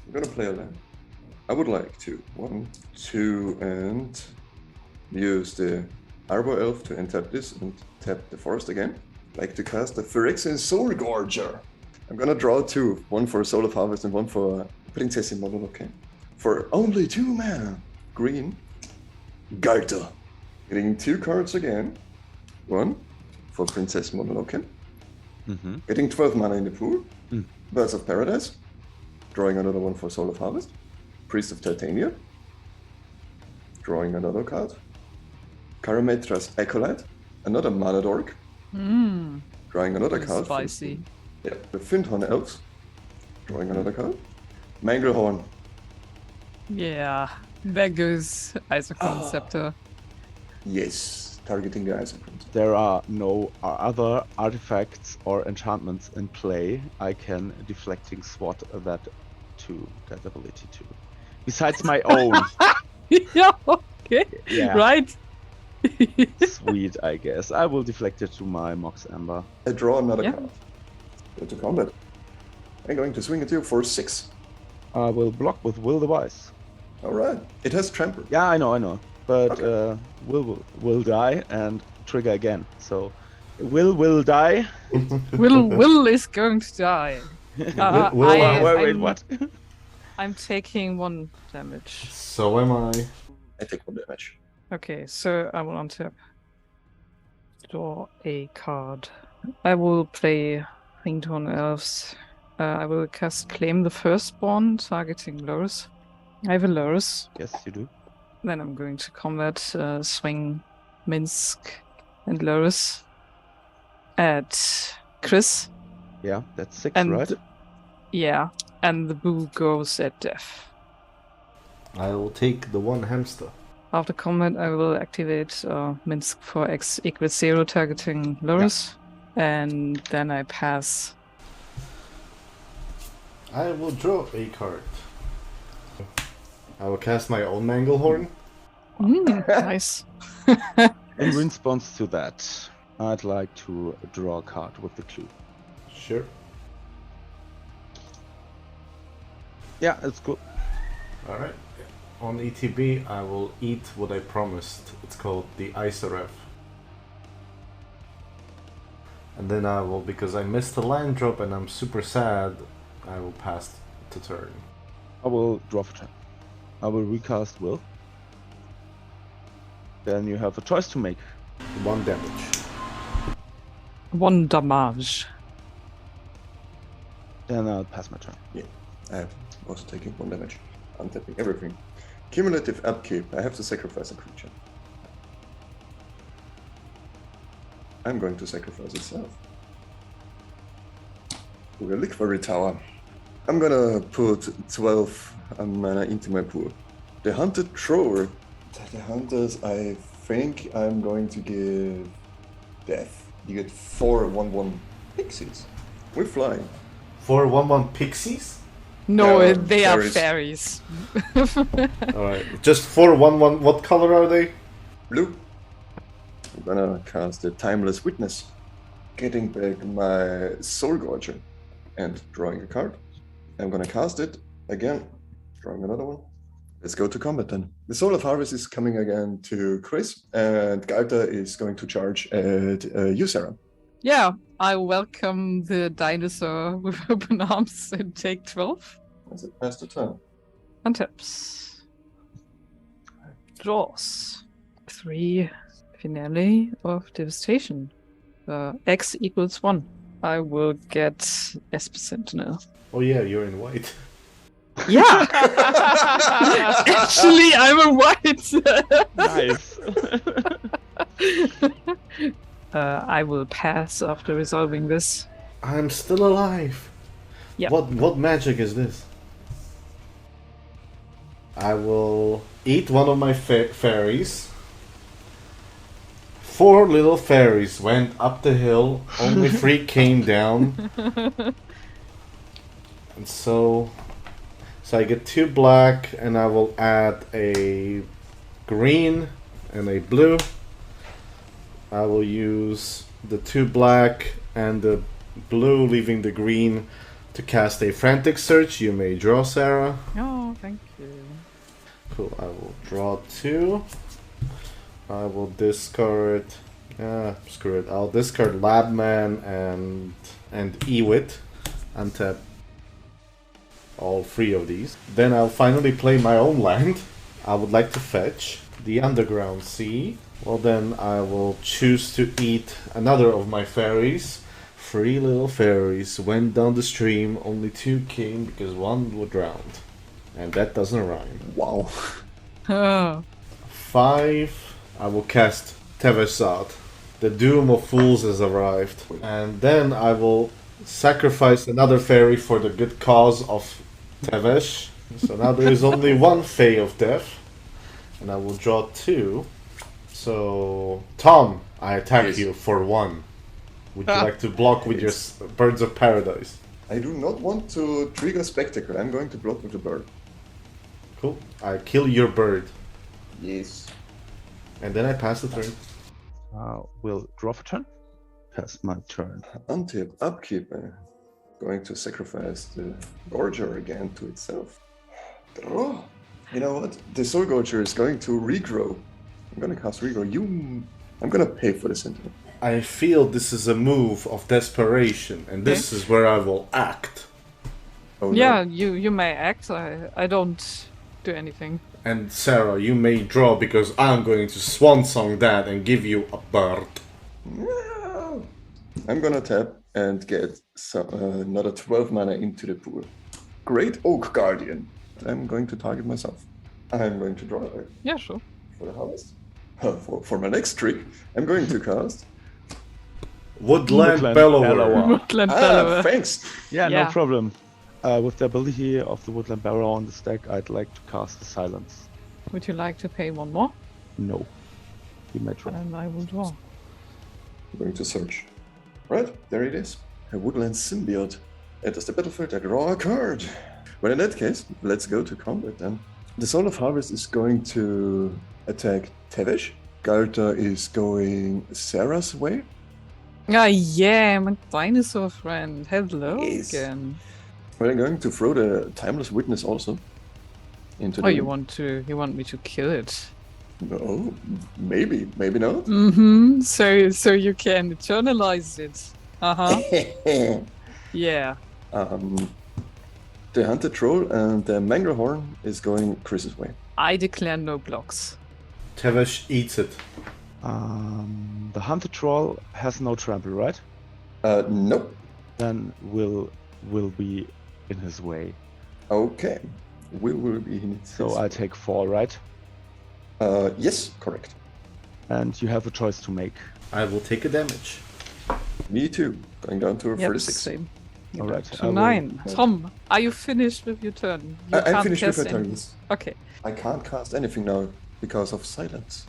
I'm gonna play a land. I would like to 1, 2, and use the Arbor Elf to untap this and tap the forest again. Like to cast the Phyrexian Soul Gorger. I'm gonna draw 2, 1 for Soul of Harvest and 1 for Princess in Mononoke. For only 2 mana. Green. Garter. Getting 2 cards again. 1 for Princess Mononoke. Getting 12 mana in the pool. Birds of Paradise. Drawing another one for Soul of Harvest. Priest of Titania. Drawing another card. Karametra's Acolyte. Another Mana Dork. Drawing another card. Spicy. Yeah, the Findhorn Elves. Drawing another card. Manglehorn. Yeah. There goes Isochron Scepter. Yes, targeting the Isochron. There are no other artifacts or enchantments in play. I can deflecting swat that to that ability too. Besides my own. Yeah, okay. Yeah. Right. Sweet, I guess. I will deflect it to my Mox Ember. I draw another card. Go to combat. I'm going to swing at you for 6. I will block with Will the Wise. Alright. It has trample. Yeah, I know. But will die and trigger again. So will die. Will is going to die. Wait, what? I'm taking 1 damage. So am I. I take 1 damage. Okay, so I will untap. Draw a card. I will play Ringtone Elves. I will cast Claim the Firstborn, targeting Lurus. I have a Lurus. Yes, you do. Then I'm going to combat, swing Minsk and Lurus at Chris. Yeah, that's 6, And right? yeah, and the boo goes at death. I will take the 1 hamster. After combat, I will activate Minsk for X equals 0, targeting Lurus. And then I pass. I will draw a card. I will cast my own Manglehorn. Nice. In response to that, I'd like to draw a card with the clue. Sure. Yeah, it's good. Alright. On ETB, I will eat what I promised. It's called the Isoref. And then I will, because I missed the land drop and I'm super sad, I will pass the turn. I will draw for turn. I will recast Will. Then you have a choice to make. 1 damage. 1 damage. Then I'll pass my turn. Yeah, I'm also taking 1 damage. I'm tapping everything. Cumulative upkeep. I have to sacrifice a creature. I'm going to sacrifice itself. Reliquary Tower. I'm gonna put 12 mana into my pool. The Hunted Thrower. The Hunters, I think I'm going to give Death. You get 4 1/1 pixies. We're flying. 4 1/1 pixies? No, Yeah, they are fairies. fairies. Alright, just 4 1/1. What color are they? Blue. I'm gonna cast the Timeless Witness. Getting back my Soul Gorger and drawing a card. I'm gonna cast it again, drawing another one. Let's go to combat then. The Soul of Harvest is coming again to Chris, and Galta is going to charge at you, Sarah. Yeah, I welcome the dinosaur with open arms and take 12. As it passed the turn. Untaps. Draws. 3 finale of devastation. X equals 1. I will get Esper Sentinel. Oh yeah, you're in white. Yeah! Actually, I'm a white! Nice. I will pass after resolving this. I'm still alive. Yeah. What magic is this? I will eat one of my fairies. 4 little fairies went up the hill. Only 3 came down. And so I get 2 black, and I will add a green and a blue. I will use the 2 black and the blue, leaving the green, to cast a Frantic Search. You may draw, Sarah. Oh, thank you. Cool, I will draw 2. I will discard... screw it. I'll discard Labman and Ewit. Untap all 3 of these. Then I'll finally play my own land. I would like to fetch the Underground Sea. Well, then I will choose to eat another of my fairies. 3 little fairies went down the stream. Only 2 came because 1 was drowned. And that doesn't rhyme. Wow. Oh. 5. I will cast Tevesat. The Doom of Fools has arrived. And then I will sacrifice another fairy for the good cause of Tevesh. So now there is only 1 Fae of Death. And I will draw 2. So, Tom, I attack you for 1. Would you like to block with your Birds of Paradise? I do not want to trigger Spectacle. I'm going to block with the bird. Cool. I kill your bird. Yes. And then I pass the turn. Will draw for turn. Pass my turn. Untap upkeep. Going to sacrifice the Gorger again to itself. Draw. You know what? The Soul Gorger is going to regrow. I'm going to cast regrow. I'm going to pay for the Sentinel. I feel this is a move of desperation, and this is where I will act. Oh, Yeah, no. you may act. I don't do anything. And Sarah, you may draw because I'm going to swan song that and give you a bird. No. I'm going to tap and get another 12 mana into the pool. Great Oak Guardian. I'm going to target myself. I'm going to draw it. Yeah, sure. For the harvest. For my next trick, I'm going to cast Woodland Bellower. Woodland Bellower. Thanks. Yeah, Yeah. no problem. With the ability of the Woodland Barrow on the stack, I'd like to cast the Silence. Would you like to pay 1 more? No. You may draw. And I will draw. I'm going to search. Right, there it is. A Woodland Symbiote. Enters the battlefield, I draw a card. Well, in that case, let's go to combat then. The Soul of Harvest is going to attack Tevesh. Galta is going Sarah's way. Yeah, my dinosaur friend. Hello Yes. again. We're going to throw the Timeless Witness also into Oh, the... you want me to kill it? No, maybe not. Mm-hmm. So you can eternalize it. Uh-huh. Yeah. The Hunted Troll and the Manglehorn is going Chris's way. I declare no blocks. Tevesh eats it. The Hunted Troll has no trample, right? Nope. Then will will be in his way. Okay. Will be in his So I take 4, right? Yes, correct. And you have a choice to make. I will take a damage. Me too. Going down to a Yep, 36. same. All right. To 9. Tom, are you finished with your turn? You I'm can't finished with cast my turn, any- yes. Okay. I can't cast anything now because of silence.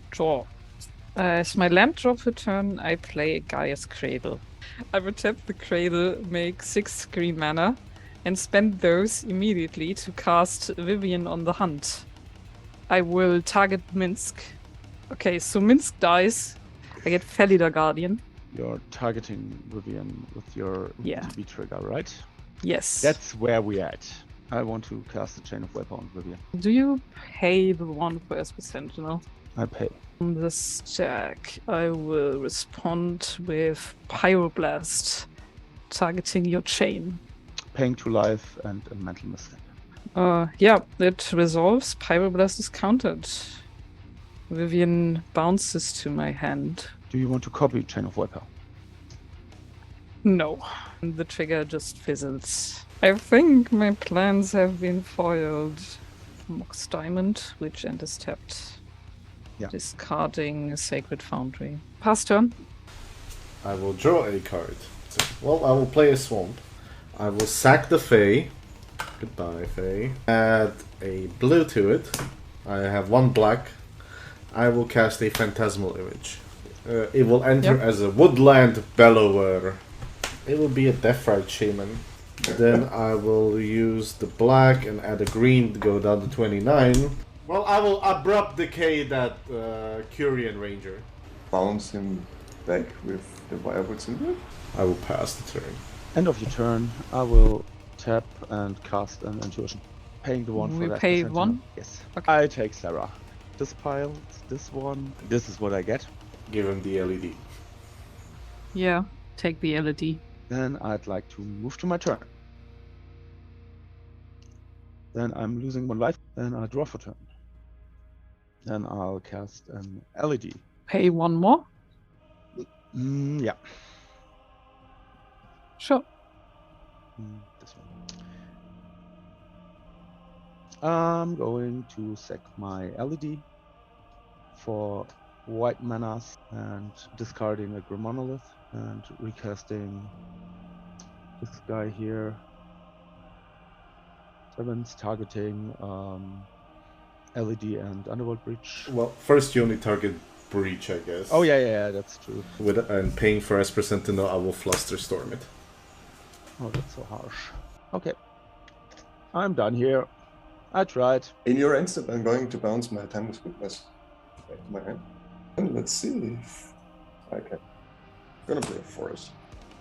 Draw. As my land drop return, I play a Gaia's Cradle. I will tap the Cradle, make 6 green mana, and spend those immediately to cast Vivian on the Hunt. I will target Minsk. Okay, so Minsk dies. I get Felida Guardian. You're targeting Vivian with your Yeah. DB trigger, right? Yes. That's where we're at. I want to cast a Chain of Weapon on Vivian. Do you pay the 1 for Esper Sentinel? I pay. On this check, I will respond with Pyroblast, targeting your chain. Paying 2 life and a mental mistake. Yeah, it resolves. Pyroblast is countered. Vivian bounces to my hand. Do you want to copy Chain of Weapon? No. The trigger just fizzles. I think my plans have been foiled. Mox Diamond, which end is tapped. Yeah. Discarding a Sacred Foundry. Pass turn. I will draw a card. So, well, I will play a swamp. I will sack the Fae. Goodbye, Fae. Add a blue to it. I have 1 black. I will cast a Phantasmal Image. It will enter as a Woodland Bellower. It will be a Deathrite Shaman. Then I will use the black and add a green to go down to 29. Well, I will abrupt decay that Curian Ranger. Bounce him back with the Wirewood Symbol. I will pass the turn. End of your turn, I will tap and cast an Intuition. Paying the 1 for We that. pay Sentinel. 1? Yes. Okay. I take Sarah. This pile, this one. This is what I get. Give him the LED. Yeah, take the LED. Then I'd like to move to my turn. Then I'm losing 1 life. Then I draw for turn. Then I'll cast an LED. Pay 1 more? Yeah. Sure. This one. I'm going to sack my LED for white manas and discarding a Grim Monolith and recasting this guy here. 7's targeting LED and Underworld Breach. Well, first you only target Breach, I guess. Oh yeah, that's true. And paying for Esper Sentinel, I will Flusterstorm it. Oh, that's so harsh. Okay. I'm done here. I tried. In your end step, I'm going to bounce my Timeless Witness back to my hand. And let's see if I can. I'm gonna play a Forest.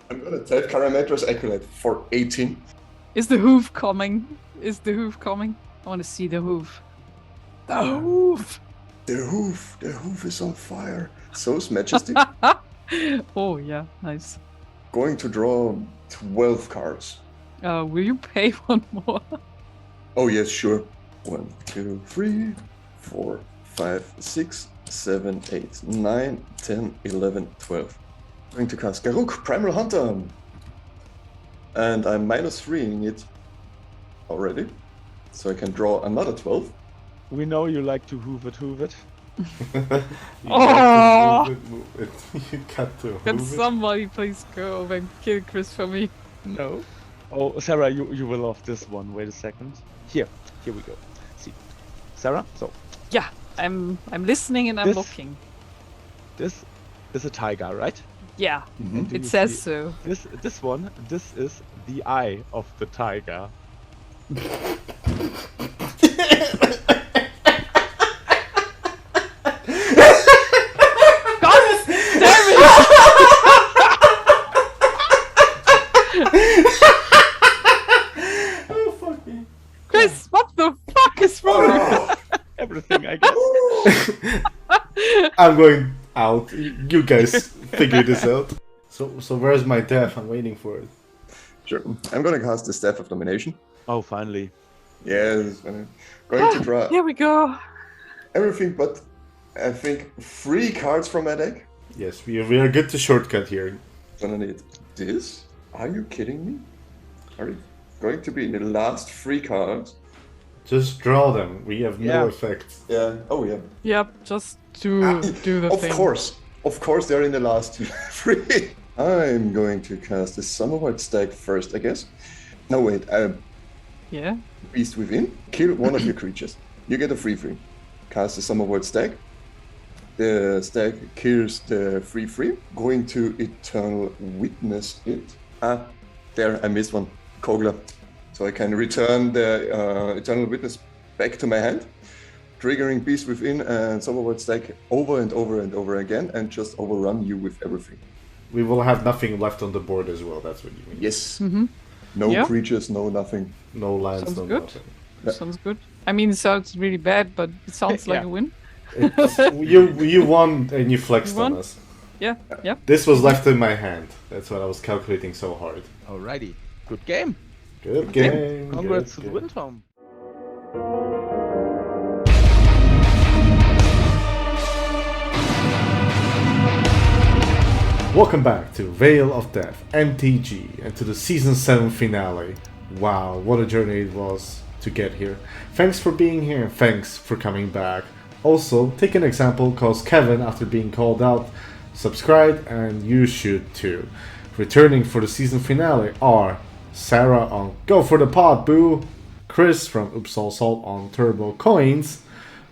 I'm gonna type Karametra's Acolyte for 18. Is the hoof coming? Is the hoof coming? I want to see the hoof. The hoof! The hoof is on fire. So's Majesty. Oh, yeah, nice. Going to draw 12 cards. Will you pay 1 more? Oh, yes, sure. 1, 2, 3, 4, 5, 6, 7, 8, 9, 10, 11, 12. Going to cast Garruk, Primal Hunter. And I'm -3ing it already. So I can draw another 12. We know you like to hoof it. Oh! You got to Can hoof it. somebody please go over and kill Chris for me? No. Oh, Sarah, you will love this one. Wait a second. Here we go. See, Sarah. So Yeah, I'm listening and I'm This- looking. this is a tiger, right? Yeah, Do it you says see- so. This one. This is the eye of the tiger. God damn it! Oh, fuck me. Chris, what the fuck is wrong? Everything, I guess. I'm going out. You guys figure this out. So where's my death? I'm waiting for it. Sure. I'm gonna cast the Staff of Domination. Oh, finally. Yes. Going to draw Here we go. everything but, I think, 3 cards from my deck. Yes, we are good to shortcut here. Gonna need this? Are you kidding me? Are you going to be in the last 3 cards? Just draw them. We have no effect. Yeah. Oh yeah. Yep, just do the Of thing. Of course, they're in the last 3. I'm going to cast the Summerwide Stag first, I guess. No, wait. Yeah. Beast Within. Kill one of your creatures. You get a 3/3. Cast the Summerwide Stag. The stag kills the 3/3. Going to Eternal Witness it. There, I missed one. Kogler. So I can return the Eternal Witness back to my hand, triggering Beast Within and Summerwide Stag over and over and over again, and just overrun you with everything. We will have nothing left on the board as well, that's what you mean. Yes. Mm-hmm. No creatures, no nothing. No lands, Sounds no good. nothing. Yeah. Sounds good. I mean, it sounds really bad, but it sounds like a win. You won and you flexed You won? on us. Yeah, yeah. This was left in my hand. That's what I was calculating so hard. Alrighty. Good game. Good game. Congrats good to the game. win, Tom. Welcome back to Veil of Death, MTG, and to the Season 7 finale. Wow, what a journey it was to get here. Thanks for being here, and thanks for coming back. Also, take an example, cause Kevin, after being called out, subscribed, and you should too. Returning for the season finale are Sarah on Go for the Pod Boo, Chris from Upsal Salt on Turbo Coins,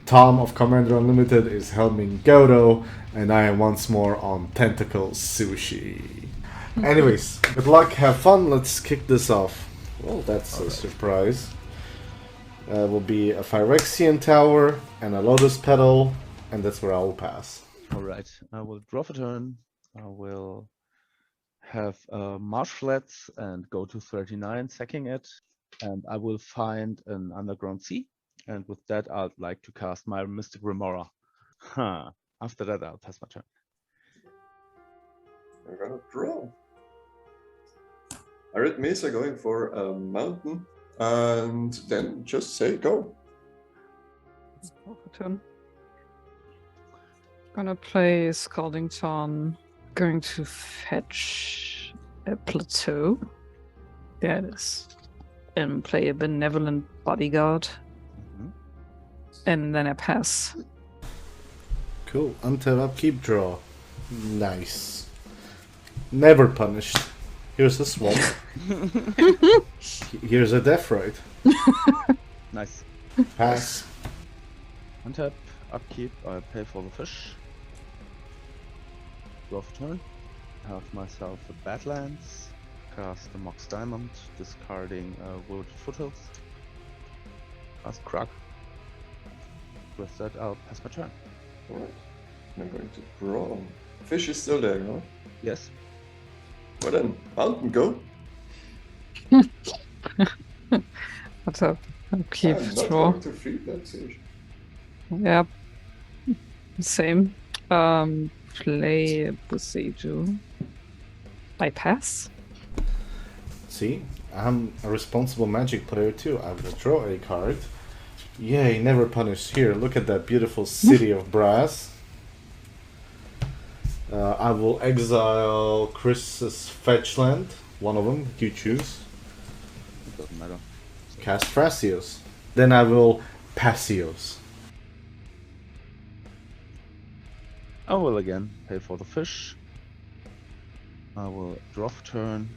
Tom of Commander Unlimited is helming Godo, and I am once more on Tentacle Sushi. Anyways, good luck, have fun, let's kick this off. Well, that's a surprise. Will be a Phyrexian Tower and a Lotus Petal, and that's where I will pass. Alright, I will draw for turn. I will have Marsh Flats and go to 39, sacking it. And I will find an Underground Sea. And with that, I'd like to cast my Mystic Remora. After that, I'll pass my turn. I'm gonna draw. Arrhythmias are going for a mountain, and then just say go. Turn. Gonna play Scalding Tarn. Going to fetch a plateau. There it is. And play a Benevolent Bodyguard. And then I pass. Cool. Untap, upkeep, draw. Nice. Never punished. Here's a swamp. Here's a death right. Nice. Pass. Untap, upkeep, I pay for the fish. Draw for turn. Have myself a Badlands. Cast the Mox Diamond, discarding Wooded Foothills. Cast Krug. With that, I'll pass my turn. Alright. I'm going to draw. Fish is still there, huh? Yes. Well then, mountain, go. What's up? Upkeep, I'm not draw. going to feed that fish. Yep. Same. Play Buseju. I pass. See, I'm a responsible Magic player too. I will draw a card. Yay, never punished. Here, look at that beautiful City of Brass. I will exile Chris's Fetchland, one of them, you choose. It doesn't matter. Cast Thrasios. Then I will Passios. I will again pay for the fish. I will draw for turn.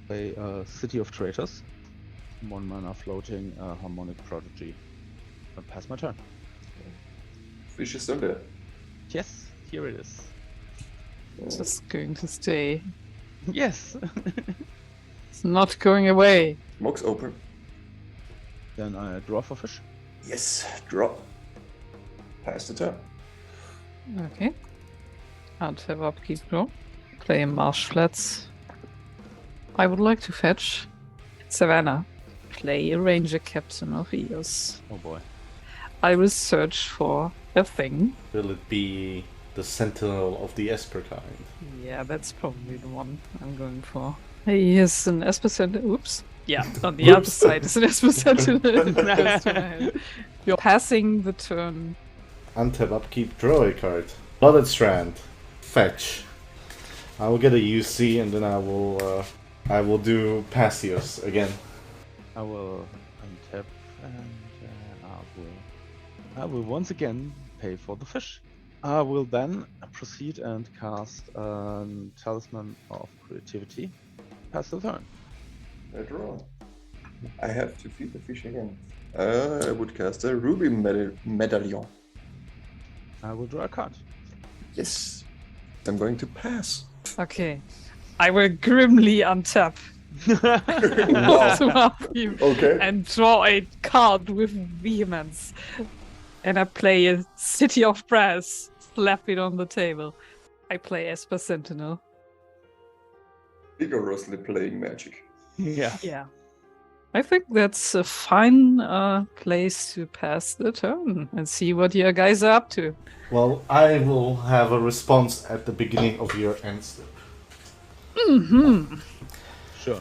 Play City of Traitors. 1 mana floating Harmonic Prodigy. And pass my turn. Fish is still there. Yes, here it is. Just going to stay. Yes. It's not going away. Mox open. Then I draw for fish. Yes, draw. Pass the turn. Okay. I'll have upkeep, draw. Play Marsh Flats. I would like to fetch Savannah. Play a Ranger Captain of Eos. Oh boy. I will search for a thing. Will it be the Sentinel of the Esper kind? Yeah, that's probably the one I'm going for. Hey, here's an Esper Sentinel. Oops. Yeah, on the other side is an Esper Sentinel. You're passing the turn. Untap, upkeep, draw a card. Blooded Strand. fetch. I will get a UC and then I will do Passios again. I will untap and I will once again pay for the fish. I will then proceed and cast a Talisman of Creativity. Pass the turn. I draw. I have to feed the fish again. I would cast a Ruby Medallion. I will draw a card. Yes. I'm going to pass. Okay. I will grimly untap. Wow. To help you Okay. and draw a card with vehemence. And I play a City of Brass. Slap it on the table. I play Esper Sentinel. Vigorously playing Magic. Yeah. Yeah. I think that's a fine place to pass the turn and see what your guys are up to. Well, I will have a response at the beginning of your end step. Mm-hmm. Sure.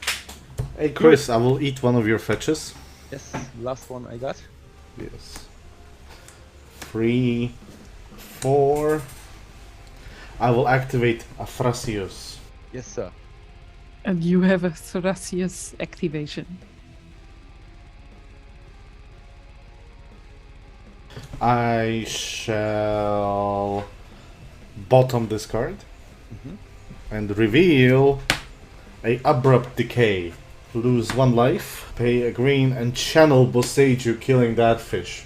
Hey Chris, I will eat one of your fetches. Yes, last one I got. Yes. 3, 4. I will activate Afrasios. Yes, sir. And you have a Thracius activation. I shall bottom this card and reveal a Abrupt Decay. Lose 1 life, pay a green, and channel Boseiju, killing that fish.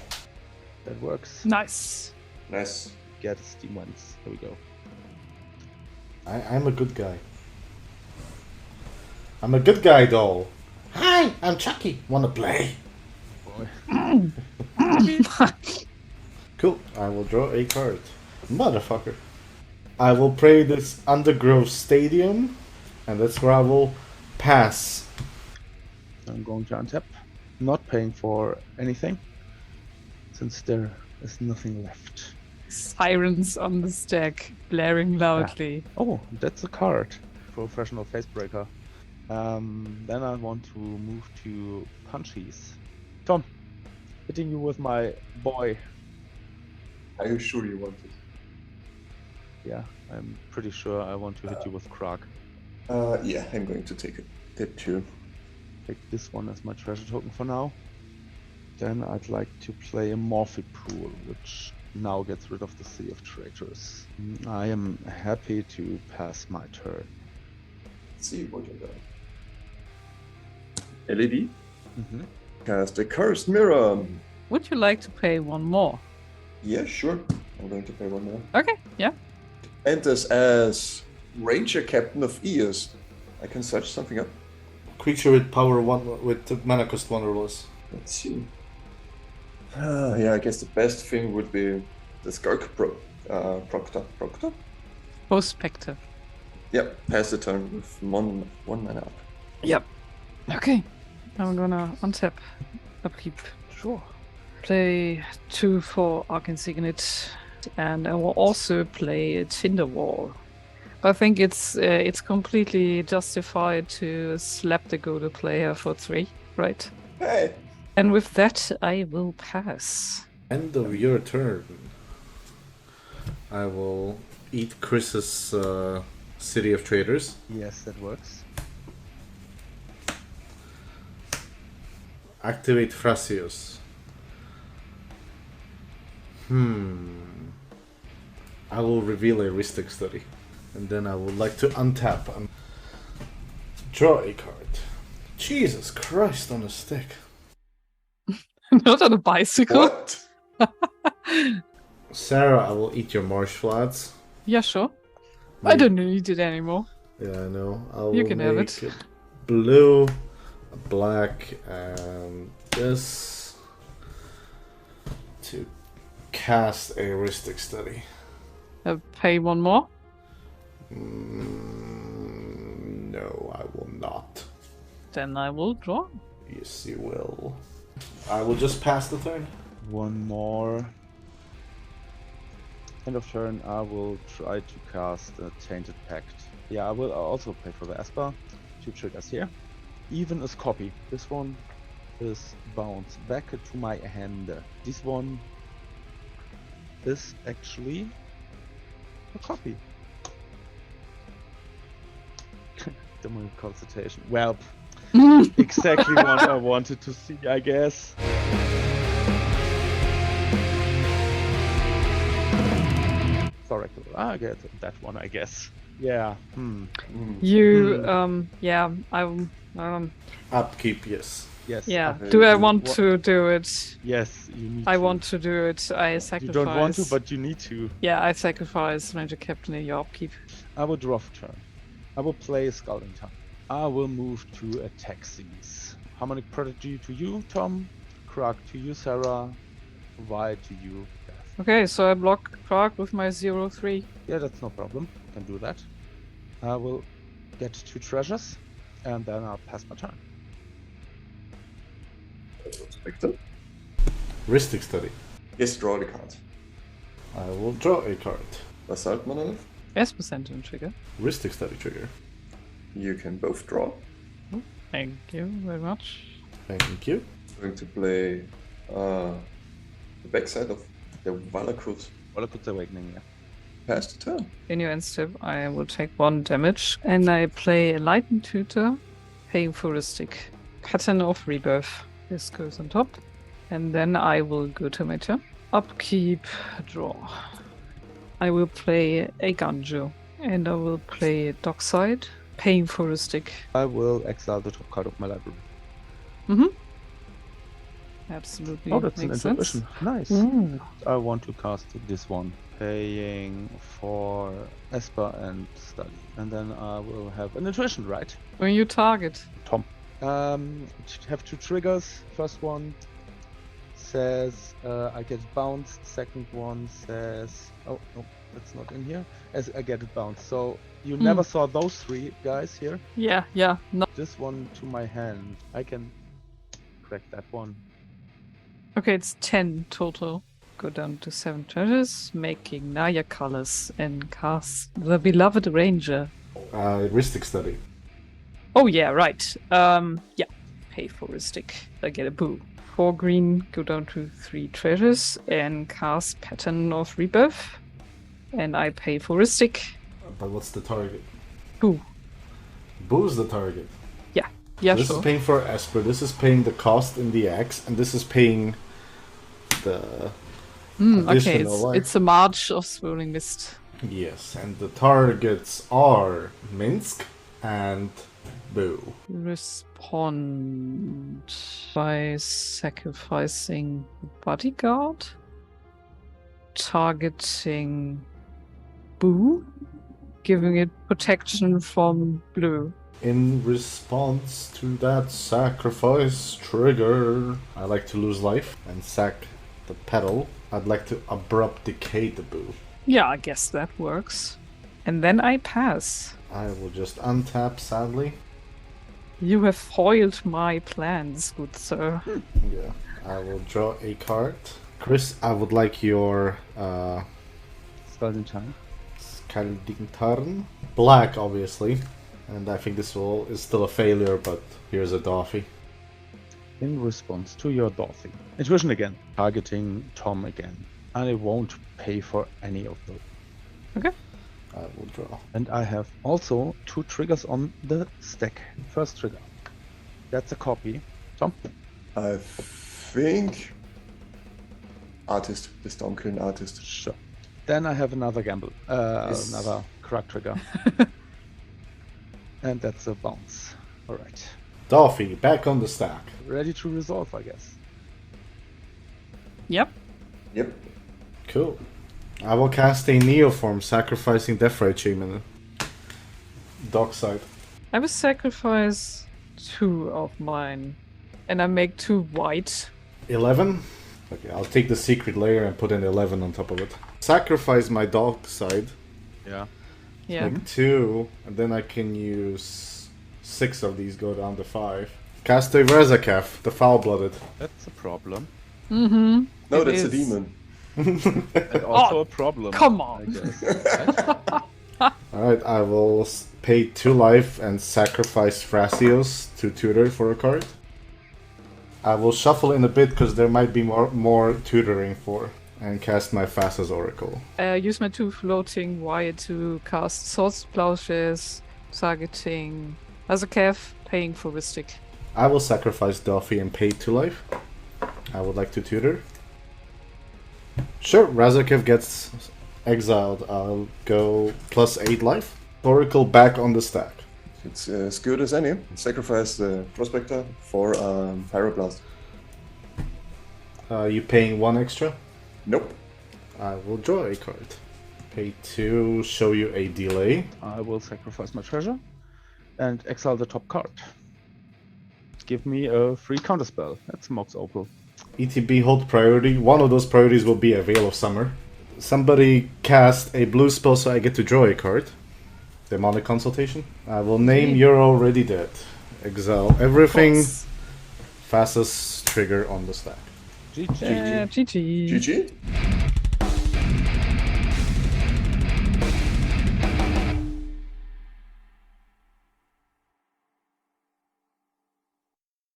That works. Nice. Nice. Get Steam ones. There we go. I'm a good guy. I'm a good guy, doll. Hi, I'm Chucky. Wanna play? Boy. Cool. I will draw a card. Motherfucker. I will play this Undergrowth Stadium, and that's where I will pass. I'm going to untap. Not paying for anything, since there is nothing left. Sirens on the stack, blaring loudly. Oh, that's a card. Professional Facebreaker. Then I want to move to Punchies. Tom, hitting you with my boy. Are you sure you want it? Yeah, I'm pretty sure I want to hit you with Krog. Yeah, I'm going to take it too. Take this one as my treasure token for now. Then I'd like to play a Morphic Pool, which now gets rid of the Sea of Traitors. I am happy to pass my turn. Let's see what you got. LED. Cast a Cursed Mirror. Would you like to pay 1 more? Yeah, sure. I'm going to pay 1 more. Okay, yeah. Enters as Ranger Captain of Eos. I can search something up. Creature with power 1 with the mana cost 1 or less. Let's see. Yeah, I guess the best thing would be the Skulk Proctor. Prospector. Yep, pass the turn with one mana up. Yep. Okay. I'm gonna untap. Upkeep. Sure. Play 2 for Arcansignet, and I will also play a Tinderwall. I think it's completely justified to slap the go-to player for 3, right? Hey. And with that, I will pass. End of your turn. I will eat Chris's City of Traders. Yes, that works. Activate Thrasios. I will reveal a Ristic Study. And then I would like to untap and draw a card. Jesus Christ on a stick. Not on a bicycle. What? Sarah, I will eat your marsh flats. Yeah, sure. I don't need it anymore. Yeah, I know. You can have it. Blue, a black, and this to cast a Ristic Study. Pay 1 more? No, I will not. Then I will draw. Yes, you will. I will just pass the turn. 1 more. End of turn, I will try to cast a Tainted Pact. Yeah, I will also pay for the Esper. 2 triggers here. Even is copy. This one is bounce back to my hand. This one is actually a copy. demonic consultation. Well, exactly what I wanted to see, I guess. Sorry, I get that one, I guess. Yeah. You, yeah, Upkeep, yes. Yes. yeah. Do I want to do it? Yes, you need I to. want to do it. I sacrifice. You don't want to, but you need to. Yeah, I sacrifice Ranger Captain in your upkeep. I will draw for turn. I will play Scalding Tarn. I will move to attack these. Harmonic Prodigy to you, Tom. Krag to you, Sarah. Vi to you, Beth. Okay, so I block Krag with my 0/3. Yeah, that's no problem. Can do that. I will get 2 treasures, and then I'll pass my turn. Victor? Ristic Study. Yes, draw the card. I will draw a card. Basalt Monolith. S% trigger. Ristic Study trigger. You can both draw. Thank you very much. Thank you. I'm going to play the backside of the Valakut. Valakut's Awakening, yeah. Pass the turn. In your end step, I will take 1 damage, and I play Enlightened Tutor, Painfuristic, Pattern of Rebirth. This goes on top, and then I will go to my turn. Upkeep, draw. I will play a Ganjo, and I will play Dockside, Painfuristic. I will exile the top card of my library. Absolutely. Oh, that's makes an intuition. sense. Nice. Ooh. I want to cast this one, paying for Esper and Study, and then I will have an intuition, right? When you target. Tom. Have 2 triggers. First one says I get bounced. Second one says, oh no, that's not in here. As I get it bounced. So you never saw those 3 guys here. Yeah, no. This one to my hand. I can crack that one. Okay, it's 10 total. Go down to 7 treasures, making Naya colors, and cast the Beloved Ranger. Ristic Study. Oh yeah, right. Yeah, pay for Ristic. I get a boo. 4 green, go down to 3 treasures, and cast Pattern of Rebirth. And I pay for Ristic. But what's the target? Boo. Boo's the target. Yeah, this sure. is paying for Esper, this is paying the cost in the axe, and this is paying the Okay, additional life. it's a March of Swirling Mist. Yes, and the targets are Minsk and Boo. Respond by sacrificing Bodyguard, targeting Boo, giving it protection from Blue. In response to that sacrifice trigger, I like to lose life and sack the petal. I'd like to abrupt decay the Boo. Yeah, I guess that works. And then I pass. I will just untap, sadly. You have foiled my plans, good sir. Yeah, I will draw a card. Chris, I would like your Scalding Tarn. Scalding Tarn. Black, obviously. And I think this is still a failure, but here's a Dorothy. In response to your Dorothy. Intuition again. Targeting Tom again. And I won't pay for any of those. Okay. I will draw. And I have also 2 triggers on the stack. First trigger. That's a copy. Tom? I think Artist, the Stormclean Artist. Sure. Then I have another gamble. Yes. Another crack trigger. And that's a bounce. Alright. Dorothy, back on the stack. Ready to resolve, I guess. Yep. Yep. Cool. I will cast a Neoform, sacrificing Deathray Achievement. Dockside. I will sacrifice 2 of mine. And I make 2 white. 11? Okay, I'll take the secret layer and put an 11 on top of it. Sacrifice my Dockside. Yeah. Yeah. Like 2, and then I can use 6 of these, go down to 5. Cast a Rezakef, the Foul-Blooded. That's a problem. Mm-hmm. No, It that's a is. demon. And also a problem. Come on. I guess. Alright, I will pay 2 life and sacrifice Thrasios to tutor for a card. I will shuffle in a bit because there might be more tutoring for. And cast my Thassa's Oracle. Use my 2 floating wire to cast Swords Plowshares, targeting As a Kev, paying for Mystic. I will sacrifice Delphi and pay 2 life. I would like to tutor. Sure, Razorkev gets exiled. I'll go plus 8 life. Oracle back on the stack. It's as good as any. Sacrifice the Prospector for Pyroblast. You paying 1 extra? Nope. I will draw a card. Pay 2, show you a delay. I will sacrifice my treasure and exile the top card. Give me a free counterspell. That's Mox Opal. ETB hold priority. One of those priorities will be a Veil of Summer. Somebody cast a blue spell so I get to draw a card. Demonic Consultation. I will name You're Already Dead. Exile everything. Fastest trigger on the stack. GG. GG. GG?